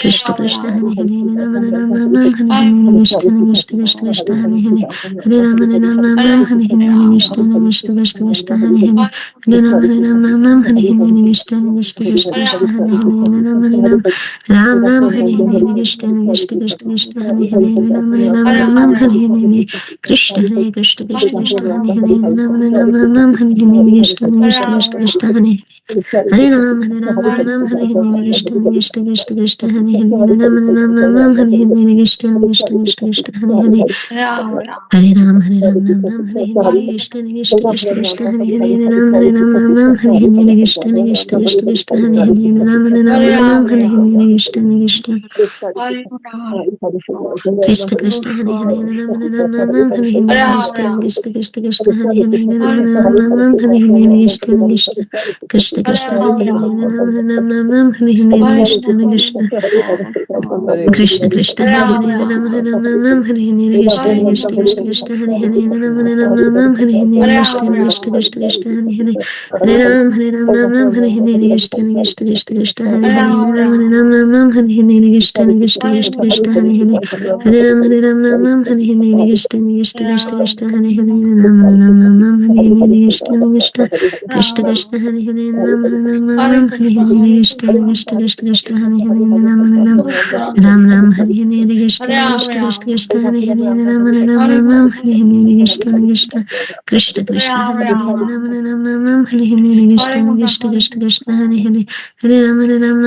Krishna Krishna Hare Hare Ram Ram Ram Ram Ram Hare Hare Krishna Krishna Krishna Krishna Hare Hare Hare Ram Ram Ram Ram Hare Hare Krishna Krishna Krishna Krishna Hare Hare Hare Ram Ram Ram Hare Hare Krishna Krishna Krishna Krishna Hare Hare Hare Ram Ram Ram Hare Hare Krishna Krishna Krishna Krishna Hare Hare Hare Ram Ram Hare Hare Krishna Hare Krishna Krishna Krishna Hare Hare Ram Ram Hare Hare Krishna Krishna Krishna Krishna Hare Hare Ram Ram Hare Hare Krishna Krishna Krishna Krishna Hare Hare Ram Ram Hare Hare Krishna Krishna Krishna Krishna Hare Hare Hare Ram Hare Hare Krishna Krishna Krishna Krishna Hare Hare Ram Ram Hare Hare Krishna Krishna Krishna Krishna Hare Hare Ram Ram Hare Hare Krishna Krishna Krishna Krishna Hare Hare Ram Hare Hare Krishna Krishna Krishna Krishna Hare Hare Ram Hare Hare Krishna Krishna Krishna Krishna Hare Hare Ram Hare Hare Krishna Krishna Krishna Krishna Hare Hare Ram Hare Hare Krishna Krishna Krishna Krishna Hare Hare Ram Hare Hare Krishna Krishna Krishna Krishna Hare Hare Hare Ram Hare Hare Krishna Krishna Krishna Krishna Hare Hare Ram Hare Hare Krishna Krishna Krishna Krishna Hare Hare Hare Ram Hare Hare Krishna Krishna Krishna Krishna Hare Hare Ram Hare Hare Krishna Krishna Krishna Krishna Hare Hare Ram Hare Hare Krishna Krishna Krishna Krishna Hare Hare Ram Hare Hare Krishna Krishna Krishna Krishna Hare Hare Ram Hare Hare Krishna Krishna Krishna Krishna Hare Hare Ram Hare Hare Krishna Krishna Krishna Krishna Hare Hare Hare Ram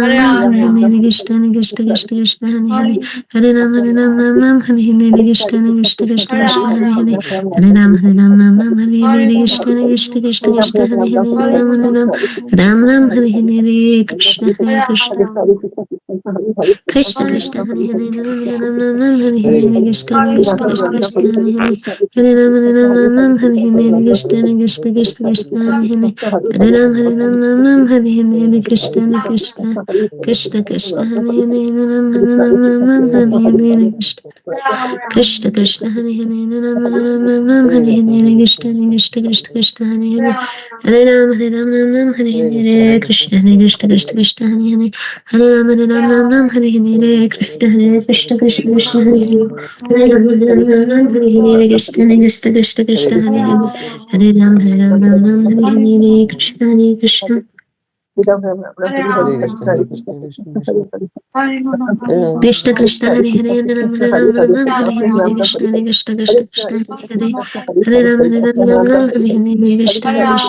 Hare Hare Krishna Krishna Krishna Krishna Hare Hare Hare Ram Hare Hare Krishna Krishna Krishna Krishna Hare Hare Hare Ram Hare Hare Krishna Krishna Krishna Krishna Hare Hare Ram Hare Hare Krishna Hare Krishna Krishna Krishna Hare Hare Ram Hare Hare Krishna Krishna Krishna Krishna Hare Hare Hare Ram Hare Hare Krishna Krishna Krishna Krishna Hare Hare Hare Ram Hare Hare Krishna Krishna Krishna Krishna Hare Hare Ram Hare Hare Krishna Krishna Krishna Hare Hare Ram Hare Hare Krishna Krishna Krishna Krishna Hare Hare Hare Ram Hare Hare Krishna Krishna Krishna Krishna Hare Hare Hare Ram Hare Hare Krishna Krishna Krishna Krishna Hare Hare Hare Ram Hare Hare Krishna Krishna Krishna Krishna Hare Hare Hare Ram Hare Hare Krishna Hare Krishna Krishna Krishna Hare Hare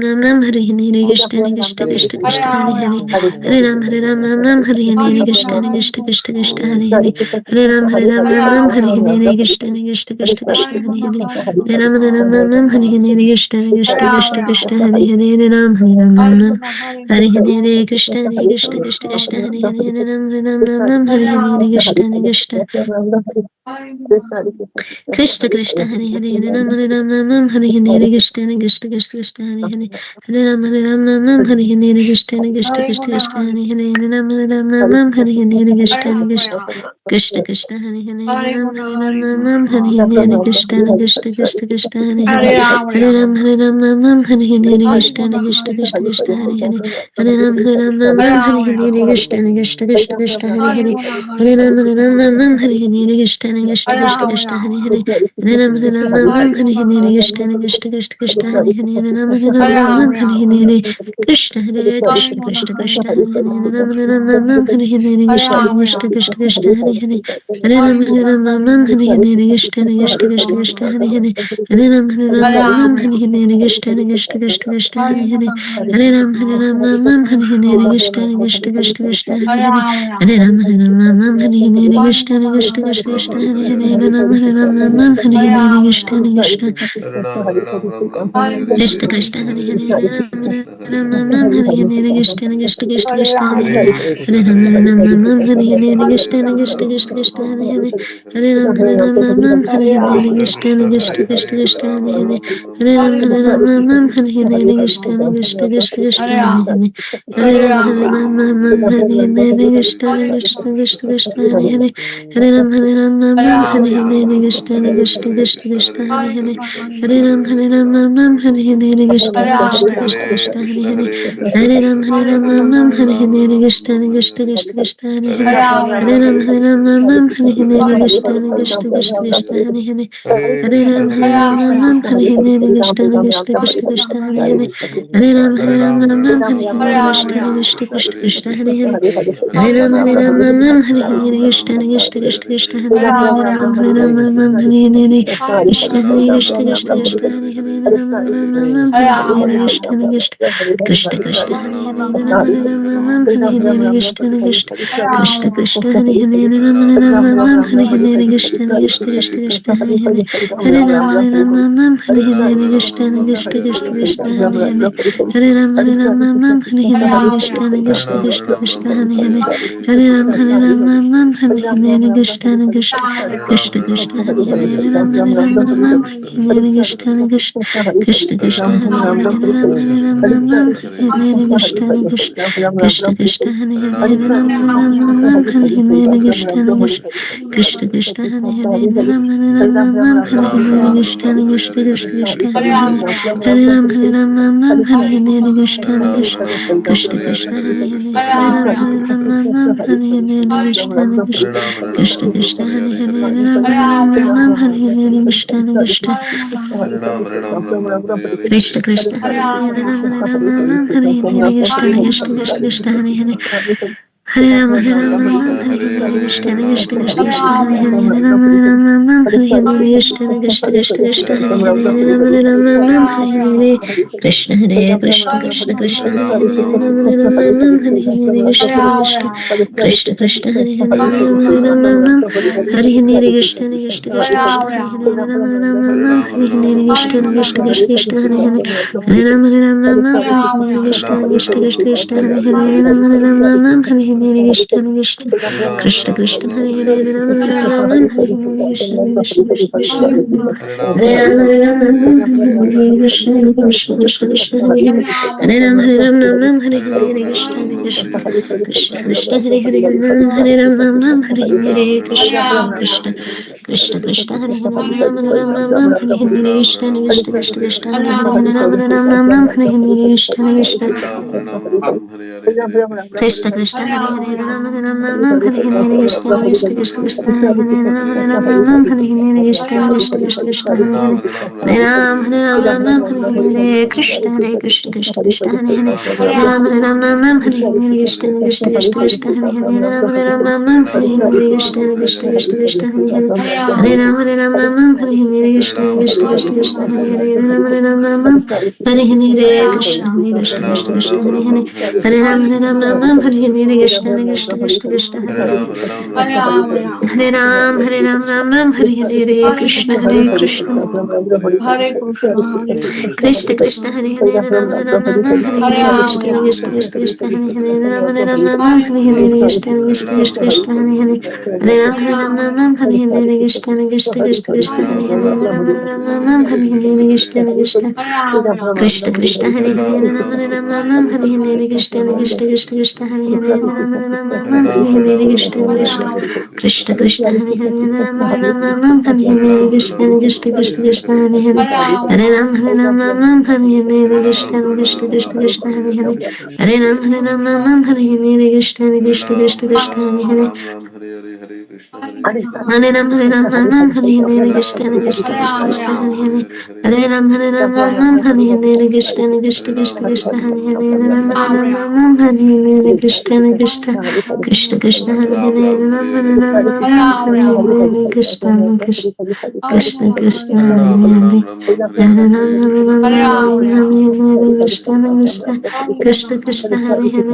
Ram Hare Hare Krishna Krishna Krishna Krishna Hare Hare Ram Hare Hare Krishna Krishna Krishna Hare Hare Ram Hare Hare Krishna Krishna Krishna Krishna Hare Hare Hare Ram Hare Hare Krishna Krishna Krishna Krishna Hare Hare Hare Ram Hare Hare Krishna Krishna Krishna Krishna Hare Hare Hare Ram Hare Hare Krishna Krishna Krishna Krishna Hare Hare Hare Ram Hare Hare Hare Krishna Krishna Krishna Krishna Hare Hare Ram Hare Hare Krishna Krishna Krishna Krishna Hare Hare Ram Hare Hare Krishna Krishna Krishna Krishna Hare Hare Hare Ram Hare Hare Krishna Krishna Krishna Krishna Hare Hare Ram Hare Hare Krishna Krishna Krishna Hare Hare Ram Hare Hare Krishna Krishna Krishna Krishna Hare Hare Hare Ram Hare Hare Krishna Krishna Krishna Krishna Hare Hare Hare Ram Hare Hare Krishna Krishna Krishna Krishna Hare Hare Hare Ram Hare Hare Krishna Krishna Krishna Krishna Hare Hare Hare Ram Hare Hare Krishna Krishna Krishna Krishna Hare Hare Ram Hare Hare Krishna Hare Krishna Krishna Krishna Hare Hare Ram Hare Krishna Krishna Krishna Krishna Hare Hare Hare Ram Hare Krishna Krishna Krishna Krishna Hare Hare Hare Ram Hare Krishna Krishna Krishna Krishna Hare Hare Hare Ram Hare Krishna Krishna Krishna Krishna Hare Hare Hare Ram Hare Krishna Krishna Krishna Krishna Hare Hare Hare Ram Hare Krishna Krishna Krishna Krishna Hare Hare Ram Hare Krishna Krishna Krishna Krishna Hare Hare Hare Ram Hare Krishna Krishna Krishna Krishna Hare Hare Hare Ram Hare Krishna Krishna Krishna Krishna Krishna Hare Hare Hare Ram Hare Ram Ram Hare Hare Krishna Krishna Krishna Krishna Hare Hare Hare Ram Ram Ram Hare Hare Krishna Krishna Krishna Krishna Hare Hare Hare Ram Ram Ram Hare Hare Krishna Krishna Krishna Krishna Hare Hare Hare Ram Ram Hare Hare Krishna Krishna Krishna Krishna Hare Hare Hare Ram Ram Hare Hare Krishna Krishna Krishna Krishna Hare Hare Hare Ram Ram Hare Hare Krishna Krishna Krishna Krishna Hare Hare Hare Ram Ram Hare Hare Krishna Krishna Krishna Krishna Hare Hare Hare Ram Ram Hare Hare Krishna Krishna Krishna Krishna Hare Hare Hare Ram Hare Hare Krishna Krishna Krishna Krishna Hare Hare Hare Ram Hare Hare Krishna Hare Krishna Krishna Krishna Hare Hare Hare Ram Hare Hare Krishna Krishna Krishna Hare Hare Ram Hare Hare Krishna Krishna Krishna Hare Hare Ram Hare Hare Krishna Krishna Krishna Krishna Hare Hare Hare Ram Hare Hare Krishna Krishna Krishna Krishna Hare Hare Hare Ram Hare Hare Krishna Krishna Krishna Krishna Hare Hare Hare Ram Hare Hare Krishna Krishna Krishna Krishna Hare Hare Hare Ram Hare Krishna Krishna Krishna Hare Hare Hare Ram Hare Krishna Krishna Krishna Hare Hare Hare Ram Hare Hare Krishna Krishna Krishna Hare Hare Hare Ram Hare Hare Krishna Krishna Krishna Krishna Hare Hare Hare Ram Hare Hare Krishna Krishna Krishna Hare Hare Hare Ram Hare Hare Krishna Krishna Krishna Hare Hare Hare Ram Hare Hare Krishna Krishna Krishna Hare Hare Ram Hare Hare Krishna Krishna Krishna Krishna Hare Hare Hare Ram Hare Hare Krishna Krishna Krishna Krishna Hare Hare Hare Ram Hare Hare Krishna Krishna Krishna Krishna Hare Hare Hare Ram Hare Hare Krishna Hare Krishna Krishna Krishna Hare Hare Hare Ram Hare Hare Krishna Krishna Krishna Hare Hare Ram Hare Hare Krishna Krishna Krishna Krishna Hare Hare Ram Hare Hare Krishna Krishna Krishna Krishna Hare Hare Hare Ram Hare Hare Krishna Krishna Krishna Krishna Hare Hare Ram Hare Hare Krishna Krishna Krishna Hare Hare Ram Hare Hare Krishna Krishna Krishna Hare Hare Krishna Krishna Krishna Hare Hare Hare Ram Hare Hare Krishna Krishna Krishna Krishna Hare Hare Hare Ram Hare Hare Krishna Krishna Krishna Krishna Hare Hare Ram Hare Hare Krishna Krishna Krishna Krishna Hare Hare Ram Hare Hare Krishna Krishna Krishna Hare Hare Ram Hare Hare Krishna Krishna Krishna Krishna Hare Hare Ram Hare Hare Krishna Krishna Krishna Krishna Hare Hare Hare Ram Hare Krishna Hare Krishna Krishna Krishna Hare Hare Hare Ram Hare Hare Krishna Krishna Krishna Krishna Hare Hare Ram Hare Hare Krishna Krishna Krishna Krishna Hare Hare Hare Ram Hare Hare Krishna Krishna Krishna Krishna Hare Hare Hare Hare Krishna Hare Krishna Krishna Krishna Hare Hare Hare Ram Hare Hare Krishna Krishna Krishna Krishna Hare Hare Hare Ram Hare Hare Krishna Krishna Krishna Krishna Hare Hare Ram Hare Hare Krishna Krishna Krishna Krishna Hare Hare Ram Hare Hare Krishna Krishna Krishna Krishna Hare Hare Hare Ram Hare Hare Krishna Krishna Krishna Krishna Hare Hare Ram Hare Hare Krishna Krishna Krishna Hare Hare Ram Hare Hare Krishna Krishna Krishna Krishna Hare Hare Ram Hare Hare Krishna Krishna Hare Hare Ram Hare Hare Krishna Krishna Krishna Krishna Hare Hare Hare Ram Hare Hare Krishna Krishna Krishna Krishna Hare Hare Hare Ram Hare Hare Krishna Krishna Krishna Krishna Hare Hare Hare Ram Hare Hare Krishna Krishna Krishna Krishna Hare Hare Hare Ram Hare Hare Krishna Krishna Krishna Krishna Hare Hare Ram Hare Hare Krishna Krishna Krishna Krishna Hare Hare Ram Hare Hare Krishna Krishna Krishna Hare Hare Hare Ram Hare Krishna Krishna Krishna Hare Hare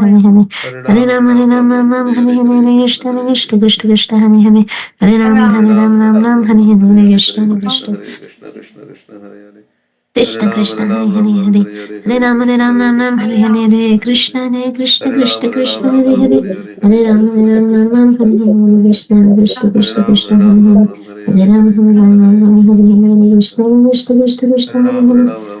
Hare Hare Hare Ram Ram Ram Ram Ram Hare Hare Hare Hare Hare Krishna Krishna Hare Krishna Krishna Krishna Krishna Hare Hare Hare Hare Ram Ram Hare Ram Ram Ram Ram Hare Ram Hare Hare Hare Krishna Hare Krishna Krishna Krishna Krishna Hare Hare Hare Krishna Ram Krishna Hare Hare Ram Hare Ram Ram Hare Hare Hare Hare Hare Ram Krishna Hare Ram Krishna Hare Hare Hare Krishna Hare Krishna Hare Hare Krishna Hare Ram Krishna Hare Ram Krishna Ram Hare Ram Hare Hare Hare Hare Hare Ram Krishna Hare Ram Krishna Ram Hare Krishna Krishna Hare Krishna Ram Hare Krishna Ram Hare Ram Hare Ram Hare Hare Hare Ram Hare Krishna Hare Ram Krishna Hare Hare Hare Krishna Krishna Krishna Krishna Krishna Hare Hare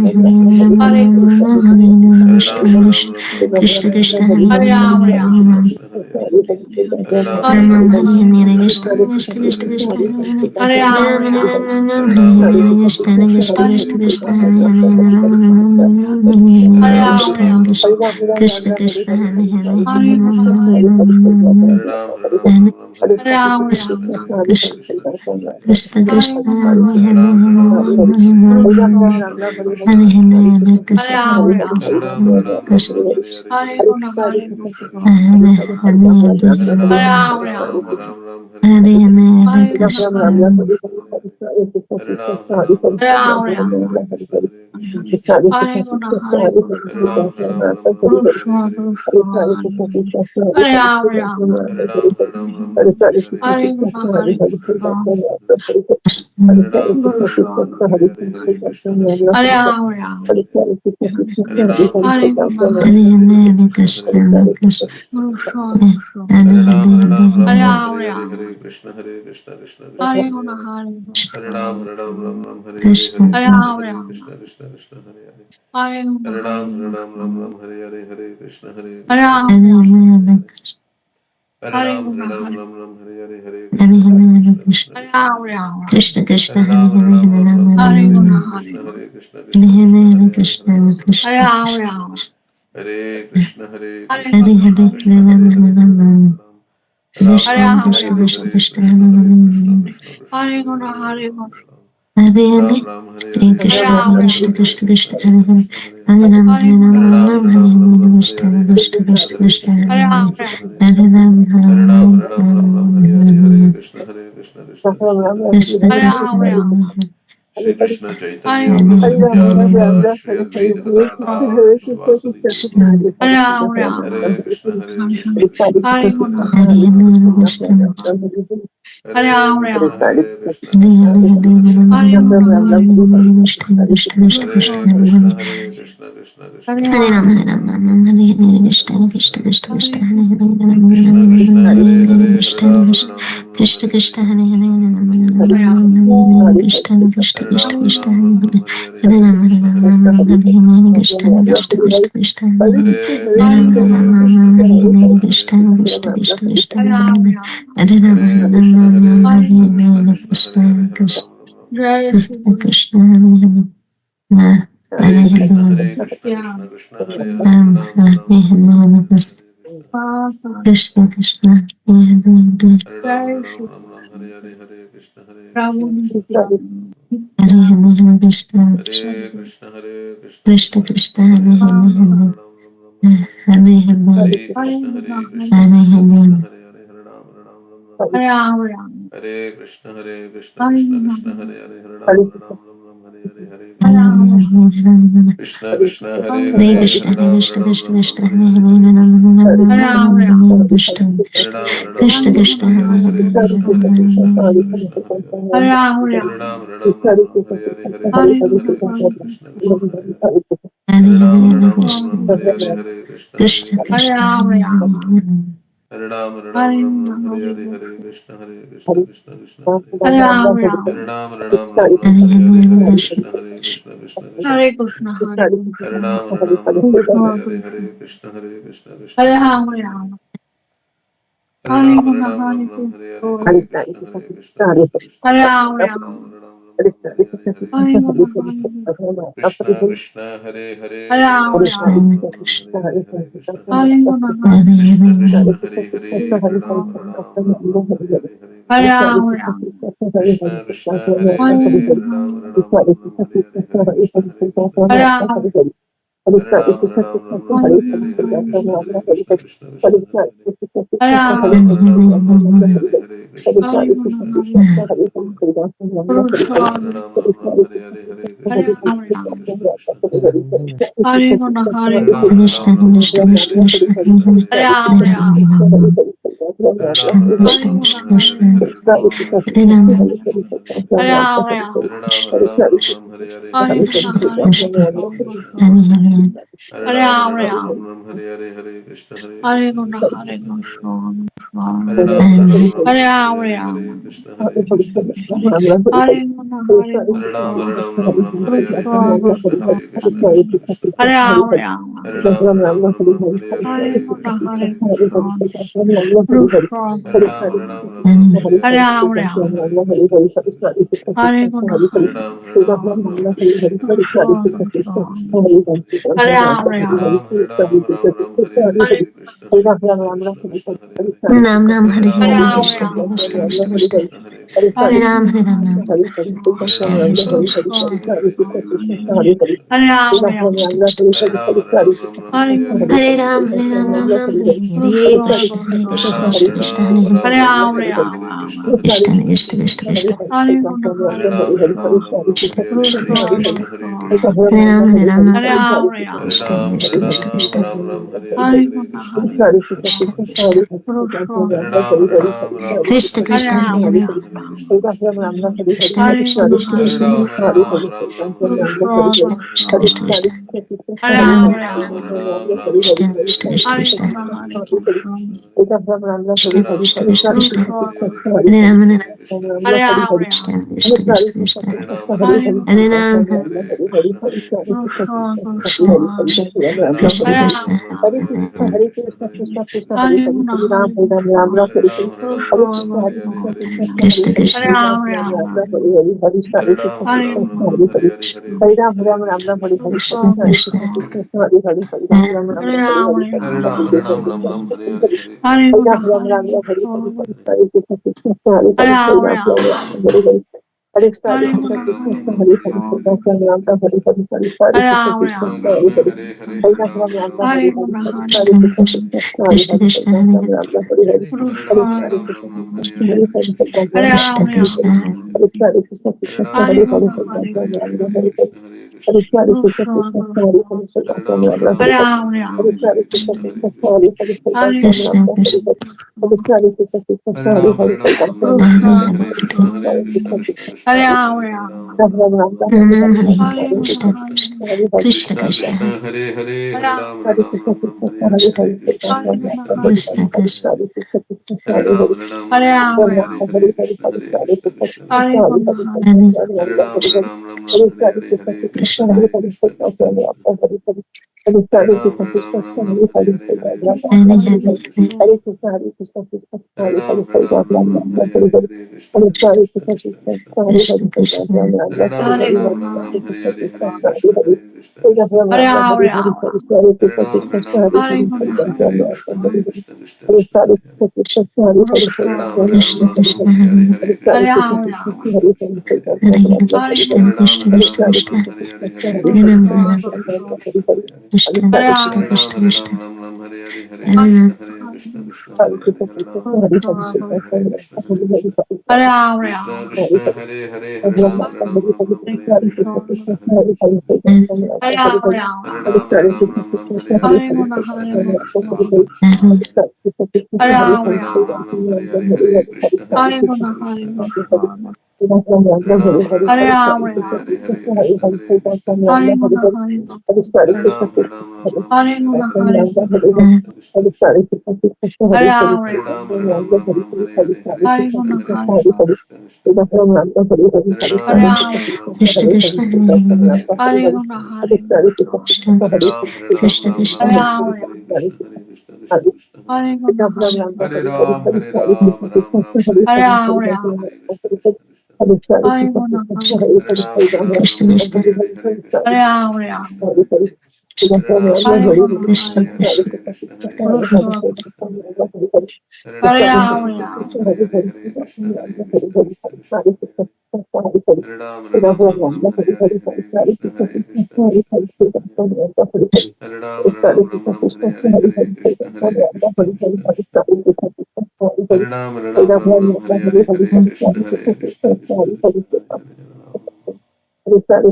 Hare Krishna Krishna Hare Hare Hare Ram, Hare Ram. Hare Ram Krishna, Hare Hare Krishna Krishna Krishna Krishna Hare Hare Hare Ram, Ram Hare Ram. Ram Ram Hare Hare Krishna Krishna Hare Krishna Krishna Hare Hare Ram Ram Ram Hare Hare Ram, Hare Krishna Ram. Krishna Krishna Krishna Hare Hare Hare Ram Krishna, Hare Ram Hare Hare Ram, Hare Ram. Krishna Krishna Hare Krishna Krishna, Hare Hare Hare Guru Ram Hare Hare Hare Krishna Ram, Hare Ram. Krishna Hare Krishna, Hare Krishna. Hare Hare Hare Ram, Hare Ram. Hare Hare Hare Krishna, Krishna Hare Ram, Hare Ram, Ram Hare Hare, Hare Hare Krishna, Hare Krishna, Krishna Krishna, Hare Guna, Hare Hare Ram, Hare Ram, Ram Ram, Hare Hare, Krishna, Hare Krishna, Krishna, Krishna Krishna, Hare Ram, Hare Ram, Hare Ram, Ram Ram, Hare Hare, Hare Hare Guna, Krishna, Hare Hare Krishna, Krishna, Hare Ram, Hare Ram, Krishna, Ram Ram, Hare Hare, Hare Krishna, Hare Hare Krishna, Krishna Ram, Krishna, Hare Ram, Hare Hare Ram, Ram Guna, Ram, Hare Hare Hare, Hare Krishna, Hare Krishna, Krishna, Krishna Krishna, Krishna, Hare Ram, Ram Hare Ram, Hare Hare, Ram, Hare Krishna, Hare Krishna, Krishna Krishna, Hare Hare Guna, Hare, Hare Hare Ram, Krishna, Hare Ram, Ram Ram, Hare Hare, Krishna, Hare Hare Krishna, Ram, Hare Krishna, Krishna Krishna, Hare Hare, Hare Guna, Hare Hare Ram, Hare Ram, Ram Krishna, Ram, Hare Hare, Hare Krishna, Hare Hare Krishna, Ram, Krishna Krishna, Hare Hare, Hare Hare Ram, Hare Guna, Ram, Hare Ram Ram, Hare Hare, Hare Krishna, Hare Krishna, Krishna Hare Krishna, Ram, Hare Hare, Krishna, Hare Ram, Hare Ram, Ram Ram, Hare Hare Hare, Guna, Hare Hare Krishna, Hare Krishna, Krishna Krishna, Hare Hare, Hare Ram, Ram Hare Ram, Hare Ram, Hare, Hare Krishna, Hare Hare Krishna, Guna, Krishna Hare Krishna, Hare Hare, Hare Ram, Ram Hare Ram, Ram, Hare Hare, Hare Krishna, Hare Krishna, Krishna Krishna, Hare Hare Guna, Hare, Hare Ram Krishna, Ram, Ram Ram, Hare Hare, Hare Hare Ram, Krishna, Hare Krishna, Krishna Krishna, Hare Hare, Hare Guna, Hare Hare Ram, Ram Ram, Hare Hare, Hare Krishna, Hare Krishna, Hare Krishna Ram, Krishna, Hare Hare, Hare Ram, Ram Ram, Hare Hare, Hare Krishna, Hare Krishna, Krishna Krishna, Hare Hare, Hare Hare Ram, Hare Hare. Ram, Shri Krishna Chaitanya Chaitanya Prabhu Nityananda Shri Advaita Gadadhar Shivasadi Gaura Bhakta Hare Krishna Hare Krishna Krishna Krishna Hare Hare Hare Ram Ram Hare Hare Hare Krishna Hare Krishna Krishna Krishna Hare Hare Hare Ram Ram Hare Hare Hare Krishna Hare Krishna Krishna Krishna Hare Hare Ram, Hare Hare Ram, Ram Ram, Hare Hare, Krishna, Hare Krishna, Krishna Krishna, Krishna Krishna, Krishna Hare Hare, Hare Ram, Ram Krishna Ram, Krishna Hare Hare Hare, Hare Hare Krishna, Ram Krishna, Hare Ram Ram Ram Krishna, Hare Hare Krishna, Hare Hare Hare, Krishna Ram Hare Ram Krishna Ram, Krishna Hare Krishna Hare, Hare Krishna, Krishna, Hare Krishna, Ram Hare Krishna, Ram Hare Ram Hare, Ram Hare Hare Hare Hare Ram, Hare Krishna Ram, Hare Ram Krishna Ram, Hare Krishna Hare, Krishna Krishna, Hare Hare Krishna, Krishna, Krishna, Hare Hare, Hare Hare Krishna Ram, Hare Hare Ram, Krishna Ram Hare Ram, Hare Krishna Hare, Hare Krishna, Hare Krishna, Krishna Krishna, Krishna Krishna, Krishna Hare Hare Hare, Hare Ram, Hare Hare Ram, Krishna Ram Hare Ram, Krishna Hare Krishna Hare, Krishna Hare Hare Krishna, Hare Krishna, Ram Ram Ram Hare Jai Hare Shri Krishna, Guru. Krishna, Hare Hare, Hare Hare Krishna Hare, Hare Krishna Yeah. Krishna Krishna Hare Hare Ram Ram Hare Ram Ram Ram Hare, Hare Krishna, Hare Krishna Krishna, Krishna, Hare Hare, Hare Ram Jai Hare Ram Shri Ram Ram Hare Hare Hare Krishna Prabhu Krishna Nityananda. Hare Hare, Krishna, Hare Krishna Hare Krishna Krishna, Krishna Krishna, Krishna Hare Hare Hare Hare Ram Hare, Hare Ram Ram Ram Hare Hare Hare Hare, Hare Krishna Hare Krishna Hare Krishna Krishna Hare, Hare Hare Hare Ram Hare Ram Ram Ram Hare Hare Hare Ram Ram. Hare Krishna Hare Krishna Hare Krishna Krishna Ram. Hare Hare Hare Ram Hare Ram Ram Ram Hare Hare Hare Hare Krishna Hare Ram. Krishna Hare Krishna Krishna Hare Hare Hare Hare Krishna, Hare Hare Ram Hare Krishna, Ram Krishna, Ram Ram Krishna, Hare Hare Hare Hare, Hare Krishna Hare Krishna Ram. Krishna, Hare Krishna, Ram Hare Ram Krishna, Ram Ram Krishna, Hare Hare Hare Hare Krishna Hare Krishna Krishna Krishna Hare Hare Hare Ram Hare Ram. Ram Hare Ram Ram Ram Hare Hare Hare Hare Krishna Hare Krishna Ram. Krishna Krishna Hare Hare Hare Hare Ram Hare Hare, Ram Ram Krishna, Ram Hare Hare Hare Krishna Hare Krishna, Krishna Hare Krishna, Ram Krishna Hare Krishna Ram. Hare Hare Hare. Hare Ram Hare Ram Hare Ram Ram Hare Hare Ram. Hare Krishna Krishna Krishna Hare Hare Hare Ram Ram. Hare Ram Hare Ram Ram Ram Hare Hare Hare Hare, Hare Krishna, Krishna Krishna Krishna Hare Krishna. Hare Hare Krishna. Ram Hare Ram Ram Ram Hare Krishna Hare Krishna. Hare Krishna Krishna Hare Krishna Ram Hare Hare Ram. Hare Hare Ram Hare Krishna. Ram Ram Hare Ram Hare Hare Krishna. Hare Krishna Krishna Krishna Hare Hare Ram Hare Hare Ram Ram. Hare Ram Ram Ram Hare Hare Hare Hare Krishna Krishna. Hare Hare Krishna Krishna Krishna Hare Hare Hare Hare Ram Ram Hare Ram. Ram Krishna, Ram Ram Hare Hare Hare Krishna Hare Hare Krishna Krishna. Hare Krishna Hare, Krishna Hare Hare Hare Ram Hare Ram Ram Ram Ram Hare Hare Hare Hare Krishna Ram Ram. Krishna Krishna Hare Hare Hare Krishna. Hare Ram Hare Ram Ram Ram Hare Hare Hare Krishna Hare Krishna Ram. Hare Ram Hare Ram Ram Ram Hare Hare Hare Hare Krishna Krishna Krishna Hare Hare Hare Hare Ram. Ram Hare Ram Ram Ram Hare Hare Hare Krishna Hare Krishna Krishna. Krishna Krishna Hare Hare Hare Krishna. Ram Hare Ram Ram Ram Hare Hare Hare Hare Krishna Ram Krishna Ram. Krishna Krishna Hare Hare Krishna. Hare Hare Ram Hare Krishna. Ram Ram Ram Hare Hare Hare Krishna Hare Hare Krishna Ram Krishna Ram. Krishna Hare Ram Hare Ram Hare Ram Ram Krishna. Hare Hare Hare Hare Krishna Hare Krishna Hare Krishna Hare Hare Ram Ram. Hare Ram Hare Ram Ram Ram Hare Hare Hare Hare Krishna. Krishna Hare Krishna Krishna. Krishna Krishna Krishna. Hare Hare Ram Ram Hare Ram Ram. Ram Ram Hare Hare Hare Krishna Hare Krishna Krishna. Krishna Hare Krishna Hare Hare Krishna. Hare Krishna. Ram Hare Ram Ram Hare Ram Hare Ram Hare Hare Ram. Krishna Hare Krishna Krishna Krishna Hare Krishna. Hare Hare Ram Krishna. Hare Ram Ram Ram Hare Hare Hare Krishna. Krishna Krishna. Hare Krishna Krishna Krishna Hare Ram Ram. Hare Ram Hare Ram Ram Ram Hare Hare Hare Hare Krishna. Krishna Hare Hare Krishna Krishna. Krishna Krishna Krishna. Hare Ram Hare Ram Ram Ram Hare Hare Hare Ram Hare Krishna Ram. Hare Krishna Krishna Krishna Hare Hare Hare Krishna. Hare Hare Ram Hare Ram Ram Ram Krishna. Hare Hare Hare Krishna Krishna. Hare Krishna Krishna. Krishna Krishna Hare Hare Hare Ram Hare Ram. Ram Hare Ram Ram Ram Hare Hare Hare Hare Krishna Hare Krishna Krishna Krishna Hare Hare Nam Nam Hare Hare Ram Hare Hare, Hare Ram Ram Krishna, Ram Ram. Ram Hare Krishna, Hare Krishna, Hare Krishna, Krishna Hare Hare Hare Ram, Hare Rama, Ram, Ram. Hare Krishna, Rama, Krishna, Krishna, Rama, Krishna. Hare Rama, Hare Rama, Krishna, Krishna, Krishna. Hare Rama, Hare Ram, Hare Ram, Ram Ram, Hare Hare, Krishna, Hare Krishna, Krishna Krishna, Hare Hare. Hare Rama, Krishna, Krishna, Krishna, Krishna. Hare Rama, Hare Krishna, Krishna, Krishna, Krishna. Rama, Hare Ram, Ram Hare Ram. Rama, Krishna, Krishna, Krishna, Krishna. Hare Rama, Hare Krishna, Krishna. Krishna, Krishna, Hare Hare. Krishna, Krishna, Krishna, Krishna. Krishna, Krishna, Krishna, Krishna. Hare Ram, Hare Ram, Ram. Krishna, Krishna, Krishna, Krishna. Krishna, Krishna, Krishna, Krishna. Hare Ram, Hare Ram. Krishna, Krishna, Krishna, Krishna. Hare Ram, Hare Krishna, Krishna, Krishna. Krishna, Krishna. Krishna, Krishna. Krishna, Krishna, Krishna, Krishna, Hare Hare. Krishna, Krishna. Krishna, Krishna. Hare Hare Krishna. Nam Hare Hare. Krishna, Krishna. Krishna, Krishna. Krishna, Krishna. Hare Krishna. Hare Hare. Krishna, Krishna. Krishna, Krishna, Hare Hare Hare. Krishna, Krishna, Krishna, Krishna. Hare Ram, Hare Ram. Krishna, Krishna, Krishna, Krishna. Hare Ram. Hare Hare. Krishna, Krishna, Hare Hare.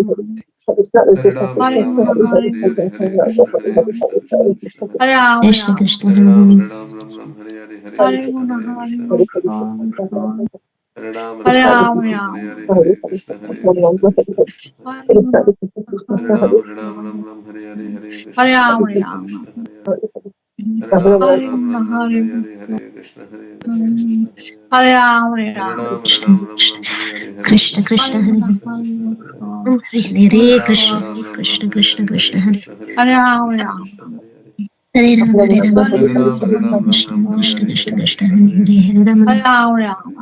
Krishna, Krishna, Krishna, Hare Krishna, Krishna, Krishna, Krishna. Krishna, Krishna, Hare Hare. Krishna, Krishna, Krishna, Hare Hare. Hare Hare, Krishna, Hare Krishna, Krishna, Krishna, Hare Hare Ram, Hare Ram, Ram Ram, Hare Hare, Krishna, Krishna, Krishna, Krishna, Hare Hare, Hare Ram, Ram.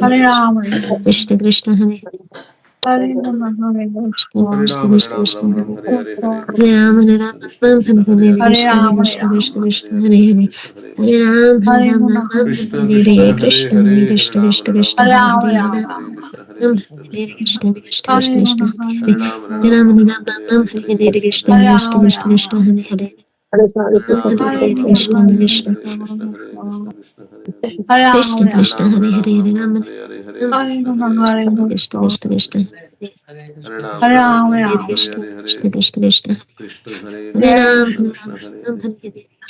Hare Rama, Krishna Krishna Hare Hare Rama, Hare Hare Rama, Krishna Ram, Hare Krishna Ram, Krishna Ram Ram, Hare Hare Hare, Hare Hare Krishna, Ram Hare Hare Krishna, Ram Krishna Ram Krishna, Hare Hare Hare, Hare Krishna Rama, Krishna Hare Krishna Rama, Krishna Hare Hare Krishna, Hare Krishna Hare Hare Krishna, Ram Hare Hare Ram Rama, Ram Hare Krishna Hare Krishna, Hare Krishna Hare Hare, Hare Krishna Ram, Hare Krishna Ram, Krishna Hare Rama, Ram, Hare Hare Hare Hare Hare, Rama, Hare Krishna, Hare Ram Krishna, Hare Krishna Hare Krishna Krishna Hare Krishna Rama, Krishna Hare Hare Hare Ram, Hare Hare Ram, Ram Hare Ram Ram Ram, Hare Ram Hare, Hare Hare Krishna, Krishna Hare Hare Krishna, Krishna Rama, Krishna Krishna Krishna Krishna, Hare Hare Hare Ram Ram, Hare Hare Hare Ram, Hare Ram Rama, Ram, Krishna Hare Hare Hare, Krishna Hare Rama, Krishna, Hare Krishna, Krishna Hare, Hare Krishna Rama, Krishna Ram, Hare Hare Hare Ram, Hare Ram Ram Ram, Hare Hare Hare, Hare Ram Hare Krishna, Rama, Hare Hare Krishna, Krishna Rama, Krishna Krishna Hare Ram, Hare Hare Ram, Rama, Ram Hare Ram, Rama, Hare Krishna Hare, Hare Krishna Krishna Krishna Krishna, Hare Hare Krishna, Hare Ram Krishna Hare Krishna, Krishna, Hare Ram Hare, Hare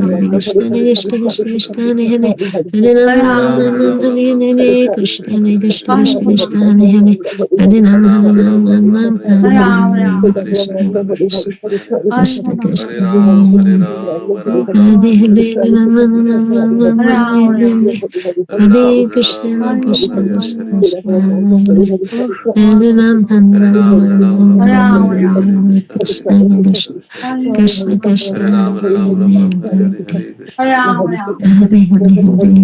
Hare Krishna Hare Krishna Krishna Krishna Hare Hare Hare Ram Hare Ram Rama, Ram Ram Hare Hare Krishna Hare Krishna Hare Krishna Krishna Rama, Hare Hare Hare Ram Hare Ram Ram Ram Hare Hare Rama, Hare Krishna Hare Krishna Rama, Krishna Hare Hare Hare Ram Ram Ram Ram Ram Hare Hare Rama, Hare Hare Krishna Hare Krishna Rama, Krishna Krishna Hare Krishna, Hare Ram Ram Ram Ram Hare Ram Rama, Hare Krishna Krishna Hare Krishna Rama, Krishna Hare Hare Hare Rama, Hare Hare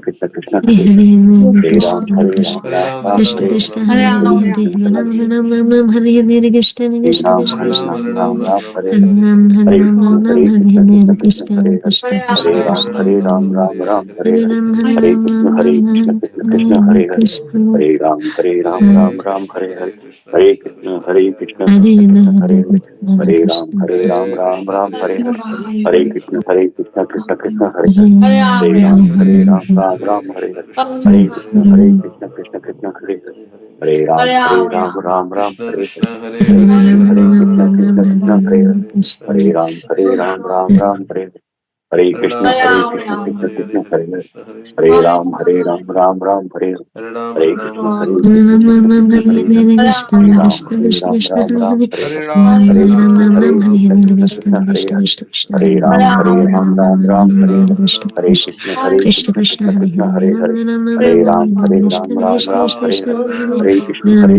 Krishna Krishna Hare Hare Hare Hare Ram Krishna Hare Ram Krishna Ram Ram Krishna Hare Krishna Hare Hare Hare Hare Hare Hare Krishna Hare Krishna Ram Hare Ram Ram Ram Hare Hare Krishna Hare Krishna Ram Krishna Hare Krishna Ram Hare Ram Hare Ram Hare Hare Hare Ram Hare Hare Ram Krishna Ram Ram Hare Hare Krishna Hare Krishna Krishna Krishna Hare Hare Krishna Krishna Hare Ram Krishna Hare Hare Ram Hare Ram Ram Hare Hare Hare Ram Hare Hare Ram Krishna Ram Hare Ram Krishna Hare Krishna Krishna Hare Hare Hare Krishna Hare Ram Ram Ram Hare Hare Hare Krishna Krishna Krishna Hare Hare Hare Ram Ram Hare Hare Hare Krishna Krishna Krishna Hare Hare Hare Ram Ram Hare Hare Hare Krishna Krishna Hare Hare Hare Ram Ram Hare Hare Hare Krishna Krishna Hare Hare Hare Ram Ram Hare Hare Hare Krishna Krishna Krishna Hare Hare Hare Ram Ram Hare Hare Hare Krishna Krishna Hare Hare Hare Ram Hare Hare Hare Krishna Hare Hare Hare Ram Hare Hare Hare Krishna Krishna Hare Hare Hare Ram Hare Hare Hare Krishna Hare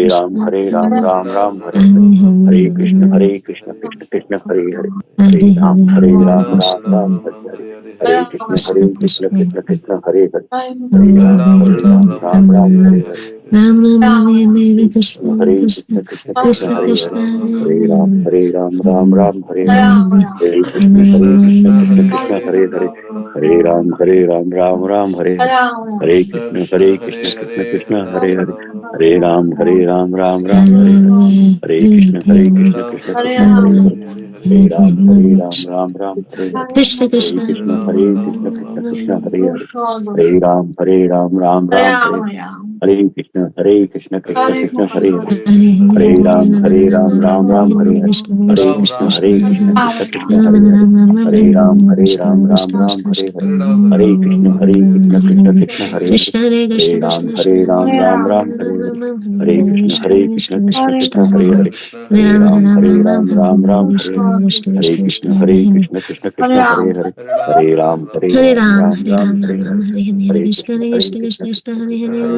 Ram Hare Hare Krishna Hare Hare Hare Ram Hare Hare Hare Krishna Krishna Hare Hare Hare Ram Hare Krishna Krishna Hare Hare Ram Hare Hare Hare Krishna Hare Hare Hare Ram Hare Hare Hare Krishna Hare Hare Hare Ram Hare Hare Hare Krishna Hare Hare Hare Ram Hare Krishna Hare Hare Ram Hare Hare Krishna Hare Krishna Krishna Hare Hare Hare Ram Hare Krishna Krishna Hare Hare Hare Ram Hare Hare Hare Krishna Hare Hare Hare Ram Hare Hare Hare Krishna Hare Hare Hare Hare Krishna Krishna Hare Krishna Hare Hare Krishna Krishna Krishna Hare Hare Hare Hare Hare Ram Hare Hare Krishna Hare Hare Hare Hare Ram Hare Ram Hare Ram Hare Hare Hare Krishna Krishna Krishna Krishna Krishna Krishna Krishna Hare Krishna Hare Hare Ram Hare Ram Ram Hare Ram Hare Hare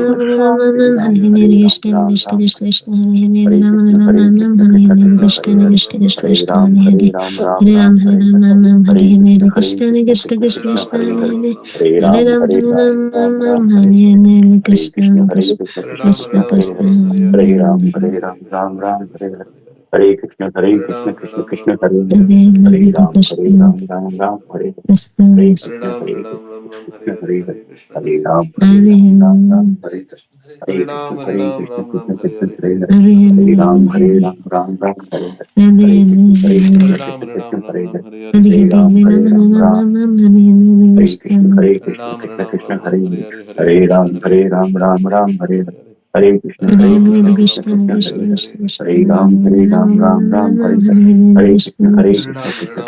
Krishna Krishna Krishna Krishna Hare Hare Hare Ram Krishna Ram Hare Ram Ram Krishna Hare Krishna Hare Krishna Krishna Hare Hare Krishna Krishna Hare Krishna Hare Hare Ram Hare Hare Ram Hare Ram Ram Hare Hare Hare Krishna Krishna Krishna Krishna Krishna Krishna Krishna Hare Hare Hare Hare Hare Hare Ram Ram Ram Ram Hare Hare Krishna Krishna Krishna Krishna Hare Hare Ram Hare Hare Hare Krishna Krishna Krishna Hare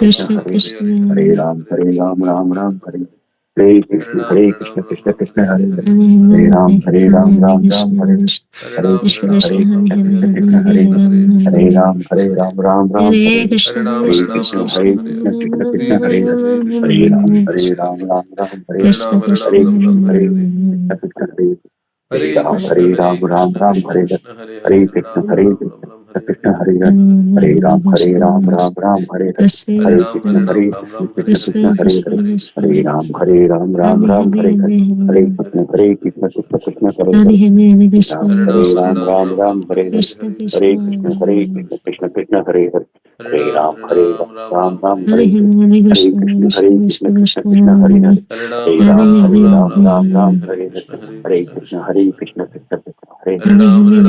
Hare Hare Hare Krishna Ram Hare Hare Hare Krishna Krishna Krishna Hare Hare Hare Ram Hare Hare Hare Hare Krishna Krishna Hare Hare Hare Hare Hare Ram Hare Hare Hare Krishna Hare Krishna Hare Hare Hare Hare Ram Hare Krishna Hare Krishna Hare Hare Hare Ram Hare Hare Hare Krishna Krishna Hare Hare Hare Ram Hare Hare Hare Krishna Hare Hare Hare Ram Hare Krishna Krishna Hare Hare Hare Ram Hare Hare Hare Krishna Hare Hare Hare Ram Hare Hare Hare Krishna Hare Hare Hare Ram Hare Hare Hare Krishna Krishna Hare Hare Ram Hare Hare Hare Krishna Hare Hare Hare Ram Hare Hare Hare Krishna Hare Hare Hare Ram Hare Hare Hare Krishna Hare Hare Hare Ram Hare Hare Hare Krishna Hare Hare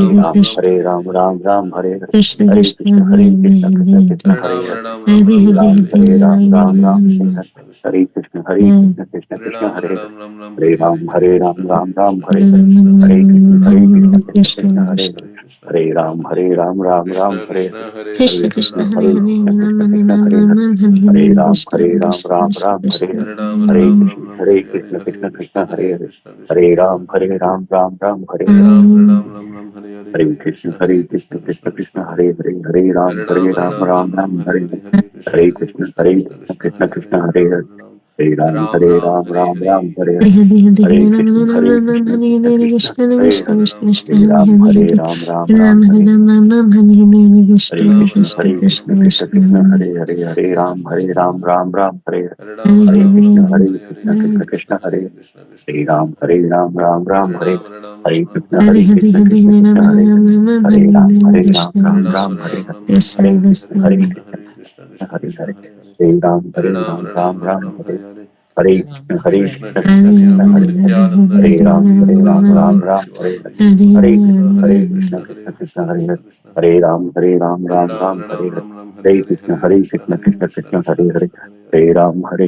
Hare Ram Hare Hare Hare Krishna Hare Hare Hare Ram Hare Hare Hare Krishna Hare Hare Ram Hare Hare Hare Krishna Hare Hare Hare Ram Hare Hare Hare Krishna Hare Hare Hare Ram Hare Hare Hare Krishna Hare Hare Hare Ram Hare Hare Krishna Hare Krishna Hare Hare Hare Krishna Ram Hare Ram Hare Ram Hare Hare Hare Krishna Krishna Krishna Ram Hare Krishna Hare Hare Krishna Hare Hare Hare Ram Hare Hare Hare Krishna Hare Ram Hare Hare Hare Krishna Hare Hare Ram Hare Hare Hare Krishna Hare Hare Hare Ram Hare Hare Hare Krishna Hare Hare Ram Hare Hare Krishna Hare Hare Ram Hare Hare Hare Krishna Hare Hare Hare Ram Hare Hare Hare Krishna Hare Hare Hare Hare Hare, Hare Ram Ram Hare Hare Krishna Hare Ram Hare Hare Krishna Krishna Hare Ram Hare Hare Krishna Krishna Hare Ram Hare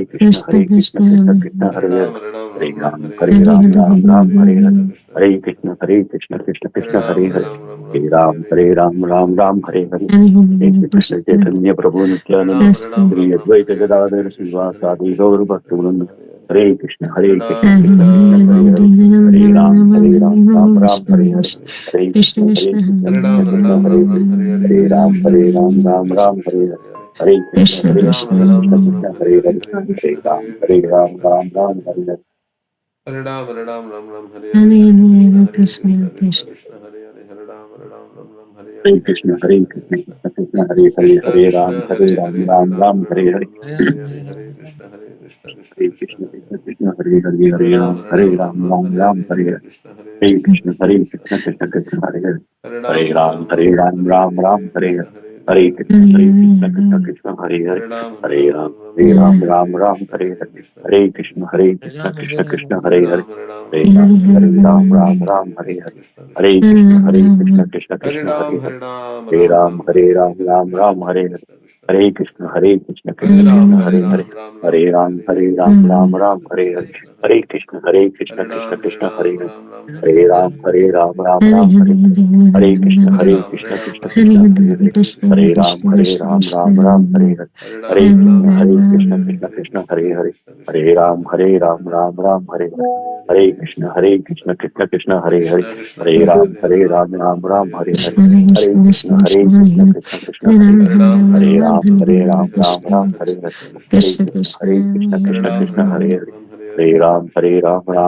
Krishna Krishna Hare Ram Hare Krishna Hare Ram Hare Krishna Krishna Hare Krishna Chaitanya Prabhu Nityananda Shri Advaita Gadadhar Srivasadi Gaur Bhaktivinoda Hare Krishna Hare Ram Ram Hare Hare Hare Ram Hare Krishna Hare Hare Hare Ram Hare Hare Hare Krishna Hare Hare Hare Ram Hare Hare Hare Krishna Hare Hare Ram Hare Hare Hare Krishna Krishna Hare Ram Hare Hare Hare Krishna Hare Ram Hare Hare Hare Krishna Krishna Hare Hare Ram Hare Hare Hare Krishna Hare Ram Hare Hare Hare Krishna Krishna Hare Hare Hare Ram Hare Hare Hare Krishna Krishna Hare Hare Hare Ram Hare Hare Hare Krishna Krishna Hare Hare Hare Ram Hare Hare Hare Krishna Hare Ram Hare Hare Hare Krishna Krishna Hare Hare Hare Ram Hare Hare Hare Krishna Krishna Hare Hare Hare Ram Hare Hare Hare Krishna Hare Hare Hare Ram Hare Hare Hare Krishna Hare Hare Hare Ram Hare Hare Hare Krishna Hare Hare Hare Ram Hare Hare Hare Krishna Hare Hare Hare Ram Hare Hare Krishna Hare Krishna Hare Hare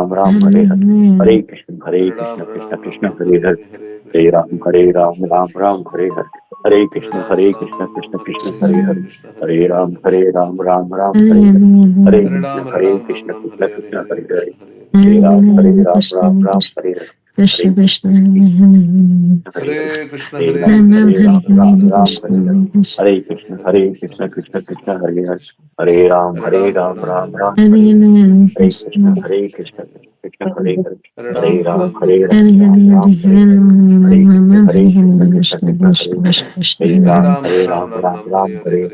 Hare Hare Ram Hare Hare Hare Krishna Hare Hare Hare Ram Hare Hare Hare Krishna Hare Hare Hare Ram Hare Hare Hare Krishna Hare Hare Ram Hare Hare Hare Krishna Hare Hare Hare Ram Hare Hare Hare Krishna Hare Hare Hare Ram Hare Hare Hare Krishna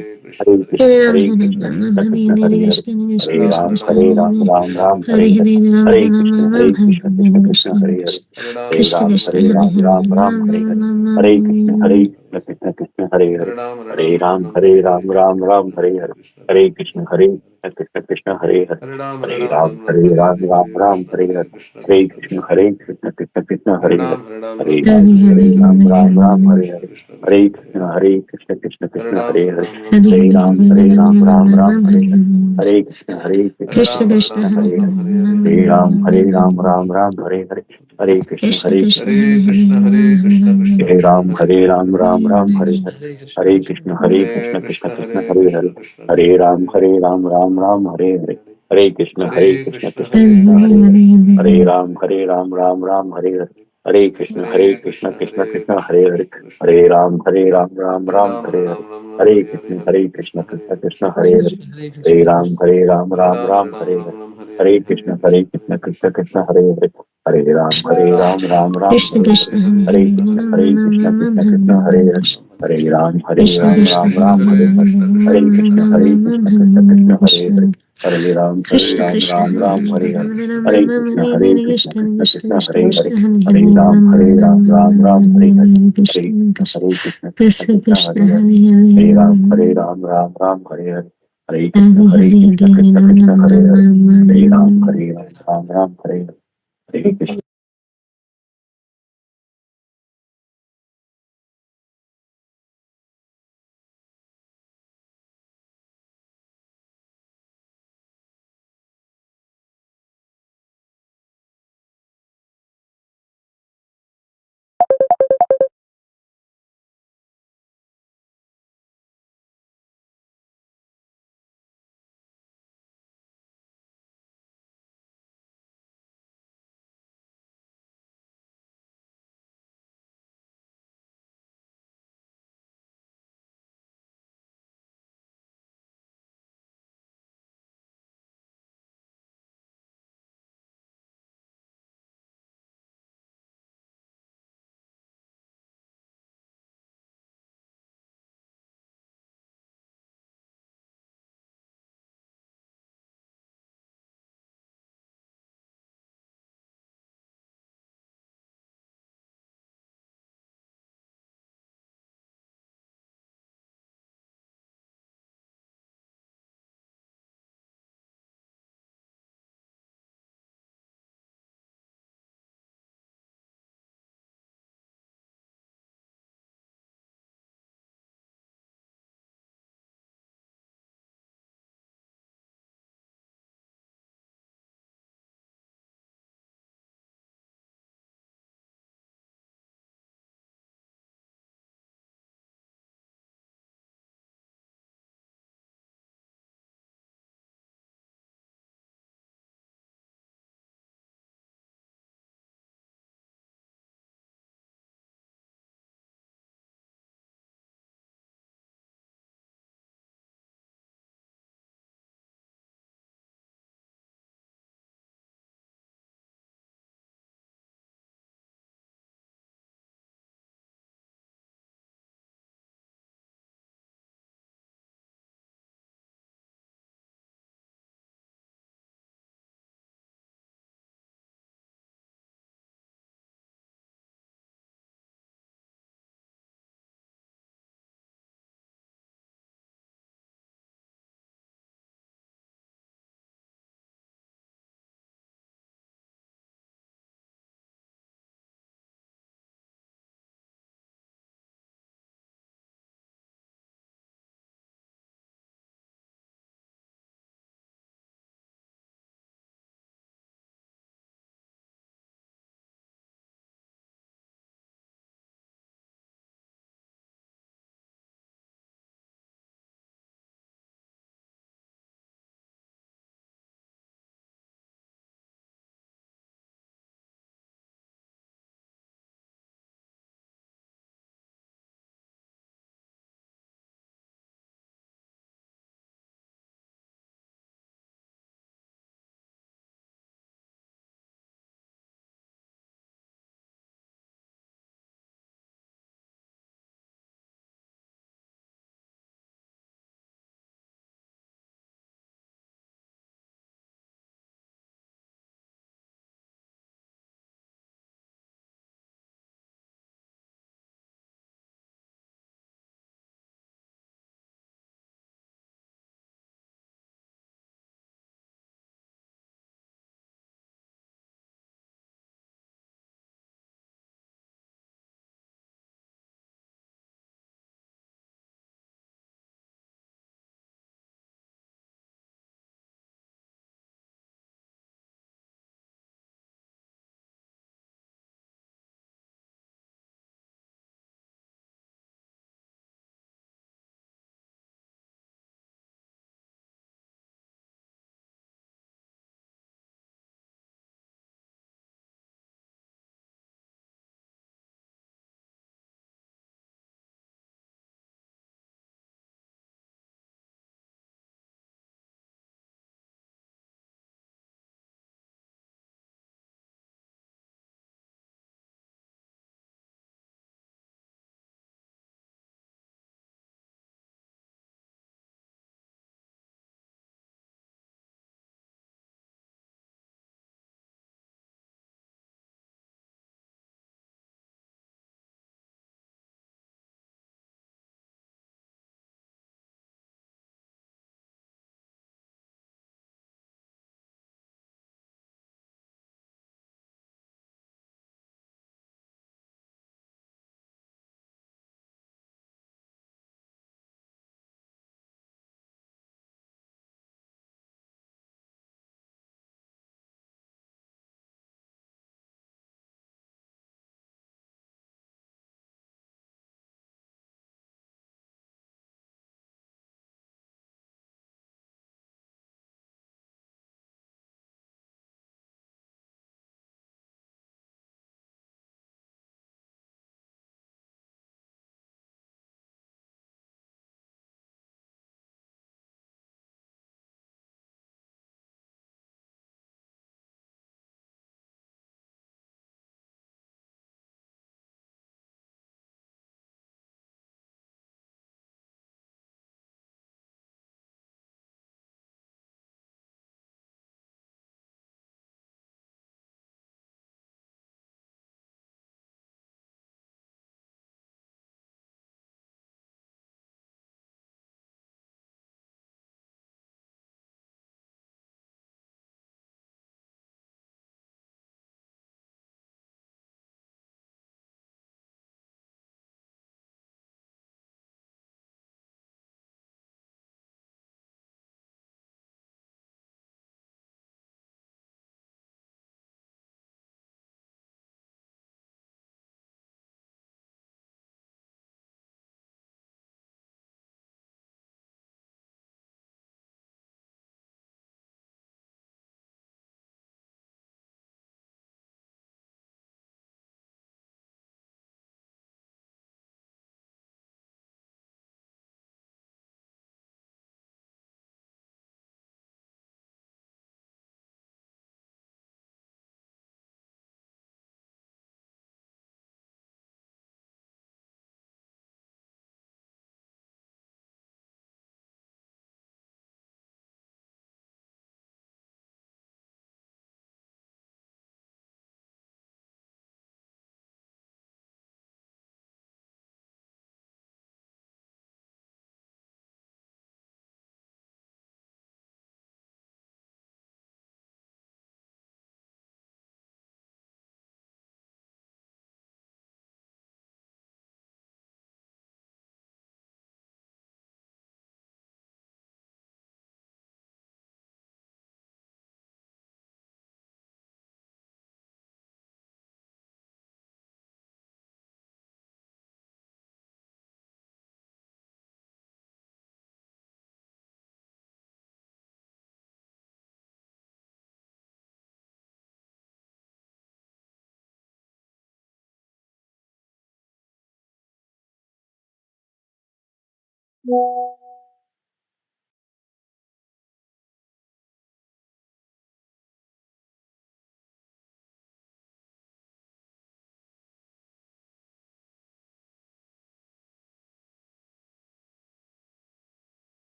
Hare Hare Hare Ram Hare Hare Hare Krishna Hare Hare Hare Ram Hare Hare Hare Krishna Hare Hare Hare Ram Hare Hare Hare Krishna Hare Hare Hare Ram Hare Hare Hare Krishna Hare Hare Hare Ram Hare Hare Hare Hare Ram Hare Hare Hare Krishna Hare Hare Hare Ram Hare Hare Hare Krishna Krishna Hare Hare Hare Ram Hare Hare Hare Krishna Hare Hare Hare Ram Hare Hare Hare Krishna Hare Hare Hare Ram Hare Hare Hare Krishna Hare Hare Hare Krishna Hare Hare Krishna Hare Krishna Hare Hare Hare Krishna Krishna Ram Hare Hare Hare Krishna Krishna Hare Hare Hare Krishna Krishna Ram Hare Hare Hare Krishna Krishna Krishna Krishna Hare Hare Krishna Hare Ram Hare Hare Hare Krishna Krishna Hare Krishna Hare Hare Ram Hare Hare Hare Krishna Hare Hare Hare Ram Hare Hare Hare Krishna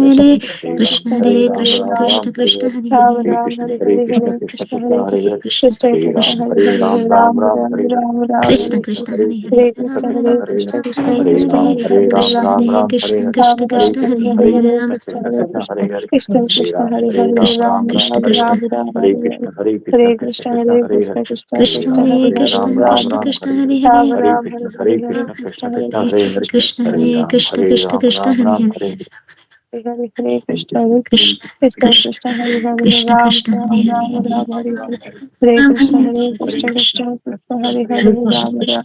Hare Krishna Krishna Hare Hare Ram Krishna Ram Ram Krishna Hare Krishna Hare Hare Ram Hare Hare Ram Krishna Hare Hare Hare Hare Krishna Hare Krishna Krishna Krishna Hare Hare Hare Krishna Krishna Hare Krishna Krishna Krishna Hare Hare Hare Ram Hare Ram Ram Ram Ram Hare Hare Ram Ram Hare Krishna Hare Krishna Krishna Hare Hare Krishna Hare Krishna Krishna Hare Krishna Ram Hare Krishna Krishna Hare Krishna Krishna Hare Hare Krishna Ram Hare Hare Hare Hare Ram Krishna Ram Ram Hare Ram Hare Krishna Hare Krishna Hare Ram Krishna Ram Hare Krishna Hare Hare Hare Hare Krishna Ram Krishna Krishna Hare Krishna Krishna Hare Hare Krishna Hare Krishna Ram Hare Hare Hare Ram Ram Ram Ram Krishna Ram Hare Krishna Ram Hare Ram Hare Hare Krishna Hare Krishna Hare Krishna Krishna Krishna Hare Hare Hare Krishna Krishna Hare Krishna Krishna Ram Hare Hare Hare Hare Krishna Ram Ram Ram Krishna Ram Ram Krishna Hare Hare Hare Ram Hare Hare Ram Krishna Hare Hare Hare Ram Hare Krishna Hare Krishna Krishna Hare Krishna Hare Hare Hare Krishna Hare Hare Ram Krishna Hare Krishna Ram Krishna Ram Hare Ram Hare Hare Hare Hare Krishna Hare Krishna Krishna Krishna Krishna Hare Hare Krishna Ram Krishna Ram Hare Ram Hare Ram Hare Hare Hare Hare Ram Krishna Hare Hare Hare Krishna Krishna Krishna Krishna Hare Hare Krishna Ram Ram Krishna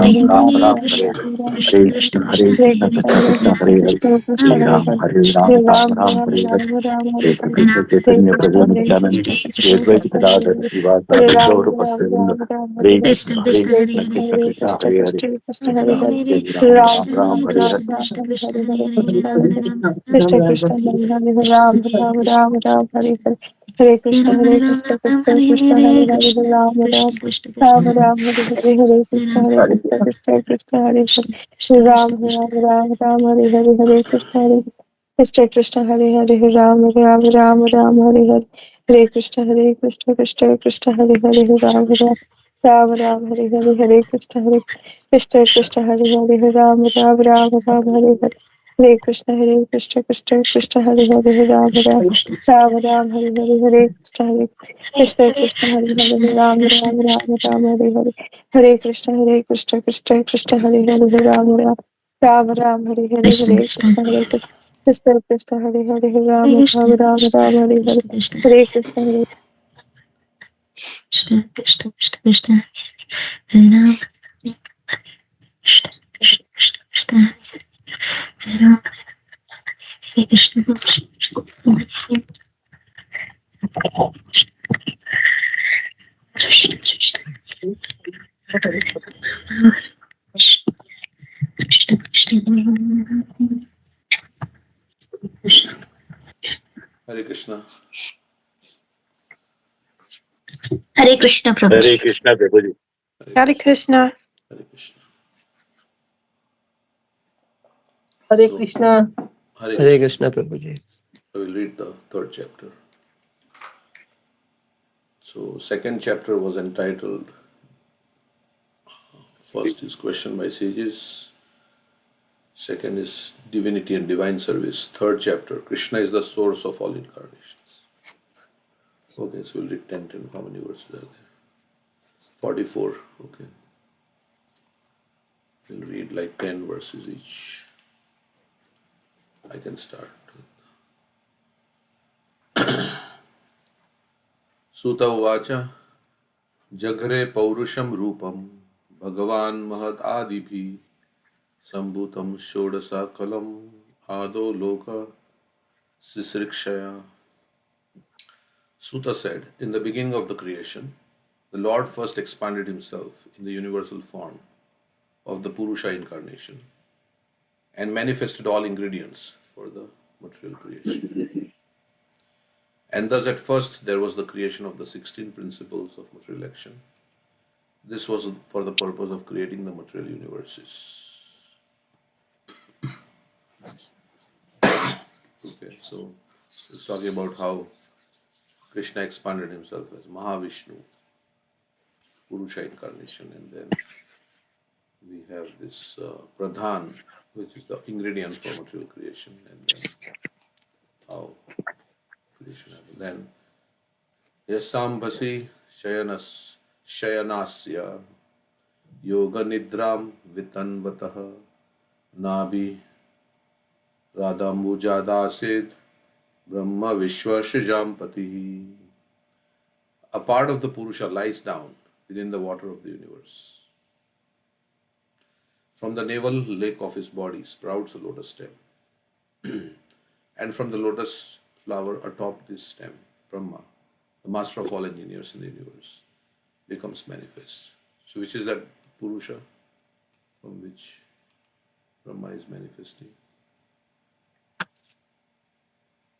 Ram, Hare Ram Hare Ram, Krishna Hare Krishna Krishna Krishna, Hare Krishna Hare Krishna, Hare Krishna Krishna, Hare Hare Hare, Hare Ram Ram, Ram Hare Krishna Ram, Hare Ram Krishna Ram, Hare Hare, Hare Hare Krishna Ram Chaitanya Prabhu Nityananda, Hare Shri Krishna Advaita Gadadhar Srivasa Gaur Bhaktivinoda, Hare Krishna Krishna, Hare Krishna Hare Krishna, Hare Krishna Krishna, Hare Hare, Hare Hare Ram, Hare Hare Ram, Ram Krishna Ram, Hare Hare Hare, Krishna Krishna Krishna Hare Hare Ram Hare Ram Ram Krishna Ram Krishna Hare Hare Krishna Ram Hare Ram Krishna Ram Ram Hare Hare Hare Krishna Ram Hare Ram Krishna Ram Krishna Hare Krishna Hare Hare Krishna Hare Ram Ram Krishna Krishna Ram Krishna Ram Hare Hare Hare Krishna Ram Hare Krishna Krishna Krishna Hare Krishna Hare Krishna Ram Krishna Ram Krishna Ram Ram Hare Hare Hare Krishna Hare Krishna Krishna Hare Hare Ram Ram Ram Ram Hare Hare Hare Krishna Hare Krishna Krishna Krishna Hare Hare Ram Ram Ram Ram Hare Hare Hare Krishna Hare Krishna Krishna Hare Hare Ram Ram Ram Ram Hare Hare Hare Krishna Hare Krishna Krishna Krishna Hare Hare Ram Ram Krishna Ram Ram Hare Hare Hare Krishna Hare Hare Krishna Hare Krishna Hare Krishna Hare Hare Ram Krishna Ram Krishna Ram Ram Hare Hare Hare Krishna Krishna Krishna Hare Hare Ram Ram Ram Ram Hare Hare Krishna Hare Krishna Krishna Hare Krishna Krishna Hare Hare Ram Hare Ram Krishna Ram Krishna Ram Hare Hare Krishna Krishna Hare Krishna Hare Krishna Krishna Krishna Krishna Hare Ram Krishna Krishna Krishna Krishna Hare Ram Hare Krishna Krishna Krishna Hare Krishna Krishna Krishna Krishna Hare Krishna. Hare Krishna Hare Prabhuji. Krishna, Prabhuji. Hare Krishna. Hare Krishna. Hare So, Krishna. Hare Hare Krishna. Krishna, Prabhuji. I will read the third chapter. So, second chapter was entitled, first is question by sages, Second is divinity and divine service. Third chapter, Krishna is the source of all incarnations. Okay, so we'll read 10. How many verses are there? 44. Okay. We'll read like 10 verses each. I can start. Suta Uvacha Jagre Paurusham Rupam Bhagavan Mahad Adibhi Sambhutam Shodasa Kalam Ado Loka Sisrikshaya. Suta said, in the beginning of the creation, the Lord first expanded himself in the universal form of the Purusha incarnation and manifested all ingredients for the material creation. And thus at first there was the creation of the 16 principles of material action. This was for the purpose of creating the material universes. Okay, so it's talking about how Krishna expanded himself as Mahavishnu, Purusha incarnation, and then we have this Pradhan, which is the ingredient for material creation, and then how creation happened. Then Yasambhasi Shayanasya Yoga Nidram Vitanvatah Nabi Radhambujadasid Brahma Vishwashajampati. A part of the Purusha lies down within the water of the universe. From the navel lake of his body sprouts a lotus stem. And from the lotus flower atop this stem, Brahma, the master of all engineers in the universe, becomes manifest. So which is that Purusha from which Brahma is manifesting?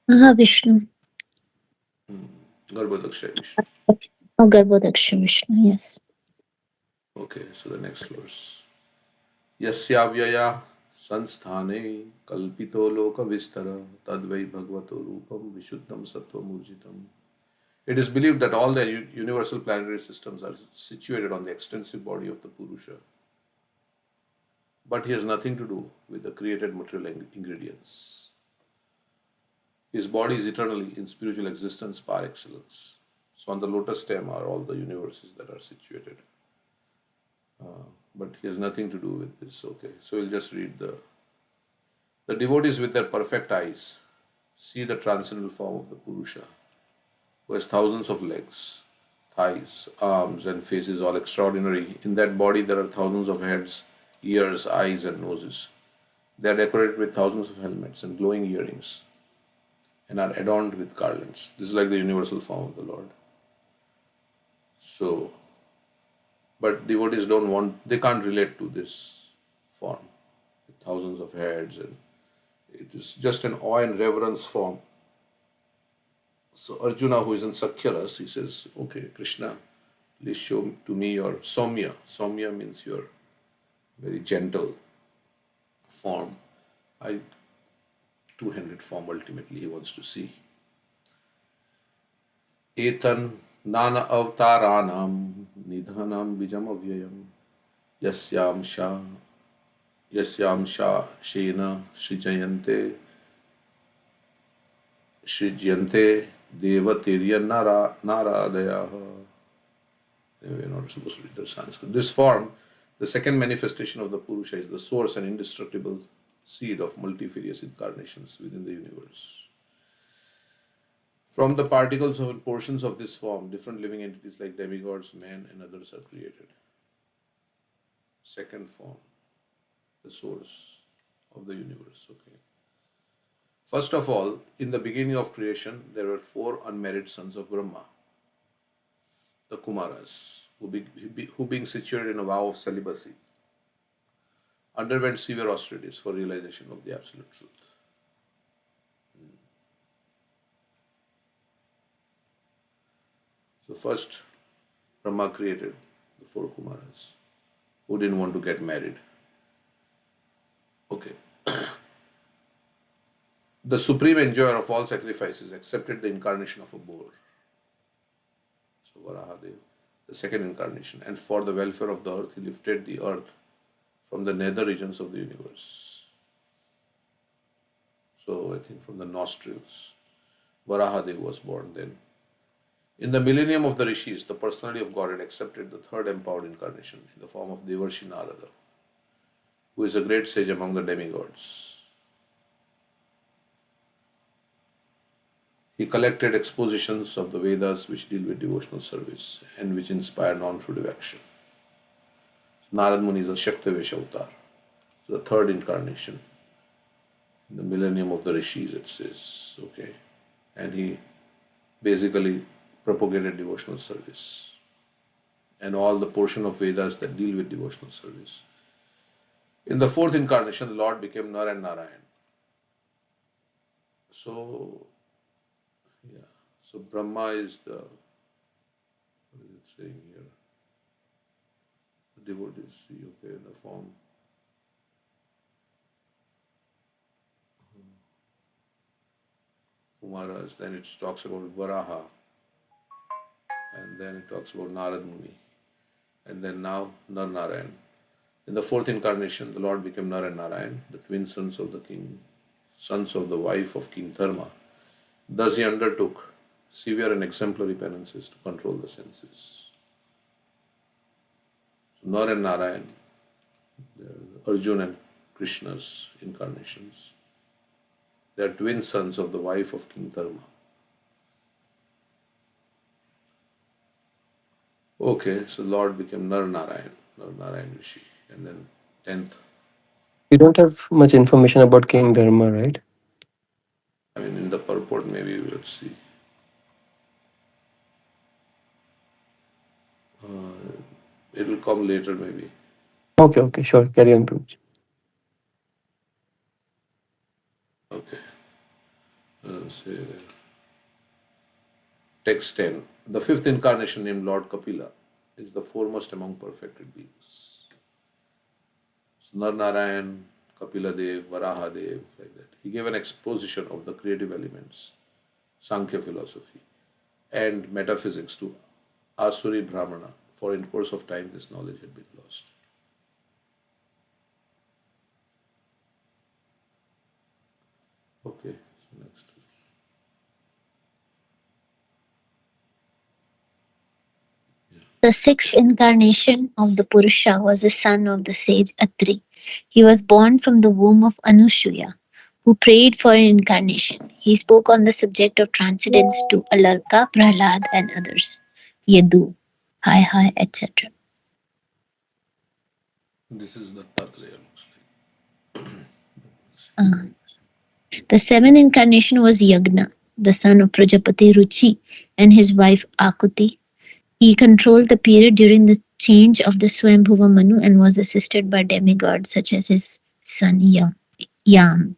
Mahavishnu. Garbhodaksha Vishnu. Oh, Garbhodaksha Vishnu, yes. Okay, so the next verse. Yasyavyaya sanstane kalpito loka vistara tadvai bhagavato rupam vishuddham sattvam urjitam. It is believed that all the universal planetary systems are situated on the extensive body of the Purusha. But he has nothing to do with the created material ingredients. His body is eternally in spiritual existence par excellence. So on the lotus stem are all the universes that are situated. But he has nothing to do with this. Okay, so we'll just read the devotees with their perfect eyes see the transcendental form of the Purusha, who has thousands of legs, thighs, arms, and faces, all extraordinary. In that body there are thousands of heads, ears, eyes, and noses. They are decorated with thousands of helmets and glowing earrings, and are adorned with garlands. This is like the universal form of the Lord. So, but devotees they can't relate to this form with thousands of heads, and it is just an awe and reverence form. So Arjuna, who is in Sakhyaras, he says, okay, Krishna, please show to me your Saumya. Saumya means your very gentle form. Two-handed form ultimately he wants to see. Etan nana avtaranam nidhanam bijam avyayam yasyam sha shena shrijyante devatirya naradayaha. We're not supposed to read the Sanskrit. This form, the second manifestation of the Purusha, is the source and indestructible seed of multifarious incarnations within the universe. From the particles and portions of this form, different living entities like demigods, men, and others are created. Second form, the source of the universe. Okay. First of all, in the beginning of creation, there were 4 unmarried sons of Brahma, the Kumaras, who being situated in a vow of celibacy, underwent severe austerities for realization of the absolute truth. So first, Brahma created the 4 Kumaras who didn't want to get married. Okay. The supreme enjoyer of all sacrifices accepted the incarnation of a boar. So Varahadev, the second incarnation, and for the welfare of the earth, he lifted the earth from the nether regions of the universe. So I think from the nostrils, Varahadev was born then. In the millennium of the Rishis, the personality of God had accepted the third empowered incarnation in the form of Devarshi Narada, who is a great sage among the demigods. He collected expositions of the Vedas which deal with devotional service and which inspire non-fruitive action. Narad Muni is a Shaktivesh avatar, the third incarnation. In the millennium of the Rishis, it says, okay. And he basically propagated devotional service and all the portion of Vedas that deal with devotional service. In the fourth incarnation, the Lord became Nar and Narayan. So, yeah. So Brahma is the, what is it saying here? The devotees see, okay, the form. Kumaras, then it talks about Varaha, and then it talks about Narad Muni, and then now Nar Narayan. In the fourth incarnation, the Lord became Nar and Narayan, the twin sons of the king, sons of the wife of King Dharma. Thus he undertook severe and exemplary penances to control the senses. So Nar and Narayan, Arjuna and Krishna's incarnations. They are twin sons of the wife of King Dharma. Okay, so Lord became Nar Narayan Rishi, and then 10th. You don't have much information about King Dharma, right? I mean, in the purport, maybe we will see. It will come later, maybe. Okay, sure. Carry on, Prabhuji. Okay. Say there. Text 10. The fifth incarnation named Lord Kapila is the foremost among perfected beings. So Nar Narayan, Kapila Dev, Varaha Dev, like that. He gave an exposition of the creative elements, Sankhya philosophy, and metaphysics to Asuri Brahmana, for in course of time this knowledge had been lost. Okay, so next. The sixth incarnation of the Purusha was the son of the sage Atri. He was born from the womb of Anushuya, who prayed for an incarnation. He spoke on the subject of transcendence to Alarka, Prahlad, and others. Yadu, Hi, etc. This is the Tattreya, looks like. The seventh incarnation was Yagna, the son of Prajapati Ruchi and his wife Akuti. He controlled the period during the change of the Swambhuva Manu and was assisted by demigods such as his son Yam.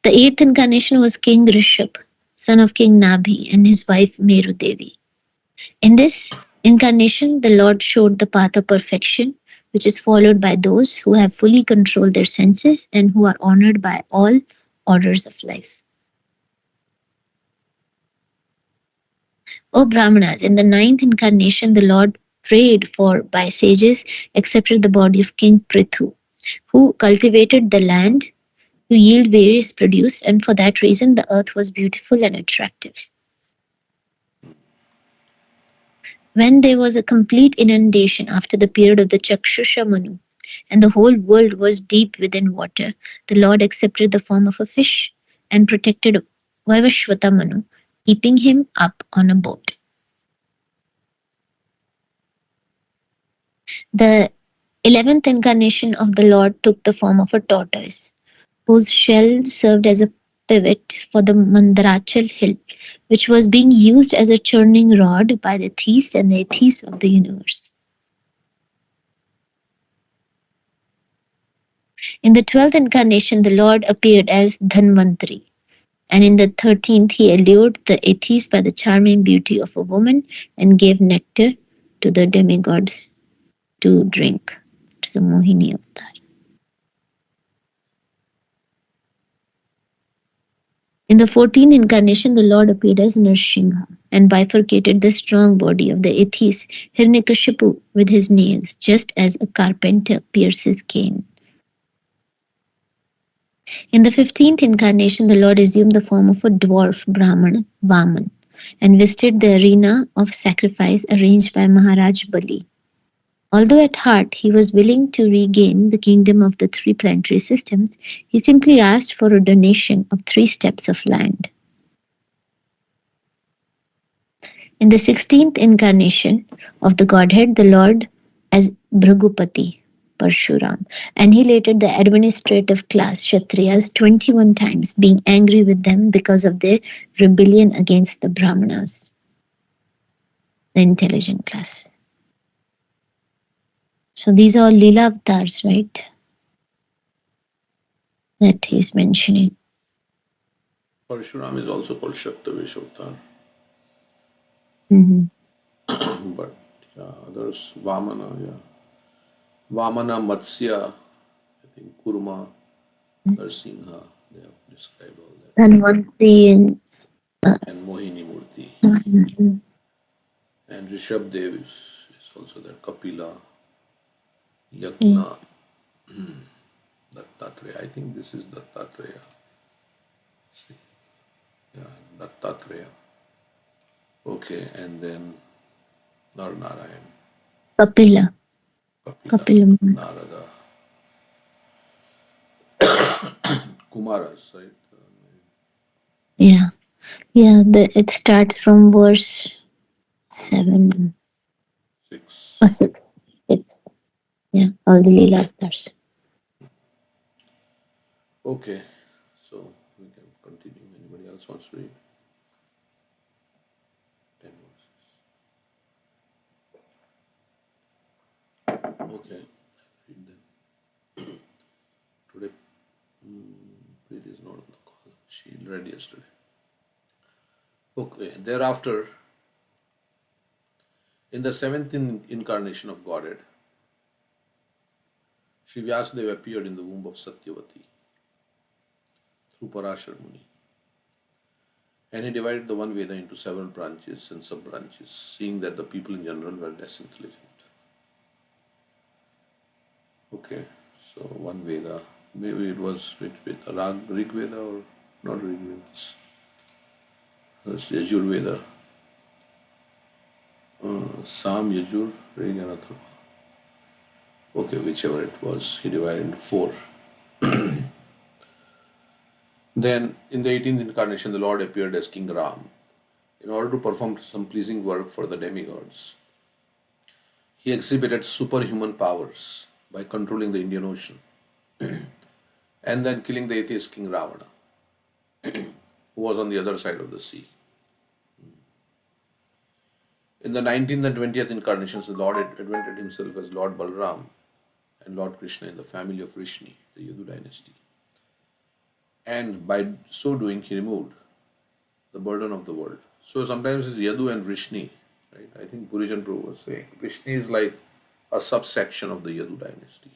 The eighth incarnation was King Rishabh, son of King Nabhi and his wife Meru Devi. In this incarnation, the Lord showed the path of perfection, which is followed by those who have fully controlled their senses and who are honored by all orders of life. O Brahmanas, in the ninth incarnation, the Lord prayed for by sages accepted the body of King Prithu, who cultivated the land to yield various produce, and for that reason the earth was beautiful and attractive. When there was a complete inundation after the period of the Chakshusha Manu, and the whole world was deep within water, the Lord accepted the form of a fish and protected Vaivashvata Manu, keeping him up on a boat. The 11th incarnation of the Lord took the form of a tortoise, whose shell served as a pivot for the Mandarachal hill, which was being used as a churning rod by the theists and the atheists of the universe. In the 12th incarnation, the Lord appeared as Dhanvantri, and in the 13th, he allured the atheists by the charming beauty of a woman and gave nectar to the demigods to drink. It's the Mohini avatar. In the 14th incarnation, the Lord appeared as Narsingha and bifurcated the strong body of the atheist Hiranyakashipu with his nails, just as a carpenter pierces cane. In the 15th incarnation, the Lord assumed the form of a dwarf Brahman, Vaman, and visited the arena of sacrifice arranged by Maharaj Bali. Although at heart he was willing to regain the kingdom of the three planetary systems, he simply asked for a donation of 3 steps of land. In the 16th incarnation of the Godhead, the Lord as Bhragupati, Parshuram, annihilated the administrative class Kshatriyas 21 times, being angry with them because of their rebellion against the Brahmanas, the intelligent class. So these are all Leela avatars, right? That he's mentioning. Parshuram is also called Shaktavesh avatar. But others, Vamana, Vamana, Matsya, I think Kurma, Narsingha, they have described all that. Dhanvantri And Mohini Murti. and And Rishabdev is also there, Kapila, Yagna, Dattatreya. I think this is Dattatreya. See. Yeah, Dattatreya. Okay, and then Narayan. Kapila. Narada. Kumaras, right? Yeah. It starts from verse 7. 6. Or 6. Yeah, all the Leela avatars. Okay, so we can continue. Anybody else wants to read? 10 verses. Okay, read them. Today, Preeti is not on the call. She read yesterday. Okay, thereafter, in the 7th incarnation of Godhead, Shri Vyasadeva appeared in the womb of Satyavati through Parashar Muni. And he divided the one Veda into several branches and sub-branches, seeing that the people in general were less intelligent. Okay, so one Veda, maybe it was which Veda, Rig Veda or not Rig Veda, that's Yajur Veda, Sam, Yajur, Rig and Atharva. Okay, whichever it was, he divided into 4. Then, in the 18th incarnation, the Lord appeared as King Ram in order to perform some pleasing work for the demigods. He exhibited superhuman powers by controlling the Indian Ocean and then killing the atheist King Ravana, who was on the other side of the sea. In the 19th and 20th incarnations, the Lord advented himself as Lord Balram and Lord Krishna in the family of Vrishni, the Yadu dynasty. And by so doing, he removed the burden of the world. So sometimes it's Yadu and Vrishni, right? I think Purijan Prabhu was saying Vrishni is like a subsection of the Yadu dynasty.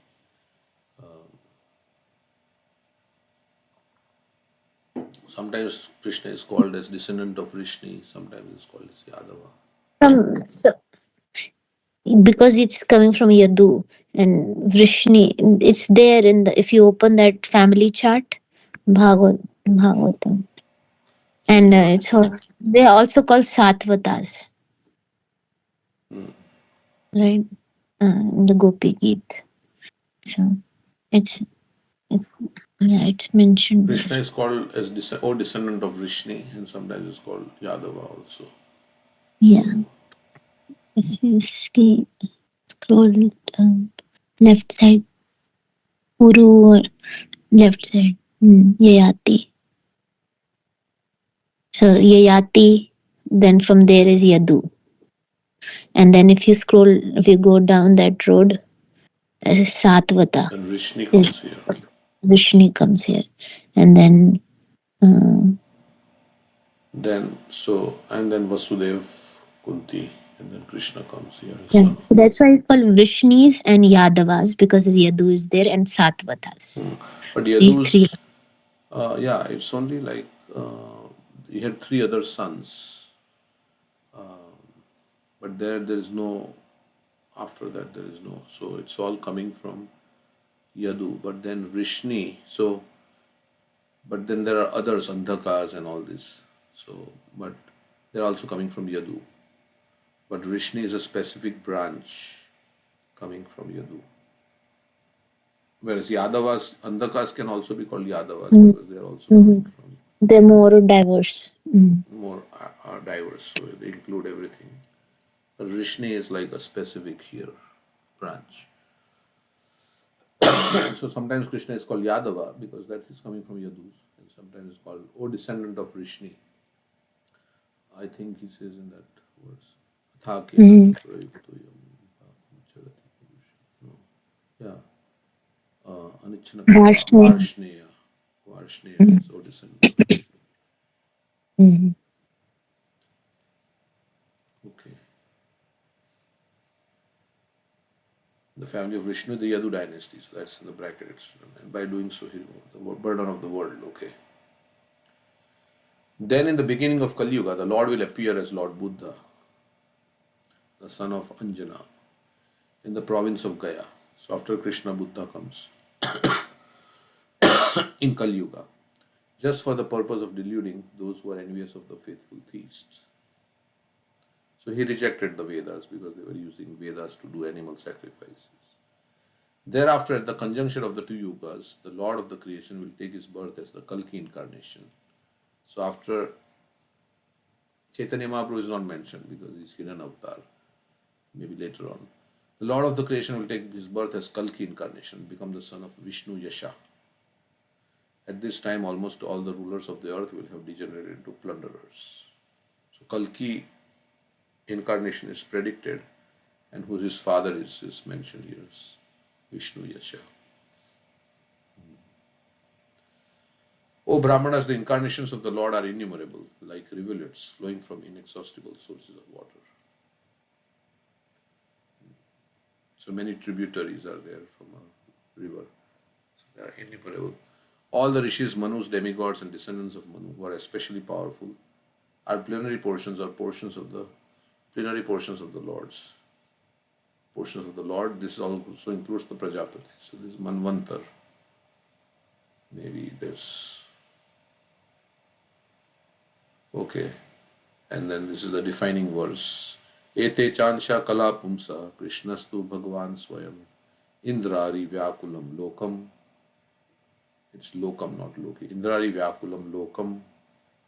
Sometimes Krishna is called as descendant of Vrishni, sometimes it's called as Yadava. So, because it's coming from Yadu and Vrishni, it's there in the, if you open that family chart, Bhagavatam. And they are also called Satvatas. Right? The Gopi Geet. So it's mentioned. Krishna is called as descendant of Vrishni, and sometimes it's called Yadava also. Yeah. If you see, scroll down, left side, Uru or left side, Yayati. So Yayati, then from there is Yadu. And then if you go down that road, Satvata. And Vrishni comes here. Vrishni comes here. And then then Vasudev, Kunti, and then Krishna comes here. Yeah, so that's why it's called Vrishnis and Yadavas, because Yadu is there and Satvatas. But Yadu's, it's only like he had 3 other sons, but there is no, after that there is no, so it's all coming from Yadu. But then Vrishni, so, but then there are others, Andhakas and all this. So, but they're also coming from Yadu. But Vrishni is a specific branch coming from Yadu. Whereas Yadavas, Andhakas can also be called Yadavas because they are also coming from. They're more diverse. More are diverse, so they include everything. But Vrishni is like a specific here branch. So sometimes Krishna is called Yadava because that is coming from Yadus, and sometimes it's called, O descendant of Vrishni. I think he says in that verse. Yeah. Varshneya. Varshneya is O descendant of Vrishni. Okay. The family of Vishnu, the Yadu dynasty, so that's in the brackets. And by doing so, he removed the burden of the world. Okay. Then in the beginning of Kali Yuga, the Lord will appear as Lord Buddha, the son of Anjana, in the province of Gaya. So after Krishna, Buddha comes in Kali Yuga, just for the purpose of deluding those who are envious of the faithful theists. So he rejected the Vedas because they were using Vedas to do animal sacrifices. Thereafter, at the conjunction of the 2 yugas, the Lord of the creation will take his birth as the Kalki incarnation. So after Chaitanya Mahaprabhu is not mentioned because he's hidden avatar, maybe later on. The Lord of the creation will take his birth as Kalki incarnation, become the son of Vishnu Yasha. At this time, almost all the rulers of the earth will have degenerated into plunderers. So Kalki incarnation is predicted, and who his father is mentioned here as Vishnu Yasha. O Brahmanas, the incarnations of the Lord are innumerable, like rivulets flowing from inexhaustible sources of water. So many tributaries are there from a river. So they are innumerable. All the rishis, manus, demigods, and descendants of Manu, who are especially powerful, are plenary portions or portions of the plenary portions of the Lord's. Portions of the Lord, this also includes the Prajapati. So this is Manvantar. Maybe there's. Okay. And then this is the defining verse. Ete chansha kala pumsa Krishnastu Bhagavan Swayam Indrari Vyakulam Lokam. It's Lokam, not Loki. Indrari Vyakulam Lokam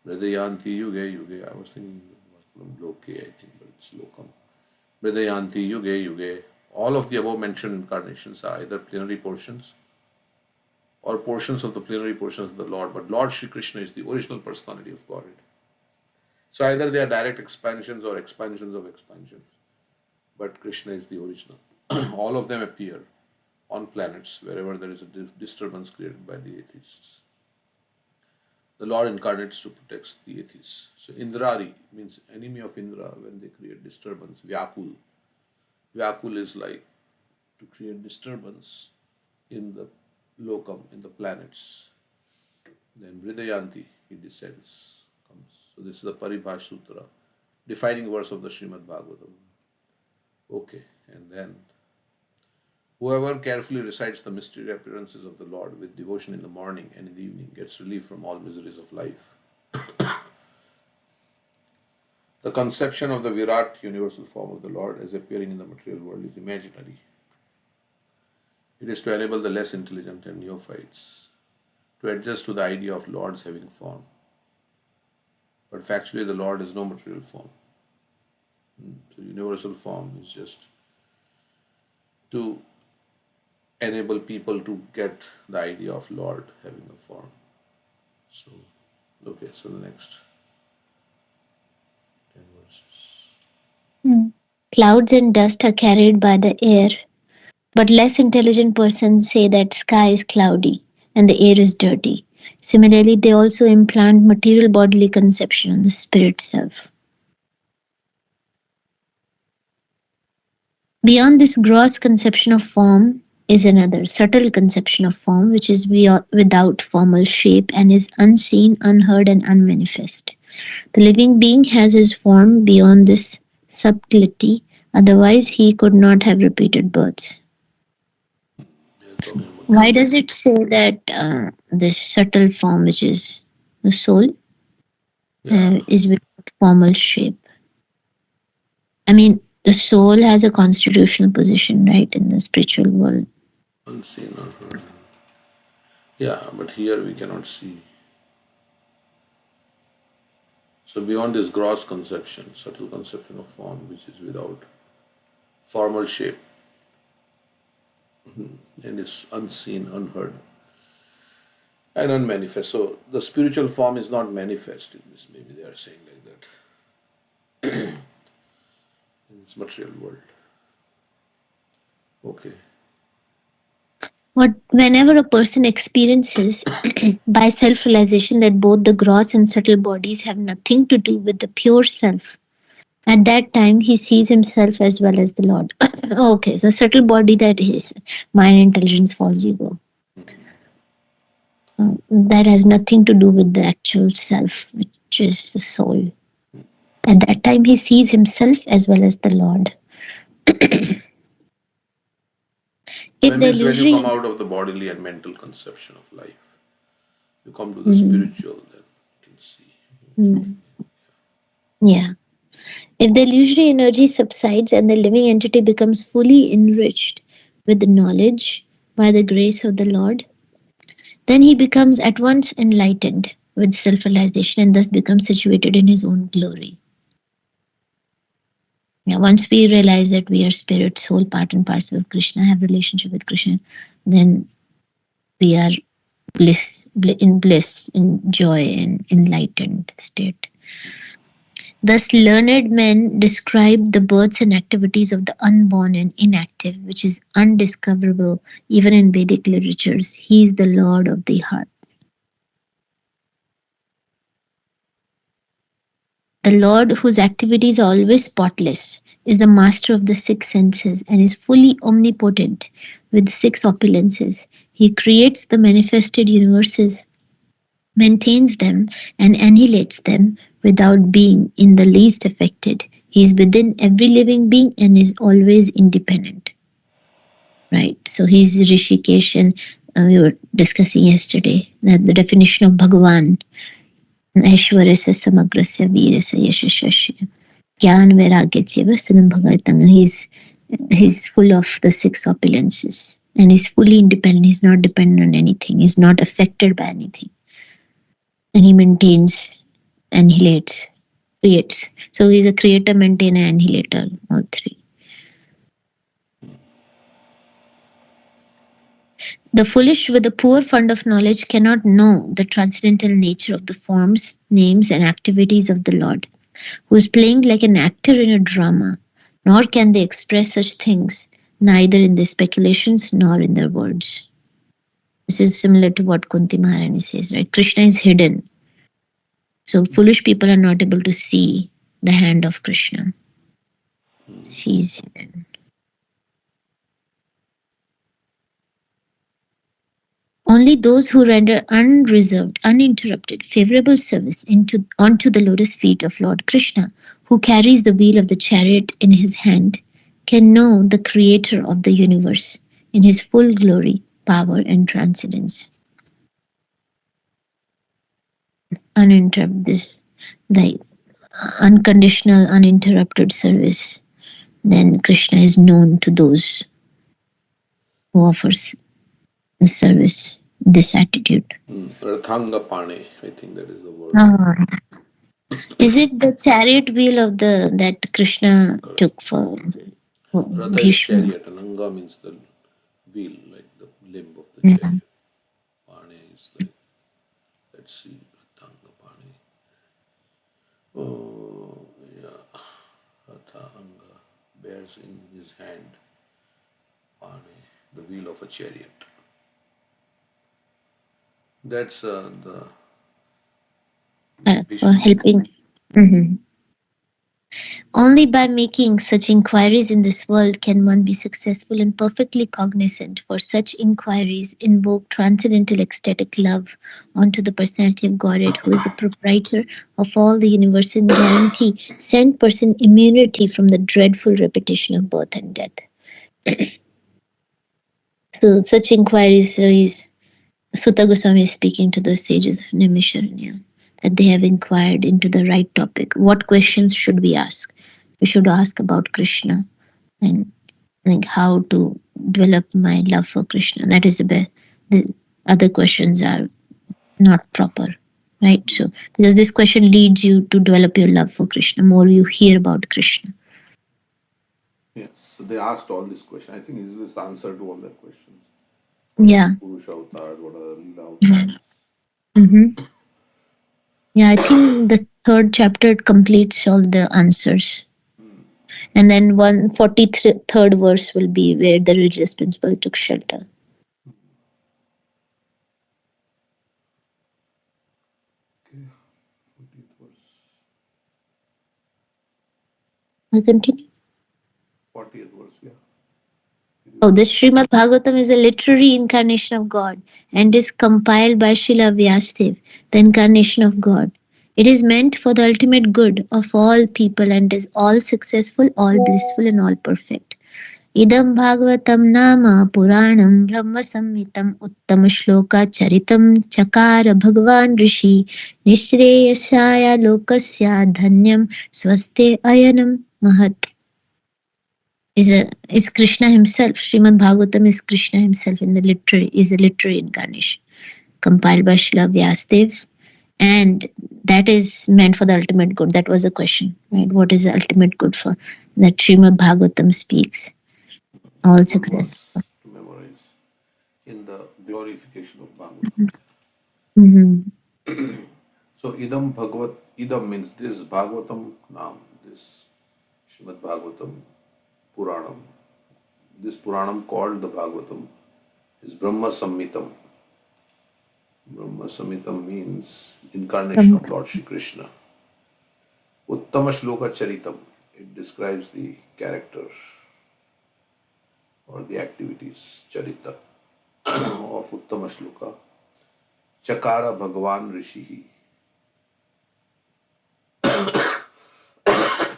Vridayanti Yuge Yuge. I was thinking Vyakulam Loke, I think, but it's Lokam. Vridayanti Yuge Yuge. All of the above mentioned incarnations are either plenary portions or portions of the plenary portions of the Lord. But Lord Shri Krishna is the original personality of Godhead. So either they are direct expansions or expansions of expansions. But Krishna is the original. All of them appear on planets wherever there is a disturbance created by the atheists. The Lord incarnates to protect the atheists. So Indrari means enemy of Indra when they create disturbance. Vyakul. Vyakul is like to create disturbance in the lokam, in the planets. Then Vridayanti, he descends. So this is the Paribhash Sutra, defining verse of the Srimad Bhagavatam. Okay, and then whoever carefully recites the mystery appearances of the Lord with devotion in the morning and in the evening gets relief from all miseries of life. The conception of the Virat universal form of the Lord as appearing in the material world is imaginary. It is to enable the less intelligent and neophytes to adjust to the idea of Lord's having form. But factually, the Lord is no material form. So universal form is just to enable people to get the idea of Lord having a form. So, okay, so the next 10 verses. Clouds and dust are carried by the air, but less intelligent persons say that sky is cloudy and the air is dirty. Similarly, they also implant material bodily conception on the spirit self. Beyond this gross conception of form, is another subtle conception of form which is without formal shape and is unseen, unheard, and unmanifest. The living being has his form beyond this subtlety, otherwise, he could not have repeated births. Why does it say that this subtle form, which is the soul, is without formal shape? I mean, the soul has a constitutional position, right, in the spiritual world. Unseen, unheard. Yeah, but here we cannot see. So beyond this gross conception, subtle conception of form, which is without formal shape, and is unseen, unheard, and unmanifest. So the spiritual form is not manifest in this. Maybe they are saying like that in this material world. Okay. Whenever a person experiences by self realization that both the gross and subtle bodies have nothing to do with the pure self, at that time he sees himself as well as the Lord. Okay, so subtle body, that is mind, intelligence, false ego. That has nothing to do with the actual self, which is the soul. At that time he sees himself as well as the Lord. If the Means when you come illusory out of the bodily and mental conception of life, you come to the spiritual, then you can see. Yeah. If the illusory energy subsides and the living entity becomes fully enriched with knowledge by the grace of the Lord, then he becomes at once enlightened with self realization and thus becomes situated in his own glory. Yeah, once we realize that we are spirit, soul, part and parcel of Krishna, have relationship with Krishna, then we are bliss, in joy and enlightened state. Thus, learned men describe the births and activities of the unborn and inactive, which is undiscoverable even in Vedic literatures. He is the Lord of the heart. The Lord, whose activities are always spotless, is the master of the six senses and is fully omnipotent with six opulences. He creates the manifested universes, maintains them, and annihilates them without being in the least affected. He is within every living being and is always independent. Right? So he's Rishikesh, and we were discussing yesterday that the definition of Bhagavan, Aishwaryasya Samagrasya Virasya Yashashasya Gyan Vairagyaceva Sanam Bhagavatanga. He's full of the six opulences and he's fully independent. He's not dependent on anything. He's not affected by anything. And he maintains, annihilates, creates. So he's a creator, maintainer, annihilator, all three. The foolish with a poor fund of knowledge cannot know the transcendental nature of the forms, names, and activities of the Lord, who is playing like an actor in a drama, nor can they express such things, neither in their speculations nor in their words. This is similar to what Kunti Maharani says, right? Krishna is hidden. So foolish people are not able to see the hand of Krishna. He is hidden. Only those who render unreserved, uninterrupted, favorable service onto the lotus feet of Lord Krishna, who carries the wheel of the chariot in his hand, can know the creator of the universe in his full glory, power, and transcendence. The unconditional, uninterrupted service, then Krishna is known to those who offers the service, this attitude. Rathanga Pane, I think that is the word. Is it the chariot wheel of that Krishna took for Ratha is Bhishma? chariot, and Anga means the wheel, like the limb of the chariot. Pane is like, let's see, Rathanga Pane. Oh, yeah. Ratha Anga bears in his hand Pane, the wheel of a chariot. That's For helping. Only by making such inquiries in this world can one be successful and perfectly cognizant, for such inquiries invoke transcendental ecstatic love onto the personality of Godhead, who is the proprietor of all the universe, and guarantee sent person immunity from the dreadful repetition of birth and death. So, such inquiries is Sutta Goswami is speaking to the sages of Naimisharanya, that they have inquired into the right topic. What questions should we ask? We should ask about Krishna and like how to develop my love for Krishna. That is the best. The other questions are not proper, right? So because this question leads you to develop your love for Krishna. More you hear about Krishna. Yes, so they asked all these questions. I think is this the answer to all their questions? Yeah. Purusha avatars, what are the Leela avatars? Mm-hmm. Yeah, I think the third chapter completes all the answers. And then 143rd verse will be where the religious principle took shelter. Okay, 14th verse. I continue. 40th verse, yeah. Oh, the Srimad Bhagavatam is a literary incarnation of God and is compiled by Srila Vyasadeva, the incarnation of God. It is meant for the ultimate good of all people and is all successful, all blissful, and all perfect. Idam Bhagavatam Nama Puranam Brahma Samhitam Uttama Shloka Charitam Chakara Bhagavan Rishi Nishreyasaya Lokasya Dhanyam Swaste Ayanam Mahat. Is Krishna himself. Srimad Bhagavatam is Krishna himself in the literary incarnation, compiled by Srila Vyasadeva, and that is meant for the ultimate good. That was the question, right? What is the ultimate good for that Srimad Bhagavatam speaks? All Good success. words to memorize in the glorification of Bhagavatam. Mm-hmm. So idam Bhagavat, idam means this Bhagavatam Nam, this Srimad Bhagavatam Puranam. This Puranam called the Bhagavatam is Brahma Samhitam. Brahma Samhitam means incarnation of Lord Shri Krishna. Uttama Shloka Charitam. It describes the character or the activities, Charita, of Uttama Shloka. Chakara Bhagavan Rishihi.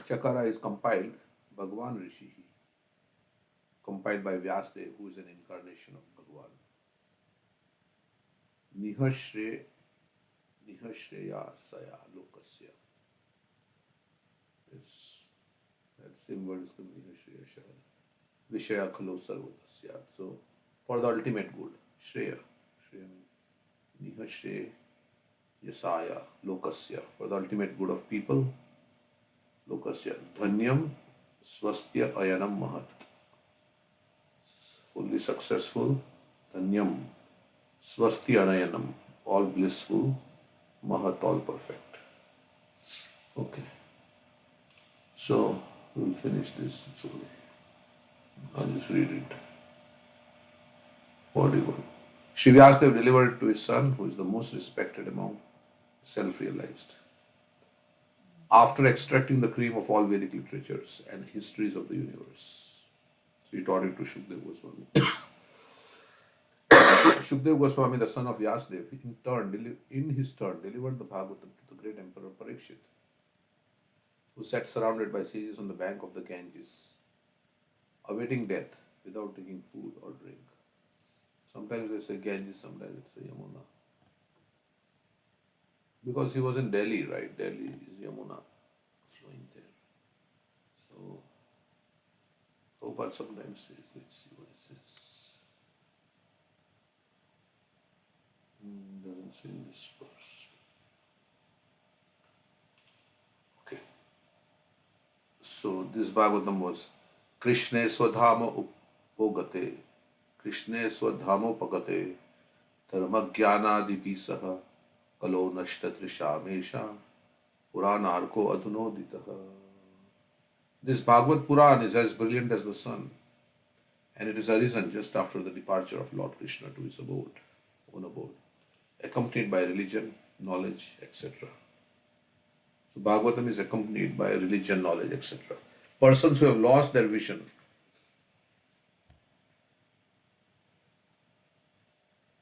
Chakara is compiled, Bhagavan Rishihi, compiled by Vyasadeva, who is an incarnation of Bhagavan. Nihashreya Saya Lokasya. It's that same word is the Nihashreya Shaya. Vishaya Khalo Sarvatasya. So, for the ultimate good, Shreya. Shreya means Nihashreya Yasaya Lokasya. For the ultimate good of people, Lokasya. Dhanyam Swastya Ayanam Mahat. Fully successful. Dhanyam Swasti Anayanam. All blissful. Mahat, all perfect. Okay. So, we'll finish this. So, I'll just read it. 41. Shri Vyasadeva delivered it to his son, who is the most respected among self-realized. After extracting the cream of all Vedic literatures and histories of the universe. So he taught it to Shukdev Goswami. Shukdev Goswami, the son of Vyasadeva, in his turn, delivered the Bhagavatam to the great Emperor Parikshit, who sat surrounded by sages on the bank of the Ganges, awaiting death without taking food or drink. Sometimes they say Ganges, sometimes it's Yamuna. Because he was in Delhi, right? Delhi is Yamuna flowing there. So, Prabhupada sometimes says, let's see what it says. Doesn't say in this verse. Okay. So, this Bhagavatam was Krishne Swadhama Upogate, Krishne Swadhamopagate, Dharma Jnanadipisaha, Kalo Nashtatrisha Mesha, Puranarko Adunoditaha. This Bhagavad Puran is as brilliant as the sun, and it is arisen just after the departure of Lord Krishna to his own abode, accompanied by religion, knowledge, etc. So Bhagavatam is accompanied by religion, knowledge, etc. Persons who have lost their vision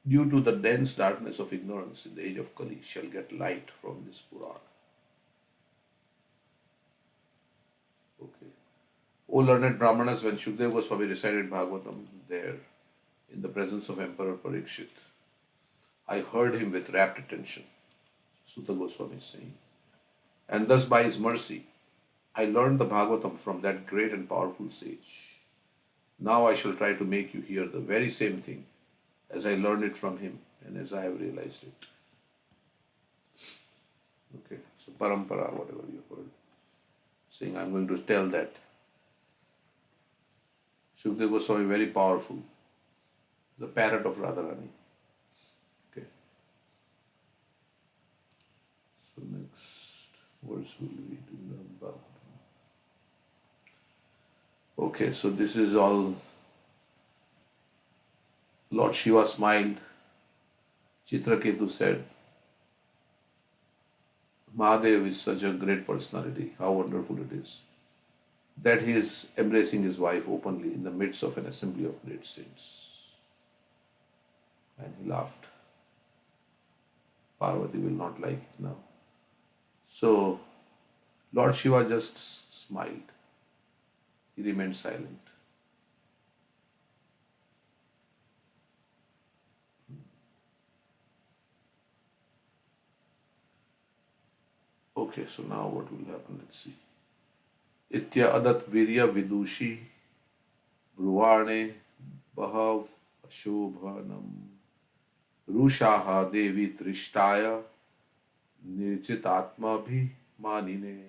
due to the dense darkness of ignorance in the age of Kali shall get light from this Puran. Okay. O learned Brahmanas, when Shukdev Goswami recited Bhagavatam there in the presence of Emperor Parikshit, I heard him with rapt attention. Sutta Goswami is saying. And thus by his mercy, I learned the Bhagavatam from that great and powerful sage. Now I shall try to make you hear the very same thing as I learned it from him and as I have realized it. Okay, so parampara, whatever you heard, saying I'm going to tell that. Shukdev Goswami, very powerful, the parrot of Radharani. Okay, so next verse will be Bhagavatam. Okay, so this is all. Lord Shiva smiled. Chitraketu said, Mahadev is such a great personality. How wonderful it is that he is embracing his wife openly in the midst of an assembly of great saints. And he laughed. Parvati will not like it now. So Lord Shiva just smiled. He remained silent. Okay, so now what will happen? Let's see. Itya adat virya vidushi bruvane bahav ashobhanam rushaha devi trishtaya nirchitatma bhi manine.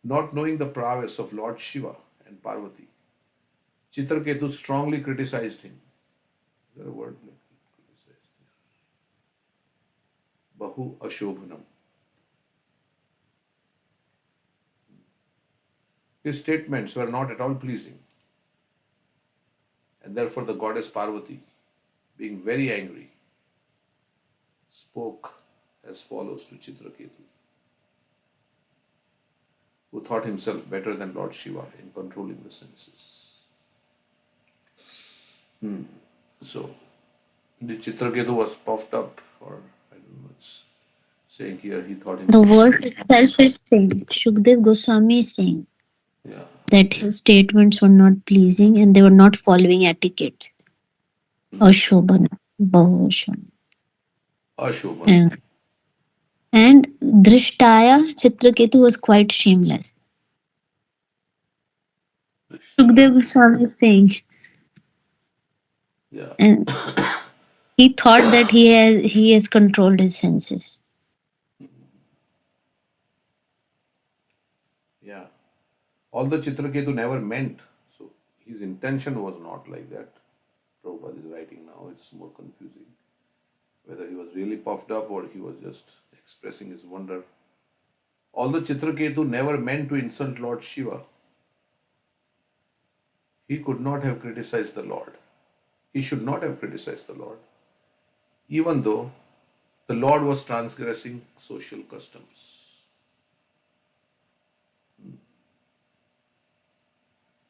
Not knowing the prowess of Lord Shiva and Parvati, Chitraketu strongly criticized him. Is there a word like criticized? Bahu ashobhanam. His statements were not at all pleasing. And therefore the goddess Parvati, being very angry, spoke as follows to Chitraketu, who thought himself better than Lord Shiva in controlling the senses. So, the Chitraketu was puffed up, or I don't know, it's saying here he thought The himself. verse itself is saying, Shukdev Goswami is saying Yeah. that his statements were not pleasing and they were not following etiquette. Ashobhana. Bahashana. Ashobhan. And Drishtaya Chitraketu was quite shameless. Shukdev Goswami is saying, Yeah. and he thought that he has controlled his senses. Yeah. Although Chitraketu never meant, so his intention was not like that. Prabhupada is writing now, it's more confusing. Whether he was really puffed up or he was just expressing his wonder. Although Chitraketu never meant to insult Lord Shiva, he could not have criticized the Lord. He should not have criticized the Lord, even though the Lord was transgressing social customs.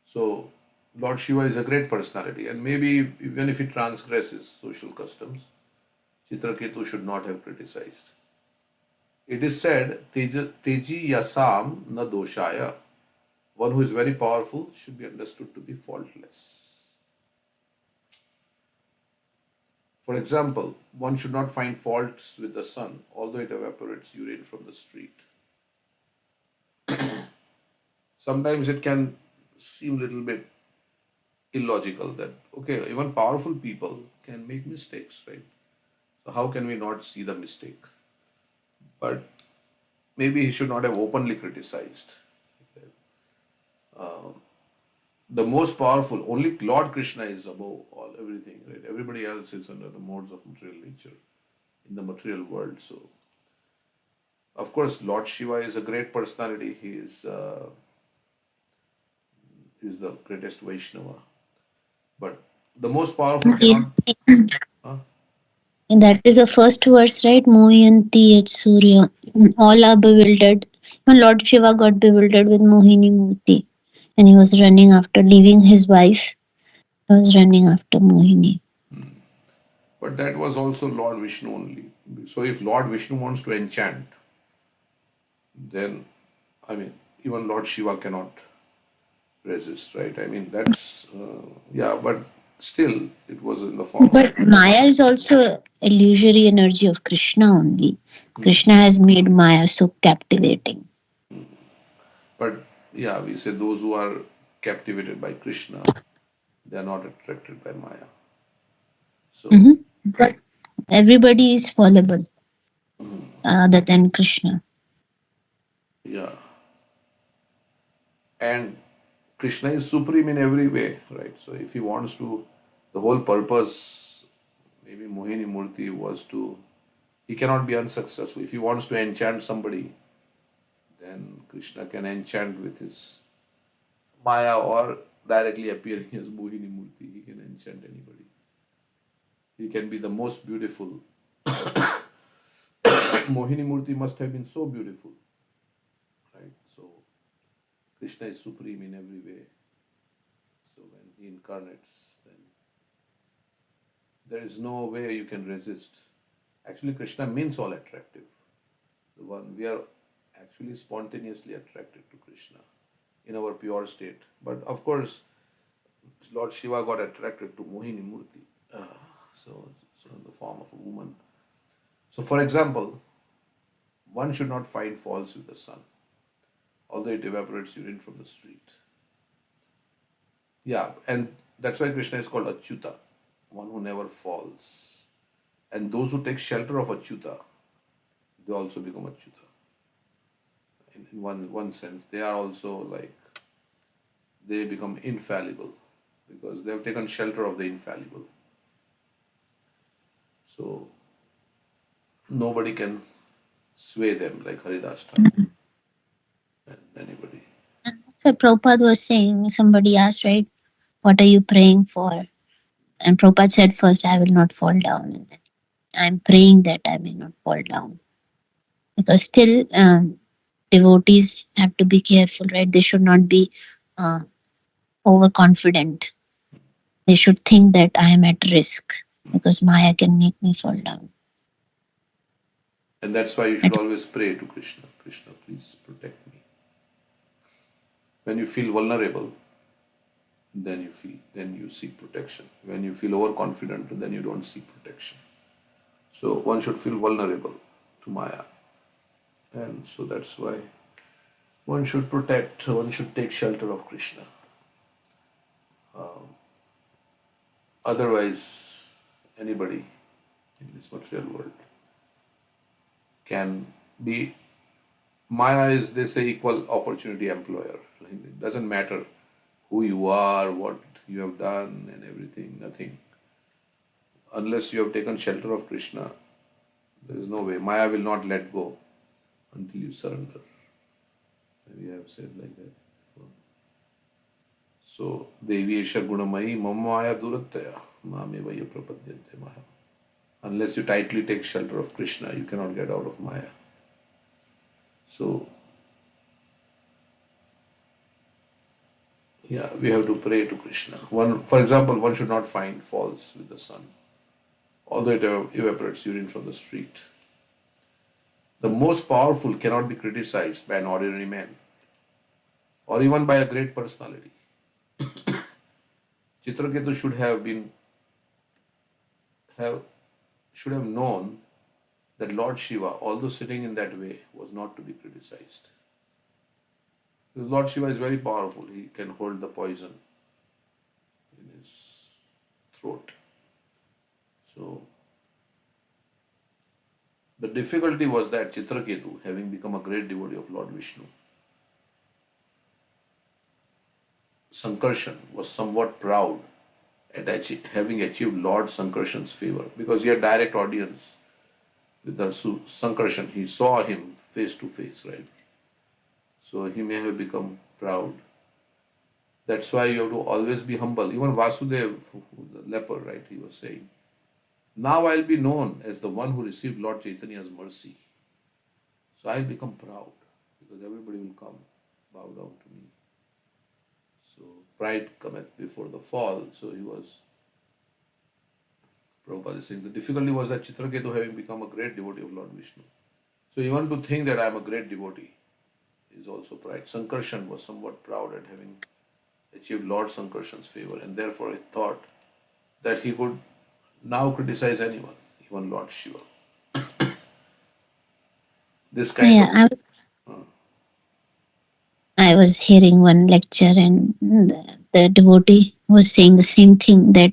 So, Lord Shiva is a great personality, and maybe even if he transgresses social customs, Chitraketu should not have criticized. It is said, Teji Yasam na doshaya. One who is very powerful should be understood to be faultless. For example, one should not find faults with the sun, although it evaporates urine from the street. Sometimes it can seem a little bit illogical that, okay, even powerful people can make mistakes, right? So, how can we not see the mistake? But maybe he should not have openly criticized. The most powerful, only Lord Krishna is above all, everything, right? Everybody else is under the modes of material nature in the material world. So, of course, Lord Shiva is a great personality. He is the greatest Vaishnava. But the most powerful cannot. Huh? That is the first verse, right? Mohayanti H. Surya. All are bewildered. When Lord Shiva got bewildered with Mohini Murti and he was running after leaving his wife. He was running after Mohini. But that was also Lord Vishnu only. So if Lord Vishnu wants to enchant, then I mean, even Lord Shiva cannot resist, right? I mean, that's yeah, but still, it was in the form of But Maya is also illusory energy of Krishna only. Krishna has made Maya so captivating. But yeah, we say those who are captivated by Krishna, they are not attracted by Maya. So Mhm. But everybody is fallible other than Krishna. yeah, and Krishna is supreme in every way, right? So if he wants to, the whole purpose, maybe Mohini Murti was to, he cannot be unsuccessful. If he wants to enchant somebody, then Krishna can enchant with his Maya or directly appearing as Mohini Murti. He can enchant anybody. He can be the most beautiful. Mohini Murti must have been so beautiful, right? So Krishna is supreme in every way. So when he incarnates, then there is no way you can resist. Actually, Krishna means all attractive. The one we are actually spontaneously attracted to Krishna in our pure state. But of course, Lord Shiva got attracted to Mohini Murti, so in the form of a woman. So, for example, one should not find faults with the sun, although it evaporates urine from the street. Yeah, and that's why Krishna is called Achyuta, one who never falls. And those who take shelter of Achyuta, they also become Achyuta. In one sense, they are also like they become infallible because they have taken shelter of the infallible. So nobody can sway them like Haridas Thakur and anybody. So Prabhupada was saying, somebody asked, right, what are you praying for? And Prabhupada said, first, I will not fall down. And then I'm praying that I may not fall down. Because still, devotees have to be careful, right? They should not be uh, overconfident. They should think that I am at risk because Maya can make me fall down. And that's why you should always pray to Krishna. Krishna, please protect me. When you feel vulnerable, then you seek protection. When you feel overconfident, then you don't seek protection. So one should feel vulnerable to Maya. And so that's why one should protect, one should take shelter of Krishna. Otherwise, anybody in this material world can be. Maya is, they say, equal opportunity employer. Like, it doesn't matter who you are, what you have done, and everything, nothing. Unless you have taken shelter of Krishna, there is no way. Maya will not let go until you surrender. We have said like that before. So, Devyesha Gunamayi Mamaya Durataya Mamevaya Prapadyante Maya. Unless you tightly take shelter of Krishna, you cannot get out of Maya. So, yeah, we have to pray to Krishna. One, for example, one should not find faults with the sun, although it evaporates urine from the street. The most powerful cannot be criticized by an ordinary man or even by a great personality. Chitraketu have should have known that Lord Shiva, although sitting in that way, was not to be criticized. Because Lord Shiva is very powerful. He can hold the poison in his throat. So the difficulty was that Chitraketu, having become a great devotee of Lord Vishnu, Sankarshan was somewhat proud at having achieved Lord Sankarshan's favor because he had direct audience with the Sankarshan. He saw him face to face, right? So he may have become proud. That's why you have to always be humble. Even Vasudev, the leper, right? He was saying Now I'll be known as the one who received Lord Chaitanya's mercy. So I'll become proud because everybody will come, bow down to me. So pride cometh before the fall. So he was, Prabhupada is saying, the difficulty was that Chitraketu, having become a great devotee of Lord Vishnu. So even to think that I am a great devotee is also pride. Sankarshan was somewhat proud at having achieved Lord Sankarshan's favor, and therefore he thought that he could now criticize anyone, even Lord Shiva. This kind Yeah, of I was hearing one lecture, and the devotee was saying the same thing, that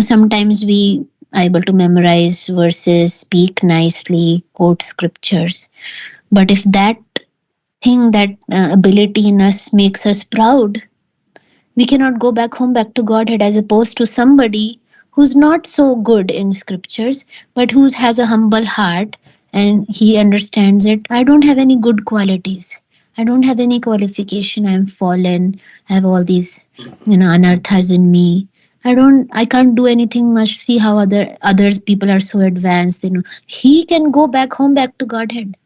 sometimes we are able to memorize verses, speak nicely, quote scriptures, but if that thing, that ability in us makes us proud, we cannot go back home, back to Godhead, as opposed to somebody who's not so good in scriptures, but who has a humble heart and he understands it. I don't have any good qualities. I don't have any qualification. I'm fallen. I have all these, anarthas in me. I can't do anything much. See how others people are so advanced. He can go back home, back to Godhead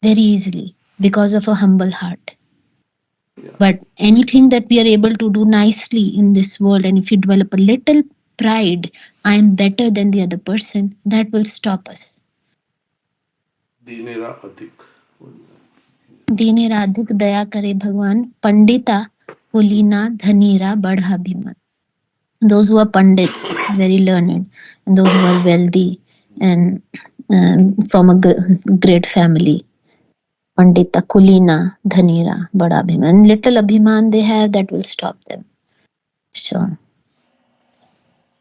very easily because of a humble heart. yeah. But anything that we are able to do nicely in this world, and if you develop a little pride, I am better than the other person, that will stop us. Dinera Adhik. दीनेरा अधिक दया करे भगवान, Pandita कुलीना धनीरा बढ़ाभिमान. Those who are pandits, very learned, and those who are wealthy and from a great family, pandita kulina dhanira bada abhiman, little abhiman they have, that will stop them. So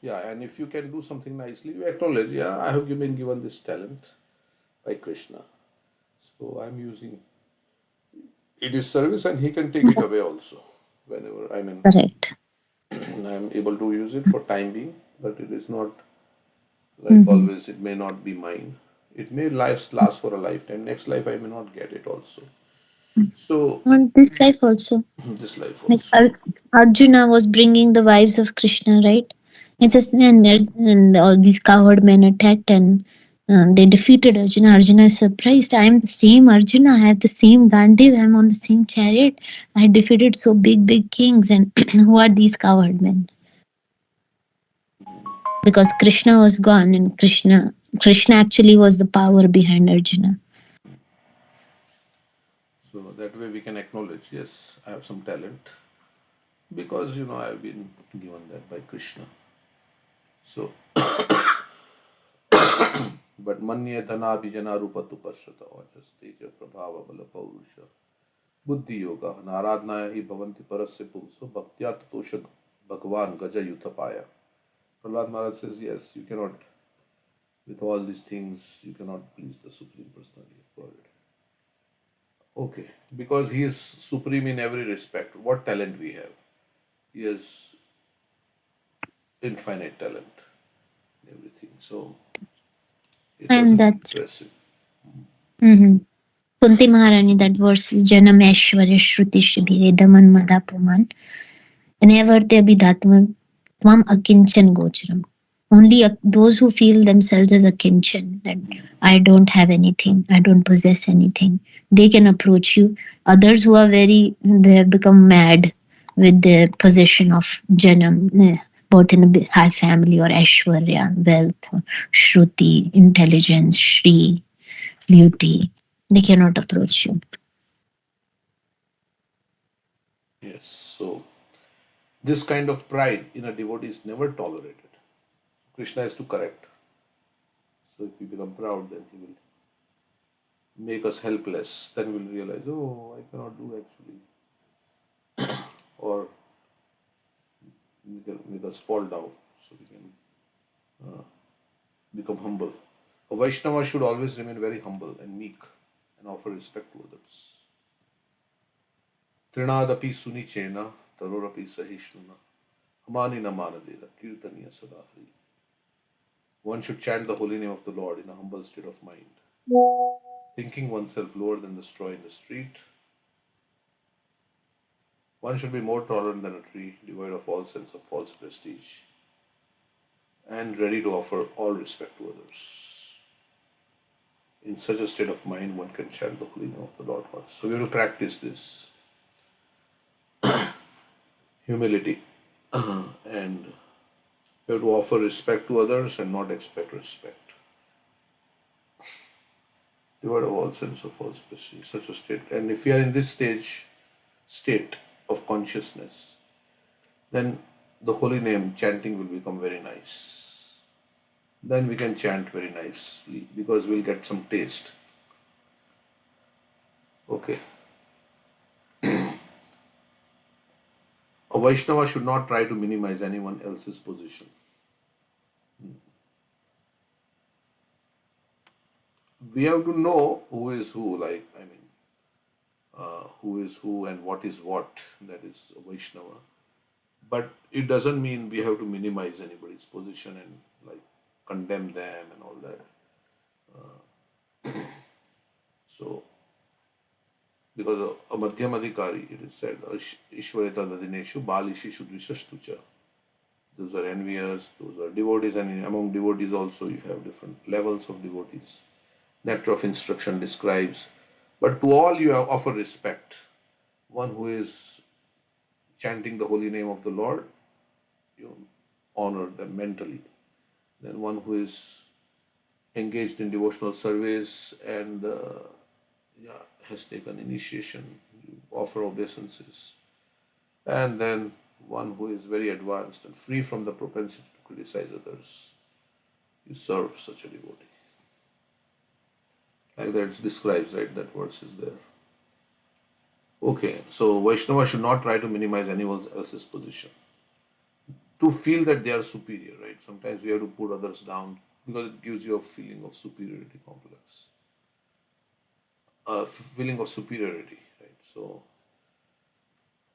Yeah, and if you can do something nicely, you acknowledge, yeah, I have been given this talent by Krishna. So I'm using it is service and he can take it away also. Whenever correct. I'm able to use it for time being, but it is not like always, it may not be mine. It may last for a lifetime. Next life I may not get it also. So On this life also, this life like also. Arjuna was bringing the wives of Krishna, right? It's just, and all these cowherd men attacked, and they defeated Arjuna. Arjuna is surprised. I am the same Arjuna. I have the same Gandiv. I am on the same chariot. I defeated so big kings, and who are these cowherd men? Because Krishna was gone, and Krishna actually was the power behind Arjuna. So that way we can acknowledge, yes, I have some talent because I've been given that by Krishna. So, but manye dhanabhijana rupatu pashrata ojas teja prabhava bala paurusha buddhi yoga naradnaya hi bhavanti parasya pulso bhaktya tatosha bhagwan gaja yuthapaya. Prahlad Maharaj says, yes, you cannot, with all these things, you cannot please the Supreme Personality of Godhead. Okay, because he is supreme in every respect. What talent we have? He has infinite talent in everything. So it And doesn't that's impress him. Kunti Maharani, that verse, Janam Aishwarya Shruti Shibhire Daman Madapuman, Never te abhidatman tvam akinchan gocharam. Only those who feel themselves as a kinchan, that I don't have anything, I don't possess anything, they can approach you. Others who are they have become mad with their possession of janam, both in a high family or aishwarya, wealth, shruti, intelligence, shri, beauty, they cannot approach you. Yes. So this kind of pride in a devotee is never tolerated. Krishna has to correct. So if we become proud, then he will make us helpless. Then we'll realize, oh, I cannot do actually. Or we can make us fall down. So we can become humble. A Vaishnava should always remain very humble and meek and offer respect to others. Trinadapi sunichena tarorapi sahishnuna hamani namanadera kirtaniya sadahari. One should chant the holy name of the Lord in a humble state of mind, thinking oneself lower than the straw in the street. One should be more tolerant than a tree, devoid of all sense of false prestige. and ready to offer all respect to others. In such a state of mind, one can chant the holy name of the Lord once. So we have to practice this humility and we have to offer respect to others and not expect respect. Devoid of all sense of false prestige, such a state. And if we are in this state of consciousness, then the holy name chanting will become very nice. Then we can chant very nicely because we'll get some taste. Okay. A Vaishnava should not try to minimize anyone else's position. We have to know who is who, who is who and what is what. That is a Vaishnava. But it doesn't mean we have to minimize anybody's position and like condemn them and all that. So, because a Madhyamadikari, it is said, Ishvareta Dadineshu Balishi Shudvishastucha. Those are envious, those are devotees, and among devotees also you have different levels of devotees. Nectar of instruction describes. But to all you offer respect. One who is chanting the holy name of the Lord, you honor them mentally. Then one who is engaged in devotional service and has taken initiation, you offer obeisances. And then one who is very advanced and free from the propensity to criticize others, you serve such a devotee. Like that it describes, right? That verse is there. Okay, so Vaishnava should not try to minimize anyone else's position. To feel that they are superior, right? Sometimes we have to put others down because it gives you a feeling of superiority complex. A feeling of superiority, right? So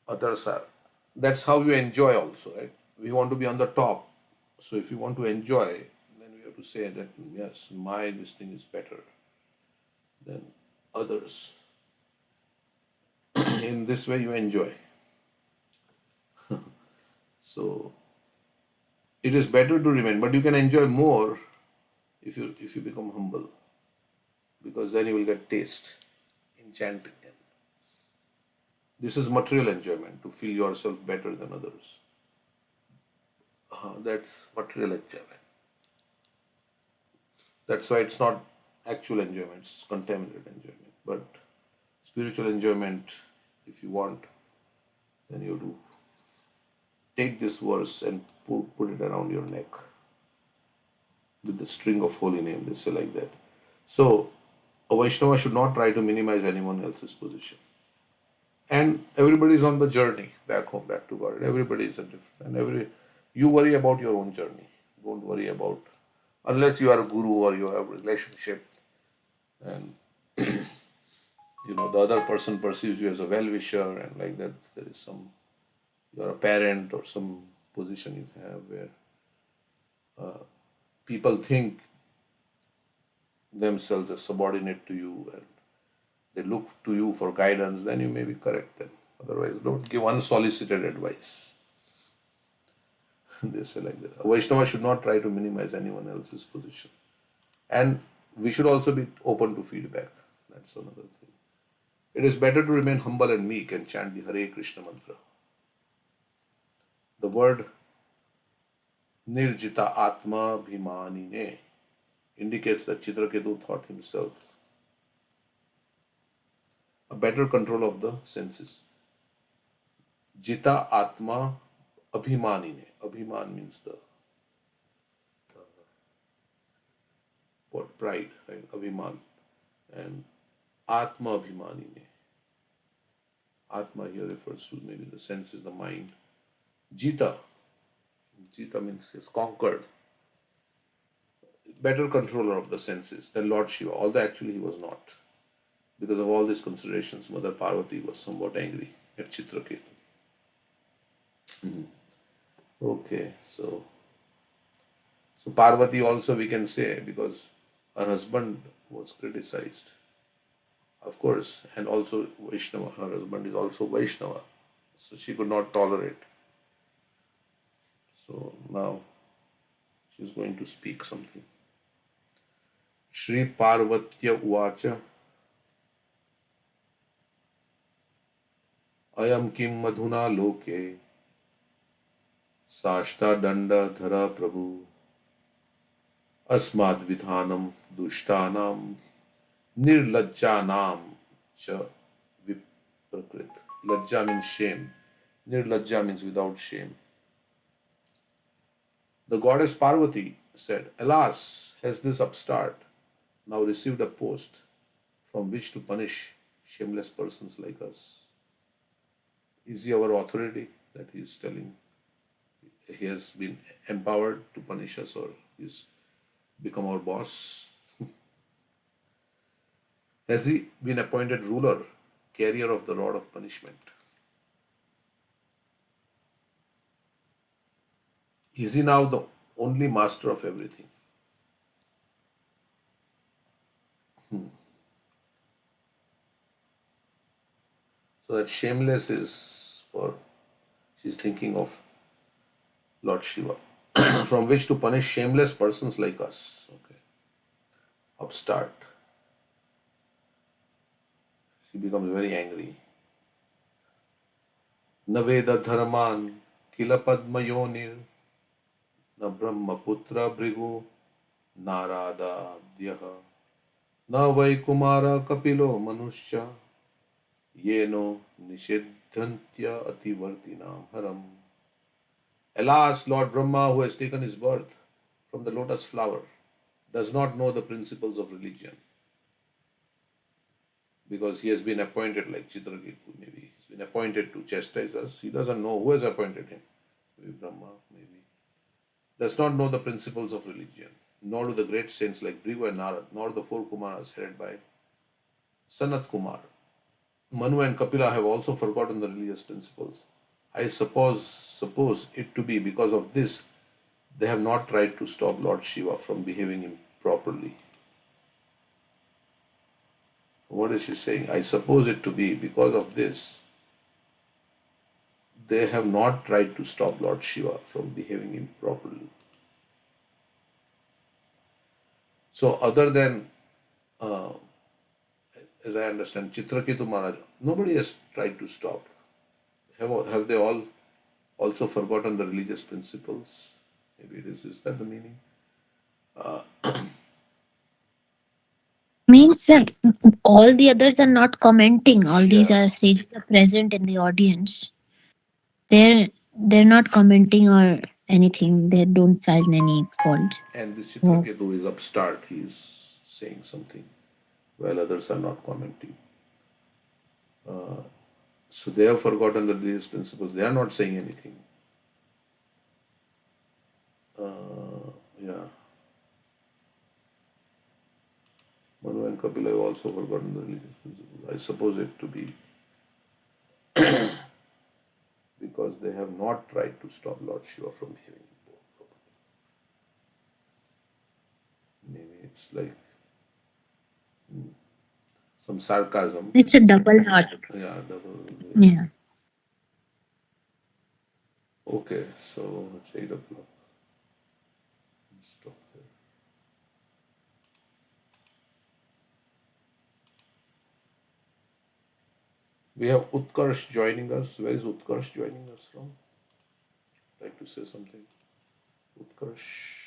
others are, that's how you enjoy also, right? We want to be on the top. So if you want to enjoy, then we have to say that yes, this thing is better than others. In this way you enjoy. So it is better to remain, but you can enjoy more if you become humble, because then you will get taste in chanting. This is material enjoyment, to feel yourself better than others. That's material enjoyment. That's why it's not actual enjoyment, it's contaminated enjoyment. But spiritual enjoyment, if you want, then you have to take this verse and put it around your neck with the string of holy name, they say like that. So, a Vaishnava should not try to minimize anyone else's position. And everybody is on the journey back home, back to God. Everybody is different. And you worry about your own journey. Don't worry about, unless you are a guru or you have a relationship and the other person perceives you as a well-wisher and like that, there is you are a parent or some position you have where people think themselves as subordinate to you and they look to you for guidance, then you may be correct then. Otherwise, don't give unsolicited advice. They say like that. A Vaishnava should not try to minimize anyone else's position. And we should also be open to feedback. That's another thing. It is better to remain humble and meek and chant the Hare Krishna mantra. The word Nirjita Atma Bhimanine indicates that Chitraketu thought himself a better control of the senses. Jita Atma Abhimanine. Abhiman means the what, pride, right? Abhiman. And Atma Abhimanine. Atma here refers to maybe the senses, the mind. Jita. Jita means is conquered. Better controller of the senses than Lord Shiva, although actually he was not. Because of all these considerations, Mother Parvati was somewhat angry at Chitraketu. Okay, so Parvati also we can say, because her husband was criticized, of course, and also Vaishnava. Her husband is also Vaishnava, so she could not tolerate. So now She's going to speak something. Shri Parvatya Uvacha Ayam Kim Madhuna Loke Sashta Danda Dhara Prabhu Asmad Vidhanam Dushtanam Nirlajjanam Cha Viprakrit. Lajja means shame. Nirlajja means without shame. The goddess Parvati said, Alas, has this upstart now received a post from which to punish shameless persons like us? Is he our authority that he is telling? He has been empowered to punish us, or he's become our boss? Has he been appointed ruler, carrier of the rod of punishment? Is he now the only master of everything? So that shameless is for, she's thinking of Lord Shiva, from which to punish shameless persons like us. Okay. Upstart. She becomes very angry. Naveda dharman kila padma yonir na brahma putra brigu narada dyaha na vai kumara kapilo manusya yeno nishedhantya ativartinam haram. Alas, Lord Brahma, who has taken his birth from the lotus flower, does not know the principles of religion, because he has been appointed, like Chitraketu, maybe he's been appointed to chastise us. He doesn't know who has appointed him. Maybe Brahma, maybe. Does not know the principles of religion, nor do the great saints like Bhrigu and Narad, nor the four Kumaras headed by Sanat Kumar. Manu and Kapila have also forgotten the religious principles. I suppose it to be because of this they have not tried to stop Lord Shiva from behaving improperly. What is she saying? I suppose it to be because of this they have not tried to stop Lord Shiva from behaving improperly. So other than, as I understand, Chitraketu Maharaj, nobody has tried to stop. Have they all also forgotten the religious principles? Maybe it is that the meaning? Means that all the others are not commenting. All these are sages are present in the audience. They're not commenting or anything. They don't find any fault. And this Chitraketu is upstart. He is saying something while others are not commenting. So they have forgotten the religious principles. They are not saying anything. Manu and Kapila have also forgotten the religious principles. I suppose it to be because they have not tried to stop Lord Shiva from behaving properly. Maybe it's like some sarcasm. It's a double knot. Yeah, double. Yeah. Okay, so it's 8 o'clock. Stop there. We have Utkarsh joining us. Where is Utkarsh joining us from? Like to say something? Utkarsh.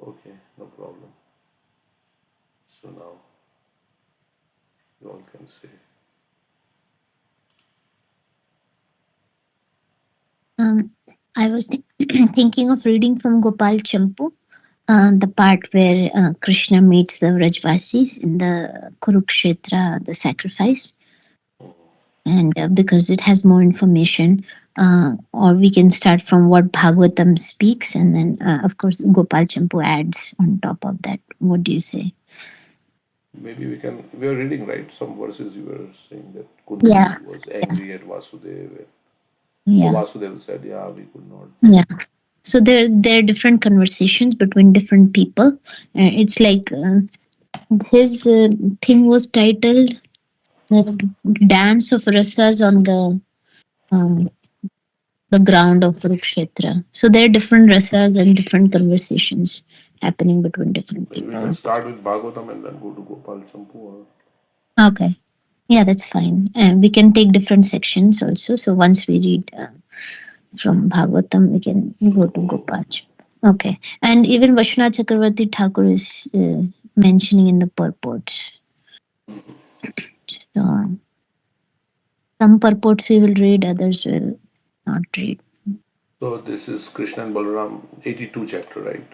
Okay, no problem. So now you all can say. I was thinking of reading from Gopal Champu, the part where Krishna meets the Vrajvasis in the Kurukshetra, the sacrifice. And because it has more information, or we can start from what Bhagavatam speaks, and then of course Gopal Champu adds on top of that. What do you say? Maybe we are reading, right? Some verses you were saying that Kunti was angry at Vasudeva. So Vasudeva said, we could not. Yeah. So there are different conversations between different people. It's like His thing was titled the Dance of Rasas on um, the ground of Kurukshetra. So there are different rasas and different conversations happening between different Maybe we can people. start with Bhagavatam and then go to Gopal Champu. Or Okay. Yeah, that's fine. And we can take different sections also. So once we read from Bhagavatam, we can go to so, Gopal. Okay. And even Vashna Chakravarti Thakur is mentioning in the purports. So some purports we will read, others will not read. so this is Krishna and Balaram 82 chapter, right?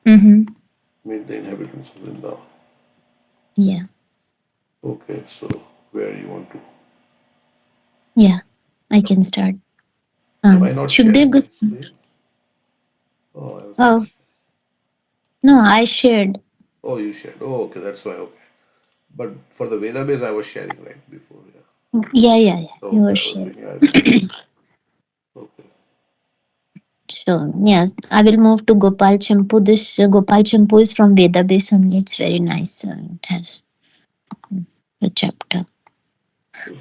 Mm-hmm. Meet the inhabitants of Vrindavan. Yeah. Okay, so where you want to? Yeah. I can start. Am I not Shukdev sharing my Goswami. screen? Oh, I was not. Oh, no, I shared. Oh, you shared. Oh, okay, that's why. Okay, but for the Veda base, I was sharing right before. Yeah. Yeah, yeah, yeah. You Okay, were I was shared. thinking I didn't share. Okay. So, yes, I will move to Gopal Champu. This Gopal Champu is from Veda base only. It's very nice. It has the chapter.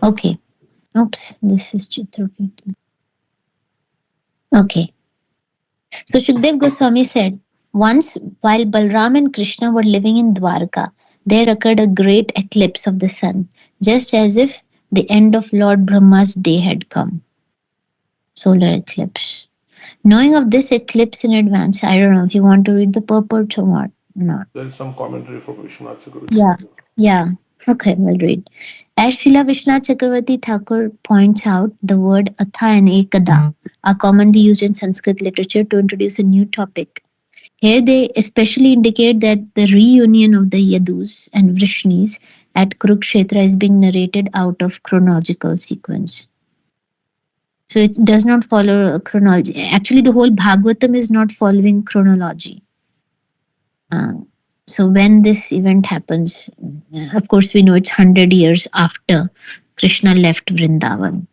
Okay. Oops, this is Chitraketu. Okay. So Shukdev Goswami said, once while Balram and Krishna were living in Dwarka, there occurred a great eclipse of the sun, just as if the end of Lord Brahma's day had come. Solar eclipse. Knowing of this eclipse in advance, I don't know if you want to read the purport or what. Not. There is some commentary from Vishwanath Chakravarti. Yeah. Yeah. Okay, we'll read. As Srila Vishnath Chakravarti Thakur points out, the word atha and ekada are commonly used in Sanskrit literature to introduce a new topic. Here they especially indicate that the reunion of the Yadus and Vrishnis at Kurukshetra is being narrated out of chronological sequence. So it does not follow a chronology. Actually, the whole Bhagavatam is not following chronology. Uh, so when this event happens, of course, we know it's 100 years after Krishna left Vrindavan.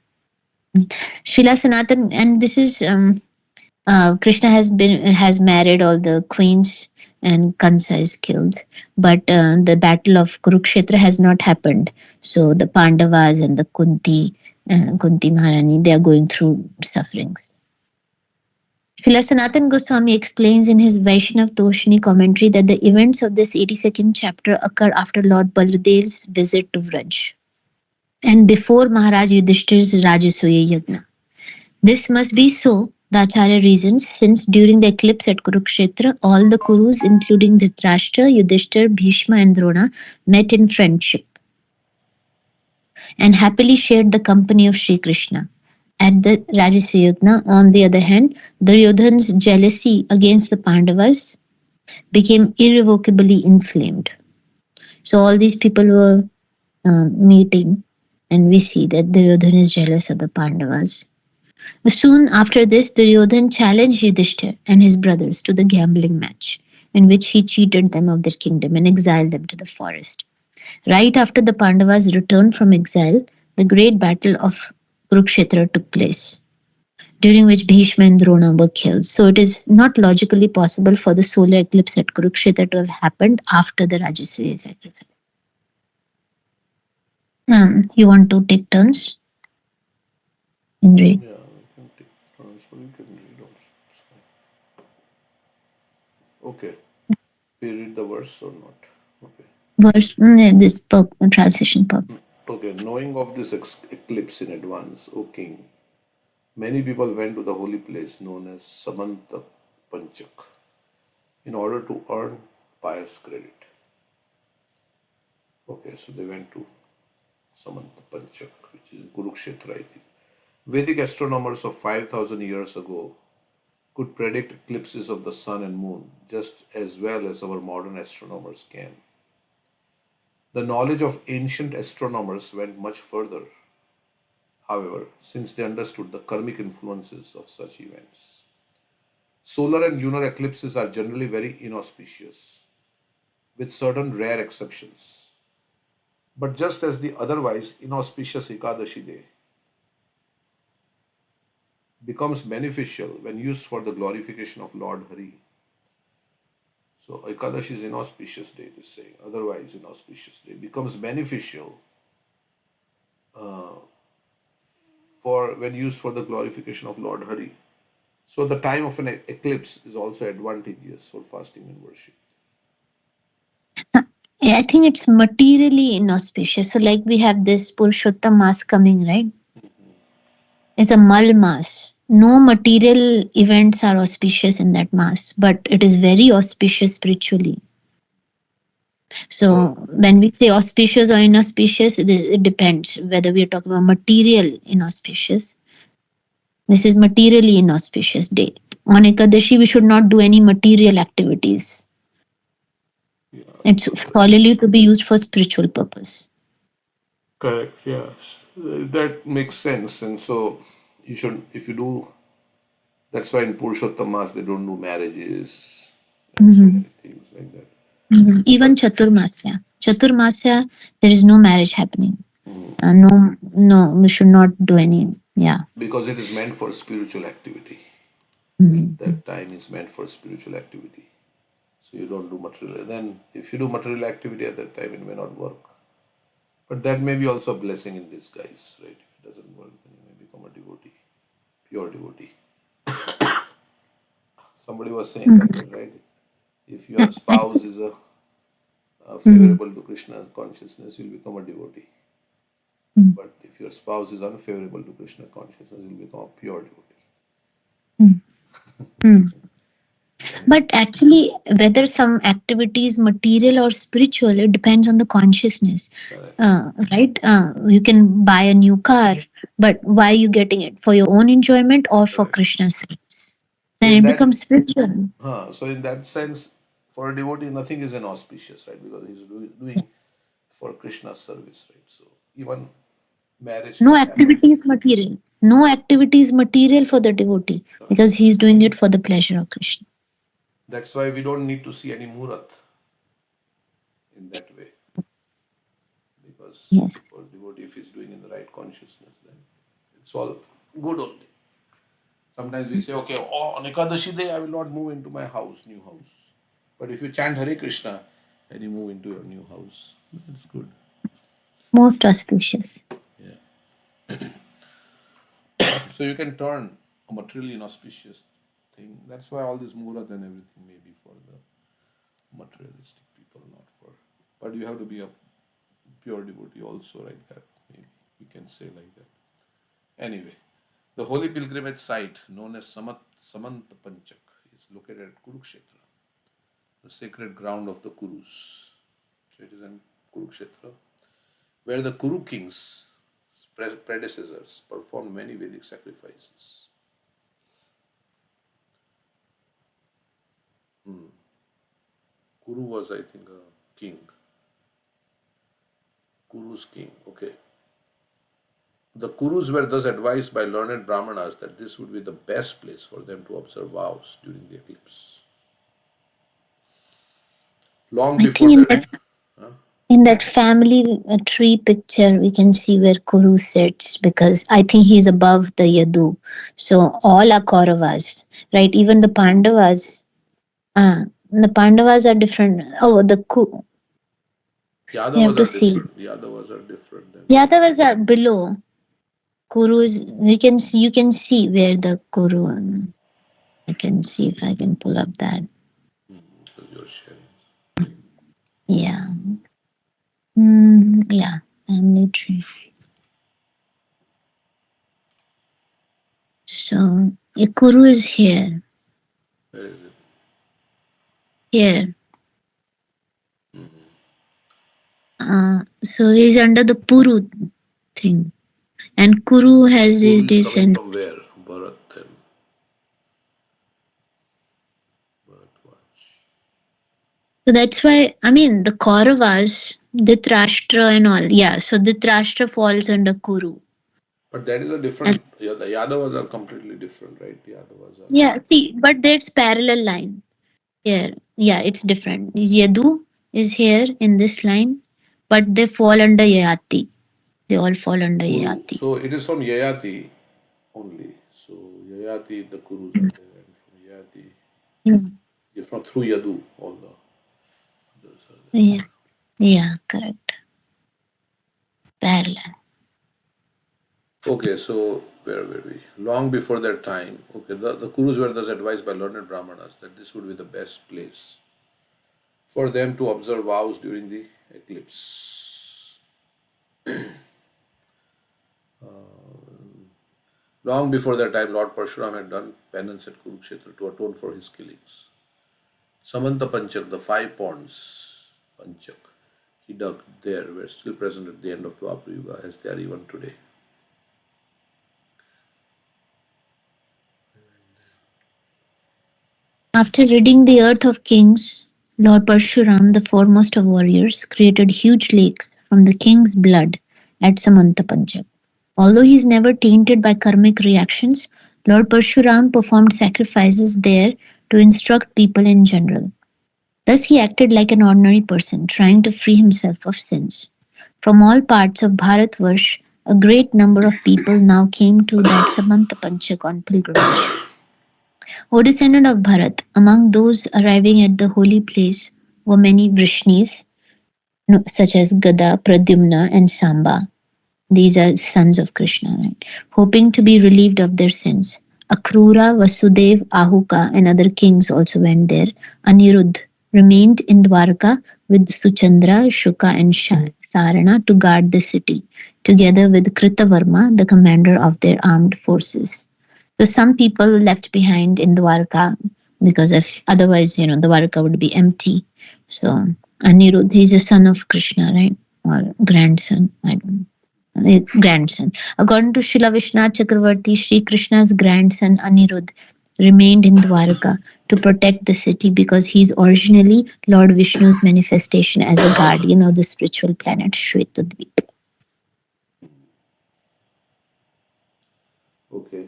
Srila Sanatan, and this is Krishna has married all the queens and Kansa is killed, but the battle of Kurukshetra has not happened. So the Pandavas and the Kunti Maharani, they are going through sufferings. Srila Sanatan Goswami explains in his Vaishnav Toshni commentary that the events of this 82nd chapter occur after Lord Baladev's visit to Vraj and before Maharaj Yudhishthir's Rajasuya Yagna. This must be so, the Acharya reasons, since during the eclipse at Kurukshetra, all the Kurus, including Dhritarashtra, Yudhishthir, Bhishma, and Drona, met in friendship and happily shared the company of Sri Krishna. At the Rajasuyagna, on the other hand, Duryodhan's jealousy against the Pandavas became irrevocably inflamed. So all these people were meeting, and we see that Duryodhan is jealous of the Pandavas. Soon after this, Duryodhan challenged Yudhishthir and his brothers to the gambling match, in which he cheated them of their kingdom and exiled them to the forest. Right after the Pandavas returned from exile, the great battle of Kurukshetra took place, during which Bhishma and Drona were killed. So it is not logically possible for the solar eclipse at Kurukshetra to have happened after the Rajasuya sacrifice. You want to take turns in read? Yeah, we can take turns, but we can read also. Okay. We read the verse or not? Okay. Verse, this translation purpose. Okay. Knowing of this eclipse in advance, O king, many people went to the holy place known as Samanta Panchak in order to earn pious credit. Okay, so they went to Samanta Panchak, which is in Kurukshetra, I think. Vedic astronomers of 5,000 years ago could predict eclipses of the sun and moon just as well as our modern astronomers can. The knowledge of ancient astronomers went much further, however, since they understood the karmic influences of such events. Solar and lunar eclipses are generally very inauspicious, with certain rare exceptions. But just as the otherwise inauspicious Ekadashi day becomes beneficial when used for the glorification of Lord Hari, So Ekadashi is inauspicious day, this saying. Otherwise, inauspicious day becomes beneficial uh, for when used for the glorification of Lord Hari. So the time of an eclipse is also advantageous for fasting and worship. I think it's materially inauspicious. So, like we have this Purushottam Mass coming, right? It's a Mal Mass. No material events are auspicious in that Mass, but it is very auspicious spiritually. So, when we say auspicious or inauspicious, it depends whether we are talking about material inauspicious. This is materially inauspicious day. On Ekadashi, we should not do any material activities. Yeah, It's solely to be used for spiritual purpose. correct, yes. That makes sense. And so you should, if you do, that's why in Purushottam Mass they don't do marriages and so many things like that. Even Chaturmasya. Chaturmasya, there is no marriage happening. No, we should not do any. Yeah. Because it is meant for spiritual activity. That time is meant for spiritual activity. So you don't do material. Then if you do material activity at that time, it may not work. But that may be also a blessing in disguise, right? If it doesn't work, then you may become a devotee, pure devotee. Somebody was saying like that, right? If your spouse is a favorable to Krishna's consciousness, you'll become a devotee. But if your spouse is unfavorable to Krishna consciousness, you'll become a pure devotee. But actually, whether some activity is material or spiritual, it depends on the consciousness. Right? You can buy a new car, but why are you getting it? For your own enjoyment or for Krishna's service? Then it becomes spiritual. So in that sense, for a devotee, nothing is inauspicious, right? Because he's doing for Krishna's service, right? So even marriage. No activity is material. No activity is material for the devotee because he's doing it for the pleasure of Krishna. That's why we don't need to see any murat in that way. Because for devotee, if he's doing in the right consciousness, then it's all good only. Sometimes we say, okay, on Ekadashi day, I will not move into my house, new house. But if you chant Hare Krishna and you move into your new house, it's good. Most auspicious. Yeah. So you can turn a materially inauspicious thing. That's why all this murat and everything may be for the materialistic people, not for. But you have to be a pure devotee also, like that. Maybe we can say like that. Anyway, the holy pilgrimage site known as Samanta Panchak is located at Kurukshetra, the sacred ground of the Kurus. So it is in Kurukshetra, where the Kuru kings, predecessors, performed many Vedic sacrifices. Kuru was, I think, a king. Kuru's king, okay. The Kurus were thus advised by learned Brahmanas that this would be the best place for them to observe vows during the eclipse. Long before in that family tree picture, we can see where Kuru sits because I think he's above the Yadu. So all are Kauravas, right? Even the Pandavas. The Pandavas are different. Oh, the Yadavas are different. Yadavas are different. Yadavas are below. Kurus, you can see where the Kuru. I can see if I can pull up that. You're sharing. Yeah. Yeah. Family tree. So Kuru is here. Where is it? Here. So he's under the Puru thing. And Kuru has his descent. From where? Bharat then. So that's why, I mean, the Kauravas, Dhritarashtra and all. Yeah, so Dhritarashtra falls under Kuru. But that is a different, the Yadavas are completely different, right? Yadavas are. Yeah, see, but there's parallel line here. Yeah, it's different. Yadu is here in this line, but they fall under Yayati. They all fall under Yayati. So it is from Yayati only. So Yayati, the Kurus are there. And from Yayati, If not through Yadu, all the others are Yeah, yeah, correct. Parallel. there. Okay, so where were we? Long before that time, okay, the Kurus were thus advised by learned Brahmanas that this would be the best place for them to observe vows during the eclipse. Long before that time, Lord Parshuram had done penance at Kurukshetra to atone for his killings. Samanta Panchak, the 5 ponds, Panchak, he dug there were still present at the end of Dwapar Yuga as they are even today. After ridding the earth of kings, Lord Parshuram, the foremost of warriors, created huge lakes from the king's blood at Samantapanchak. Although he is never tainted by karmic reactions, Lord Parshuram performed sacrifices there to instruct people in general. Thus he acted like an ordinary person, trying to free himself of sins. From all parts of Bharatvarsh, a great number of people now came to that Samantapanchak on pilgrimage. O descendant of Bharat, among those arriving at the holy place were many Vrishnis, such as Gada, Pradyumna, and Samba. These are sons of Krishna, right? Hoping to be relieved of their sins. Akrura, Vasudev, Ahuka, and other kings also went there. Anirudh remained in Dwarka with Suchandra, Shuka, and Sarana to guard the city, together with Kritavarma, the commander of their armed forces. So some people left behind in Dwarka because if otherwise, Dwarka would be empty. So Anirudh, he's a son of Krishna, right? Or grandson, I don't know. Grandson. According to Srila Vishnath Chakravarti, Sri Krishna's grandson Anirudh remained in Dwarka to protect the city because he is originally Lord Vishnu's manifestation as the guardian of the spiritual planet Shvetadvip. Okay.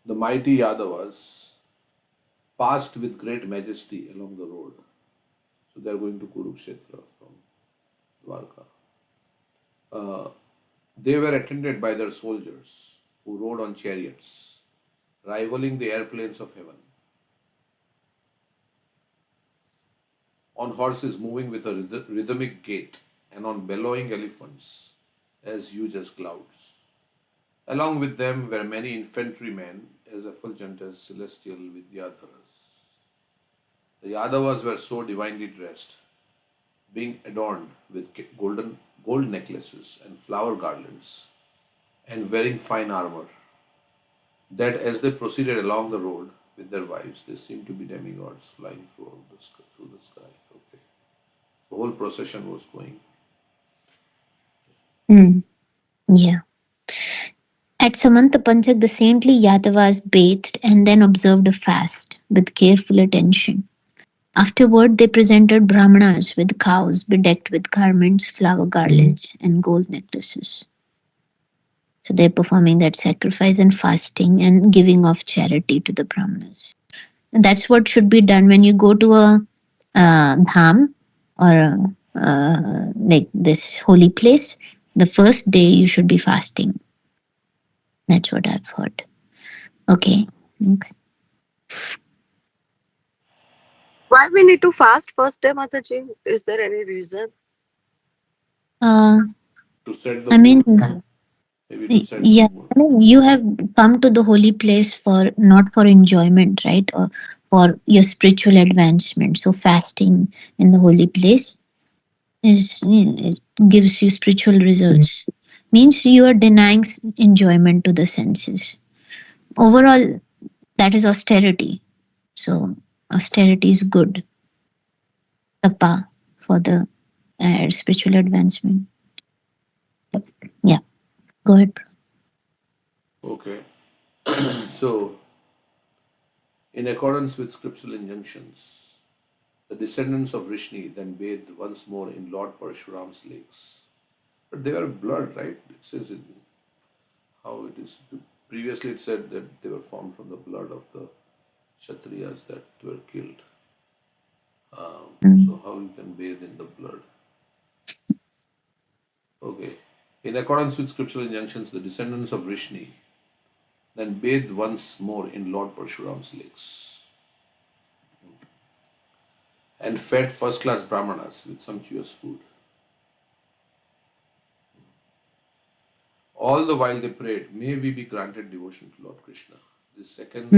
The mighty Yadavas passed with great majesty along the road. So they are going to Kurukshetra from Dwarka. They were attended by their soldiers who rode on chariots, rivaling the airplanes of heaven, on horses moving with a rhythmic gait, and on bellowing elephants as huge as clouds. Along with them were many infantrymen as effulgent as celestial Vidyadharas. The Yadavas were so divinely dressed, being adorned with gold necklaces and flower garlands, and wearing fine armor, that as they proceeded along the road with their wives, they seemed to be demigods flying through the sky. Okay, the whole procession was going. Yeah. At Samantapanchak, the saintly Yadavas bathed and then observed a fast with careful attention. Afterward, they presented Brahmanas with cows bedecked with garments, flower garlands, and gold necklaces. So they're performing that sacrifice and fasting and giving of charity to the Brahmanas. And that's what should be done when you go to a dham or like this holy place. The first day you should be fasting. That's what I've heard. Okay, thanks. Why we need to fast first day, Mataji? Is there any reason? Uh, To set the I mean, mood, maybe to set the yeah, mood. I mean, you have come to the holy place for not for enjoyment, right? Or for your spiritual advancement. So fasting in the holy place is gives you spiritual results. Means you are denying enjoyment to the senses. Overall, that is austerity. So austerity is good. Tapa for the spiritual advancement. Yeah, go ahead. Okay, so in accordance with scriptural injunctions, the descendants of Rishni then bathed once more in Lord Parshuram's lakes. But they were blood, right? It says in how it is. Previously, it said that they were formed from the blood of the Kshatriyas that were killed. So how you can bathe in the blood? Okay. In accordance with scriptural injunctions, the descendants of Rishni then bathed once more in Lord Parshuram's lakes. and fed first-class brahmanas with sumptuous food. All the while they prayed, may we be granted devotion to Lord Krishna. This second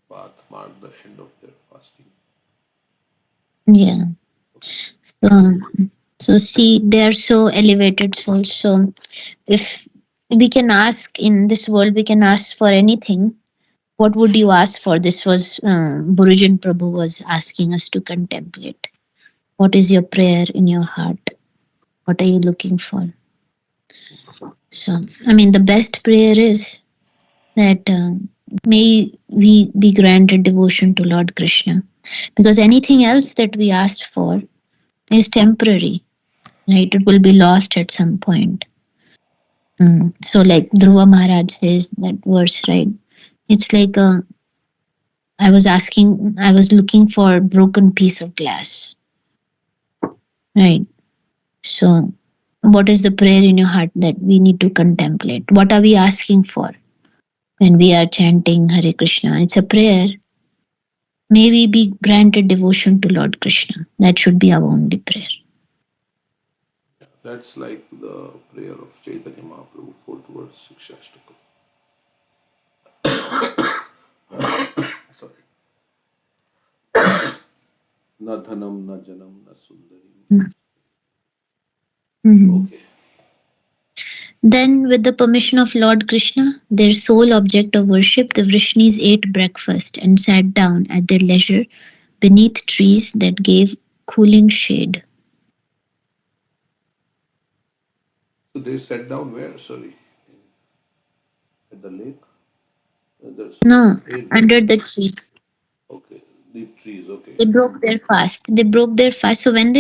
path marked the end of their fasting. Yeah. So see, they are so elevated souls. So if we can ask in this world, we can ask for anything. What would you ask for? This was Gurujan Prabhu was asking us to contemplate. What is your prayer in your heart? What are you looking for? So, I mean, the best prayer is that may we be granted devotion to Lord Krishna, because anything else that we ask for is temporary, right? It will be lost at some point. So, like Dhruva Maharaj says that verse, right? It's like I was looking for a broken piece of glass, right? So, what is the prayer in your heart that we need to contemplate? What are we asking for when we are chanting Hare Krishna? It's a prayer. May we be granted devotion to Lord Krishna. That should be our only prayer. That's like the prayer of Chaitanya Mahaprabhu, 4th verse, Shikshashtaka. Sorry. Na dhanam, na janam, na sundari. Okay. Then, with the permission of Lord Krishna, their sole object of worship, the Vrishnis ate breakfast and sat down at their leisure beneath trees that gave cooling shade. So they sat down where? Sorry. At the lake? No, under the trees. Okay, deep trees, okay. They broke their fast. So when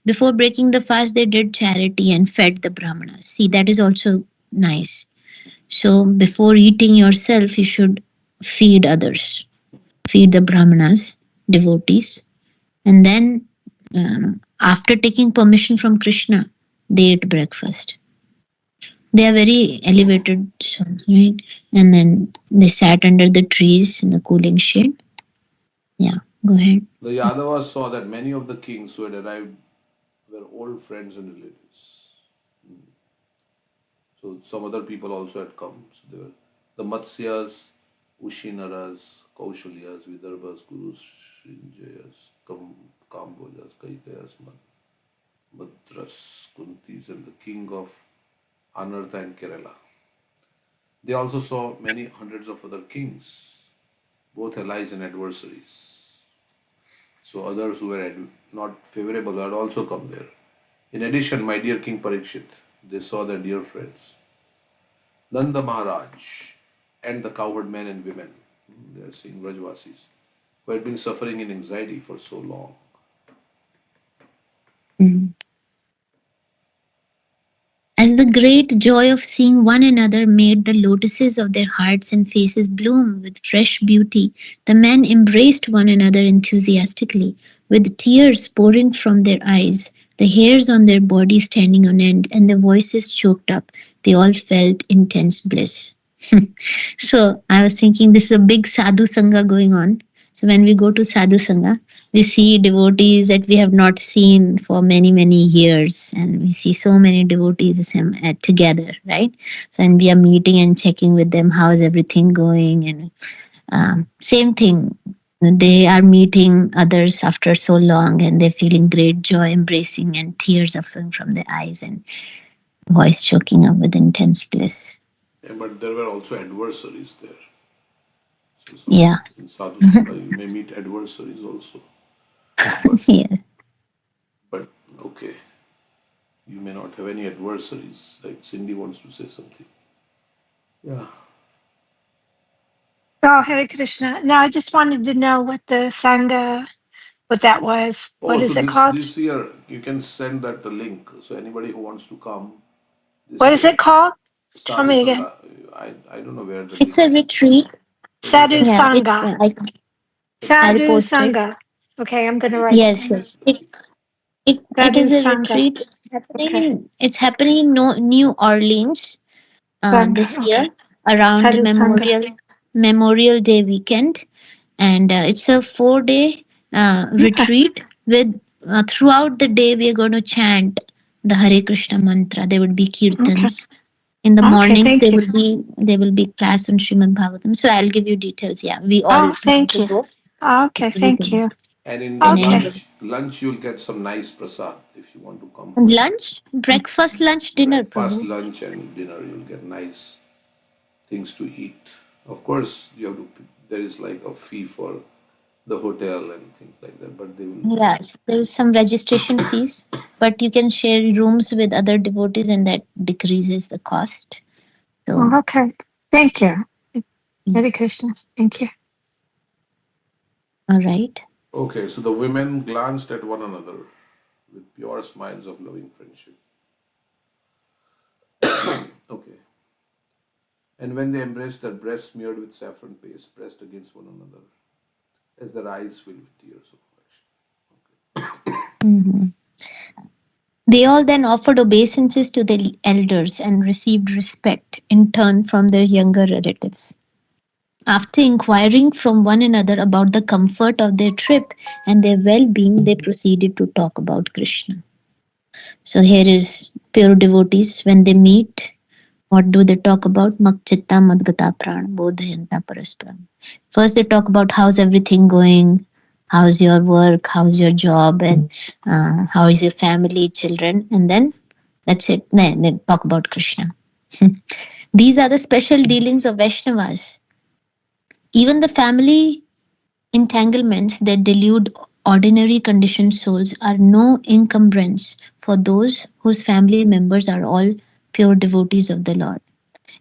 before breaking the fast, they did charity and fed the brahmanas. See, that is also nice. So before eating yourself, you should feed others, feed the brahmanas, devotees, and then after taking permission from Krishna, they ate breakfast. They are very elevated souls, right? And then they sat under the trees in the cooling shade. Yeah, go ahead. The Yadavas saw that many of the kings who had arrived were old friends and relatives. So some other people also had come. So they were the Matsyas, Ushinaras, Kaushalyas, Vidarbhas, Kurus, Srinjayas, Kambojas, Kaikayas, Madras, Kuntis, and the king of Anartha and Kerala. They also saw many hundreds of other kings, both allies and adversaries. So others who were not favorable had also come there. In addition, my dear King Parikshit, they saw their dear friends, Nanda Maharaj and the cowherd men and women, they are seeing Vrajvasis, who had been suffering in anxiety for so long. As the great joy of seeing one another made the lotuses of their hearts and faces bloom with fresh beauty, the men embraced one another enthusiastically, with tears pouring from their eyes, the hairs on their bodies standing on end, and their voices choked up. They all felt intense bliss. So I was thinking this is a big sadhu sangha going on. So when we go to sadhu sangha, we see devotees that we have not seen for many, many years. And we see so many devotees together, right? So, and we are meeting and checking with them, how is everything going? And same thing, they are meeting others after so long and they're feeling great joy, embracing, and tears are flowing from their eyes and voice choking up with intense bliss. Yeah, but there were also adversaries there. So yeah. In sadhu sangha, you may meet adversaries also. But, yeah. But okay, you may not have any adversaries. Like Cindy wants to say something. Yeah. Oh, Hare Krishna. Now, I just wanted to know what the Sangha, what that was. What is it called? This year, you can send that the link. So anybody who wants to come. What is it called? Tell me again. I don't know where it's a retreat. Sadhu Sangha. Sadhu Sangha. Okay, I'm going to write it. Yes. It is a retreat. It's happening in New Orleans this year around Sadhu Memorial Day weekend. And it's a 4-day retreat with throughout the day we are going to chant the Hare Krishna mantra. There would be Okay. kirtans. In the Okay. mornings Thank you. there will be class on Srimad Bhagavatam. So I'll give you details. Yeah, we all Oh, plan thank to you. go. Okay. So we Thank can you. And in the Okay. and lunch you'll get some nice prasad if you want to come and for lunch, breakfast, lunch, dinner, breakfast, Prabhu. lunch, and dinner. You'll get nice things to eat. Of course, you have to. There is like a fee for the hotel and things like that, but they will. Yes, there is some registration fees, but you can share rooms with other devotees, and that decreases the cost. So, Okay. Thank you. mm, Hare Krishna. Thank you. all right. Okay, so the women glanced at one another with pure smiles of loving friendship. Okay, and when they embraced, their breasts smeared with saffron paste pressed against one another, as their eyes filled with tears of affection. Mhm. They all then offered obeisances to the elders and received respect in turn from their younger relatives. After inquiring from one another about the comfort of their trip and their well being, they proceeded to talk about Krishna. So here is pure devotees when they meet. What do they talk about? Makchitta Madgata Pran Bodhayanta Parasparam. First, they talk about how's everything going, how's your work, how's your job, and how is your family, children, and then that's it. Then they talk about Krishna. These are the special dealings of Vaishnavas. Even the family entanglements that delude ordinary conditioned souls are no encumbrance for those whose family members are all pure devotees of the Lord.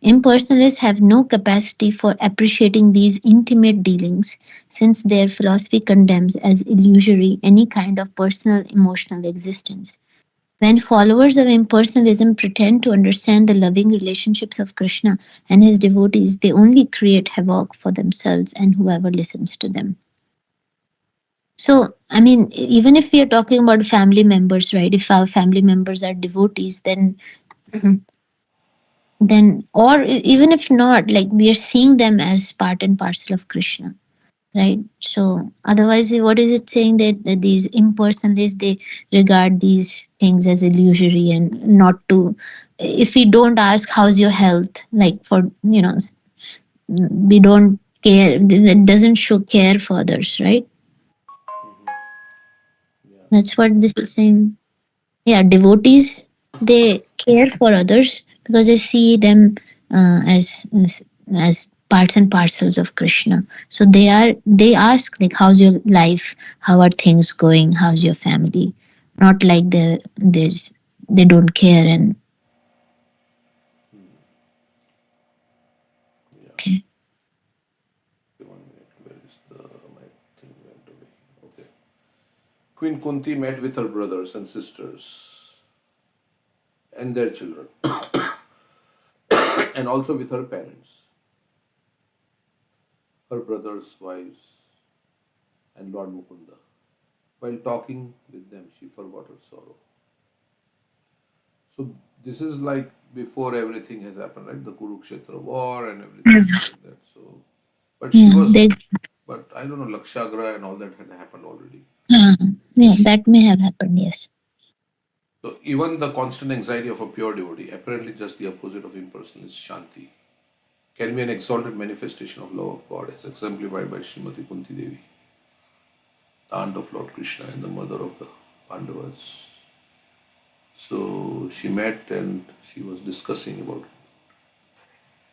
Impersonalists have no capacity for appreciating these intimate dealings, since their philosophy condemns as illusory any kind of personal emotional existence. When followers of impersonalism pretend to understand the loving relationships of Krishna and his devotees, they only create havoc for themselves and whoever listens to them. So, I mean, even if we are talking about family members, right? If our family members are devotees, then or even if not, like we are seeing them as part and parcel of Krishna, right? So otherwise, what is it saying that these impersonalists they regard these things as illusory and not to? If we don't ask how's your health, like for we don't care. That doesn't show care for others, right? Yeah. That's what this is saying. Yeah, devotees they care for others because they see them as parts and parcels of Krishna. So they ask like, how's your life, how are things going, how's your family, not like they don't care. And Yeah. okay. Okay, 1 minute. Where is the my thing went away? Okay. Queen Kunti met with her brothers and sisters and their children, and also with her parents, her brothers' wives, and Lord Mukunda. While talking with them, she forgot her sorrow. So this is like before everything has happened, right? The Kurukshetra war and everything like that. So, but she Yeah, was, they but I don't know, Lakshagra and all that had happened already. uh, yeah, that may have happened. Yes. So even the constant anxiety of a pure devotee, apparently just the opposite of impersonal, is Shanti, can be an exalted manifestation of love of God, as exemplified by Srimati Kunti Devi, the aunt of Lord Krishna and the mother of the Pandavas. So she met and she was discussing about.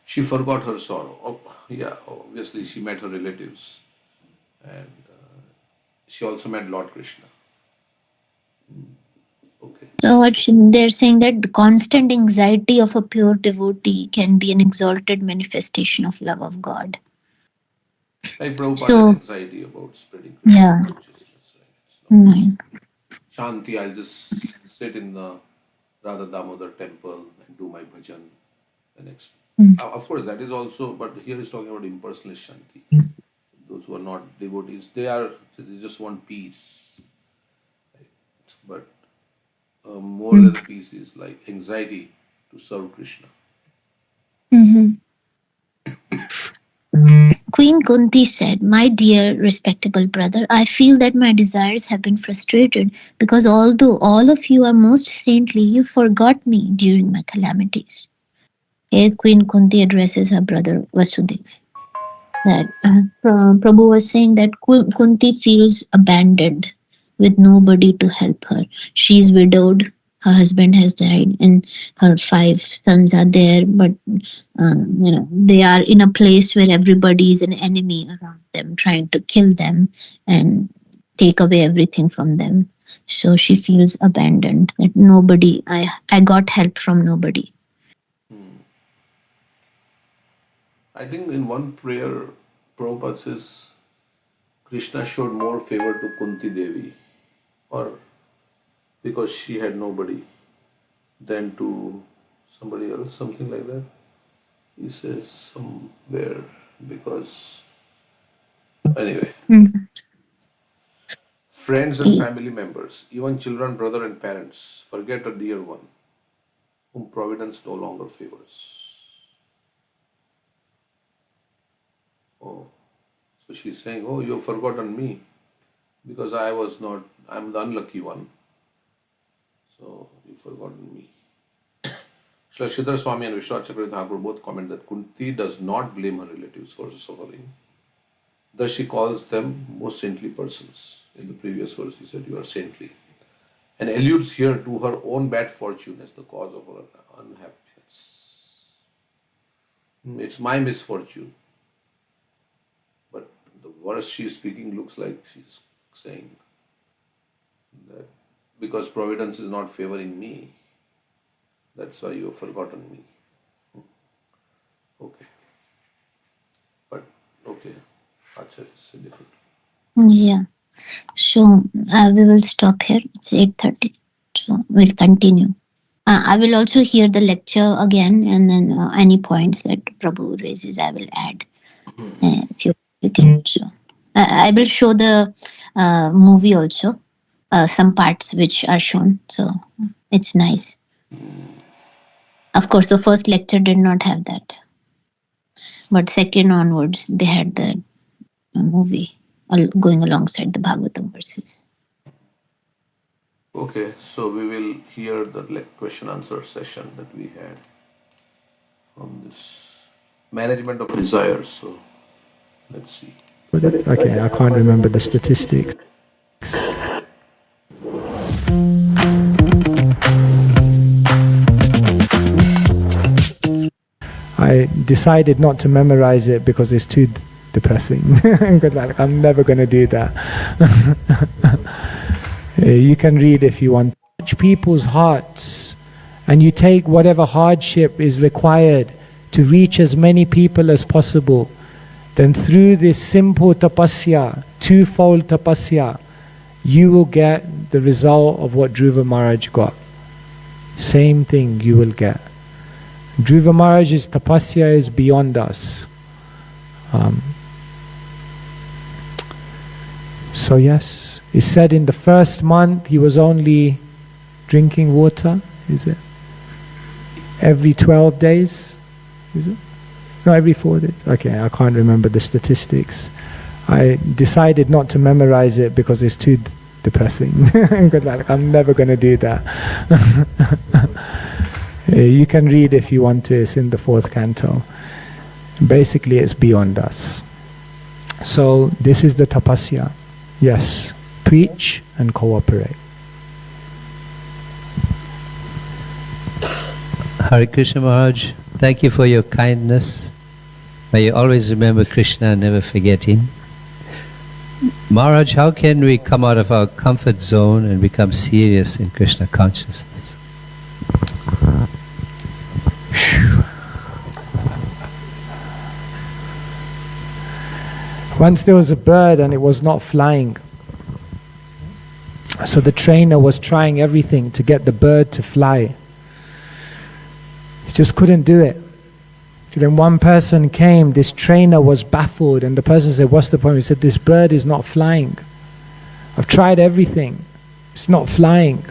She forgot her sorrow. Oh, yeah, obviously she met her relatives, and she also met Lord Krishna. Okay, So what they're saying that the constant anxiety of a pure devotee can be an exalted manifestation of love of God. like Prabhupada's So anxiety about spreading Krishna yeah. consciousness, right? It's not Mm. Shanti. I'll just sit in the Radha Damodar temple and do my bhajan. The next, Mm. of course, that is also. But here is talking about impersonal Shanti. Those who are not devotees, they just want peace. But more Mm. than peace is like anxiety to serve Krishna. Mhm. Queen Kunti said, "My dear, respectable brother, I feel that my desires have been frustrated because although all of you are most saintly, you forgot me during my calamities." Here, Queen Kunti addresses her brother Vasudev. That Prabhu was saying that Kunti feels abandoned with nobody to help her. She is widowed. Her husband has died, and her 5 sons are there. But they are in a place where everybody is an enemy around them, trying to kill them and take away everything from them. So she feels abandoned. That nobody. I got help from nobody. I think in one prayer, Prabhupada says Krishna showed more favor to Kunti Devi, or because she had nobody, than to somebody else, something like that. He says somewhere because anyway, friends and family members, even children, brother and parents, forget a dear one whom providence no longer favors. Oh, so she's saying, "Oh, you have forgotten me because I'm the unlucky one. So you've forgotten me." Srila Sridhar Swami and Vishwanath Chakravarti Thakur both comment that Kunti does not blame her relatives for suffering. Thus she calls them most saintly persons. In the previous verse, he said, "You are saintly," and alludes here to her own bad fortune as the cause of her unhappiness. It's my misfortune. But the verse she's speaking looks like she's saying that because providence is not favoring me, that's why you have forgotten me. Okay. But, okay. Acharya is different. Yeah. So we will stop here. It's 8:30. So we'll continue. I will also hear the lecture again, and then any points that Prabhu raises, I will add. If you can. So I will show the movie also. Some parts which are shown. So it's nice. Of course, the first lecture did not have that. But second onwards, they had the movie going alongside the Bhagavatam verses. Okay, so we will hear the question answer session that we had from this management of desires. So let's see. Okay, I can't remember the statistics. I decided not to memorize it because it's too depressing. I'm never going to do that. You can read if you want. Touch people's hearts, and you take whatever hardship is required to reach as many people as possible. Then through this simple tapasya, twofold tapasya, you will get the result of what Dhruva Maharaj got. Same thing you will get. Dhruva Maharaj's tapasya is beyond us. So yes, he said in the first month he was only drinking water, is it? Every 12 days, is it? No, every 4 days. Okay, I can't remember the statistics. I decided not to memorize it because it's too depressing. I'm never going to do that. You can read if you want to, it's in the 4th canto. Basically, it's beyond us. So, this is the tapasya. Yes, preach and cooperate. Hare Krishna Maharaj, thank you for your kindness. May you always remember Krishna and never forget him. Maharaj, how can we come out of our comfort zone and become serious in Krishna consciousness? Once there was a bird and it was not flying. So the trainer was trying everything to get the bird to fly. He just couldn't do it. So then one person came, this trainer was baffled, and the person said, "What's the problem?" He said, "This bird is not flying. I've tried everything. It's not flying."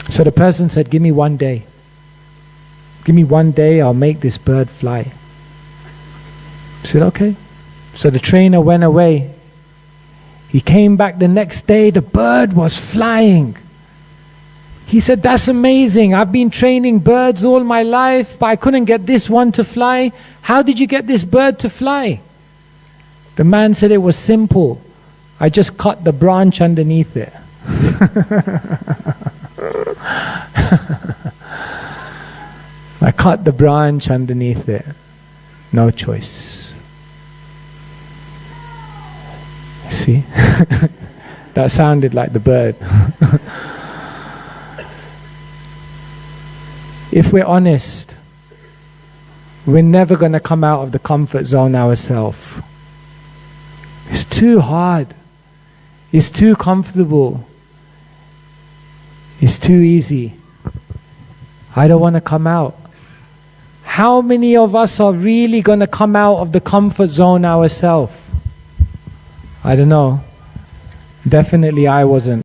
So the person said, "Give me 1 day. Give me 1 day, I'll make this bird fly." I said, okay. So the trainer went away. He came back the next day, the bird was flying. He said, that's amazing. I've been training birds all my life, but I couldn't get this one to fly. How did you get this bird to fly? The man said it was simple. I just cut the branch underneath it. I cut the branch underneath it. No choice. See? That sounded like the bird. If we're honest, we're never going to come out of the comfort zone ourselves. It's too hard. It's too comfortable. It's too easy. I don't want to come out. How many of us are really going to come out of the comfort zone ourselves? I don't know. Definitely I wasn't.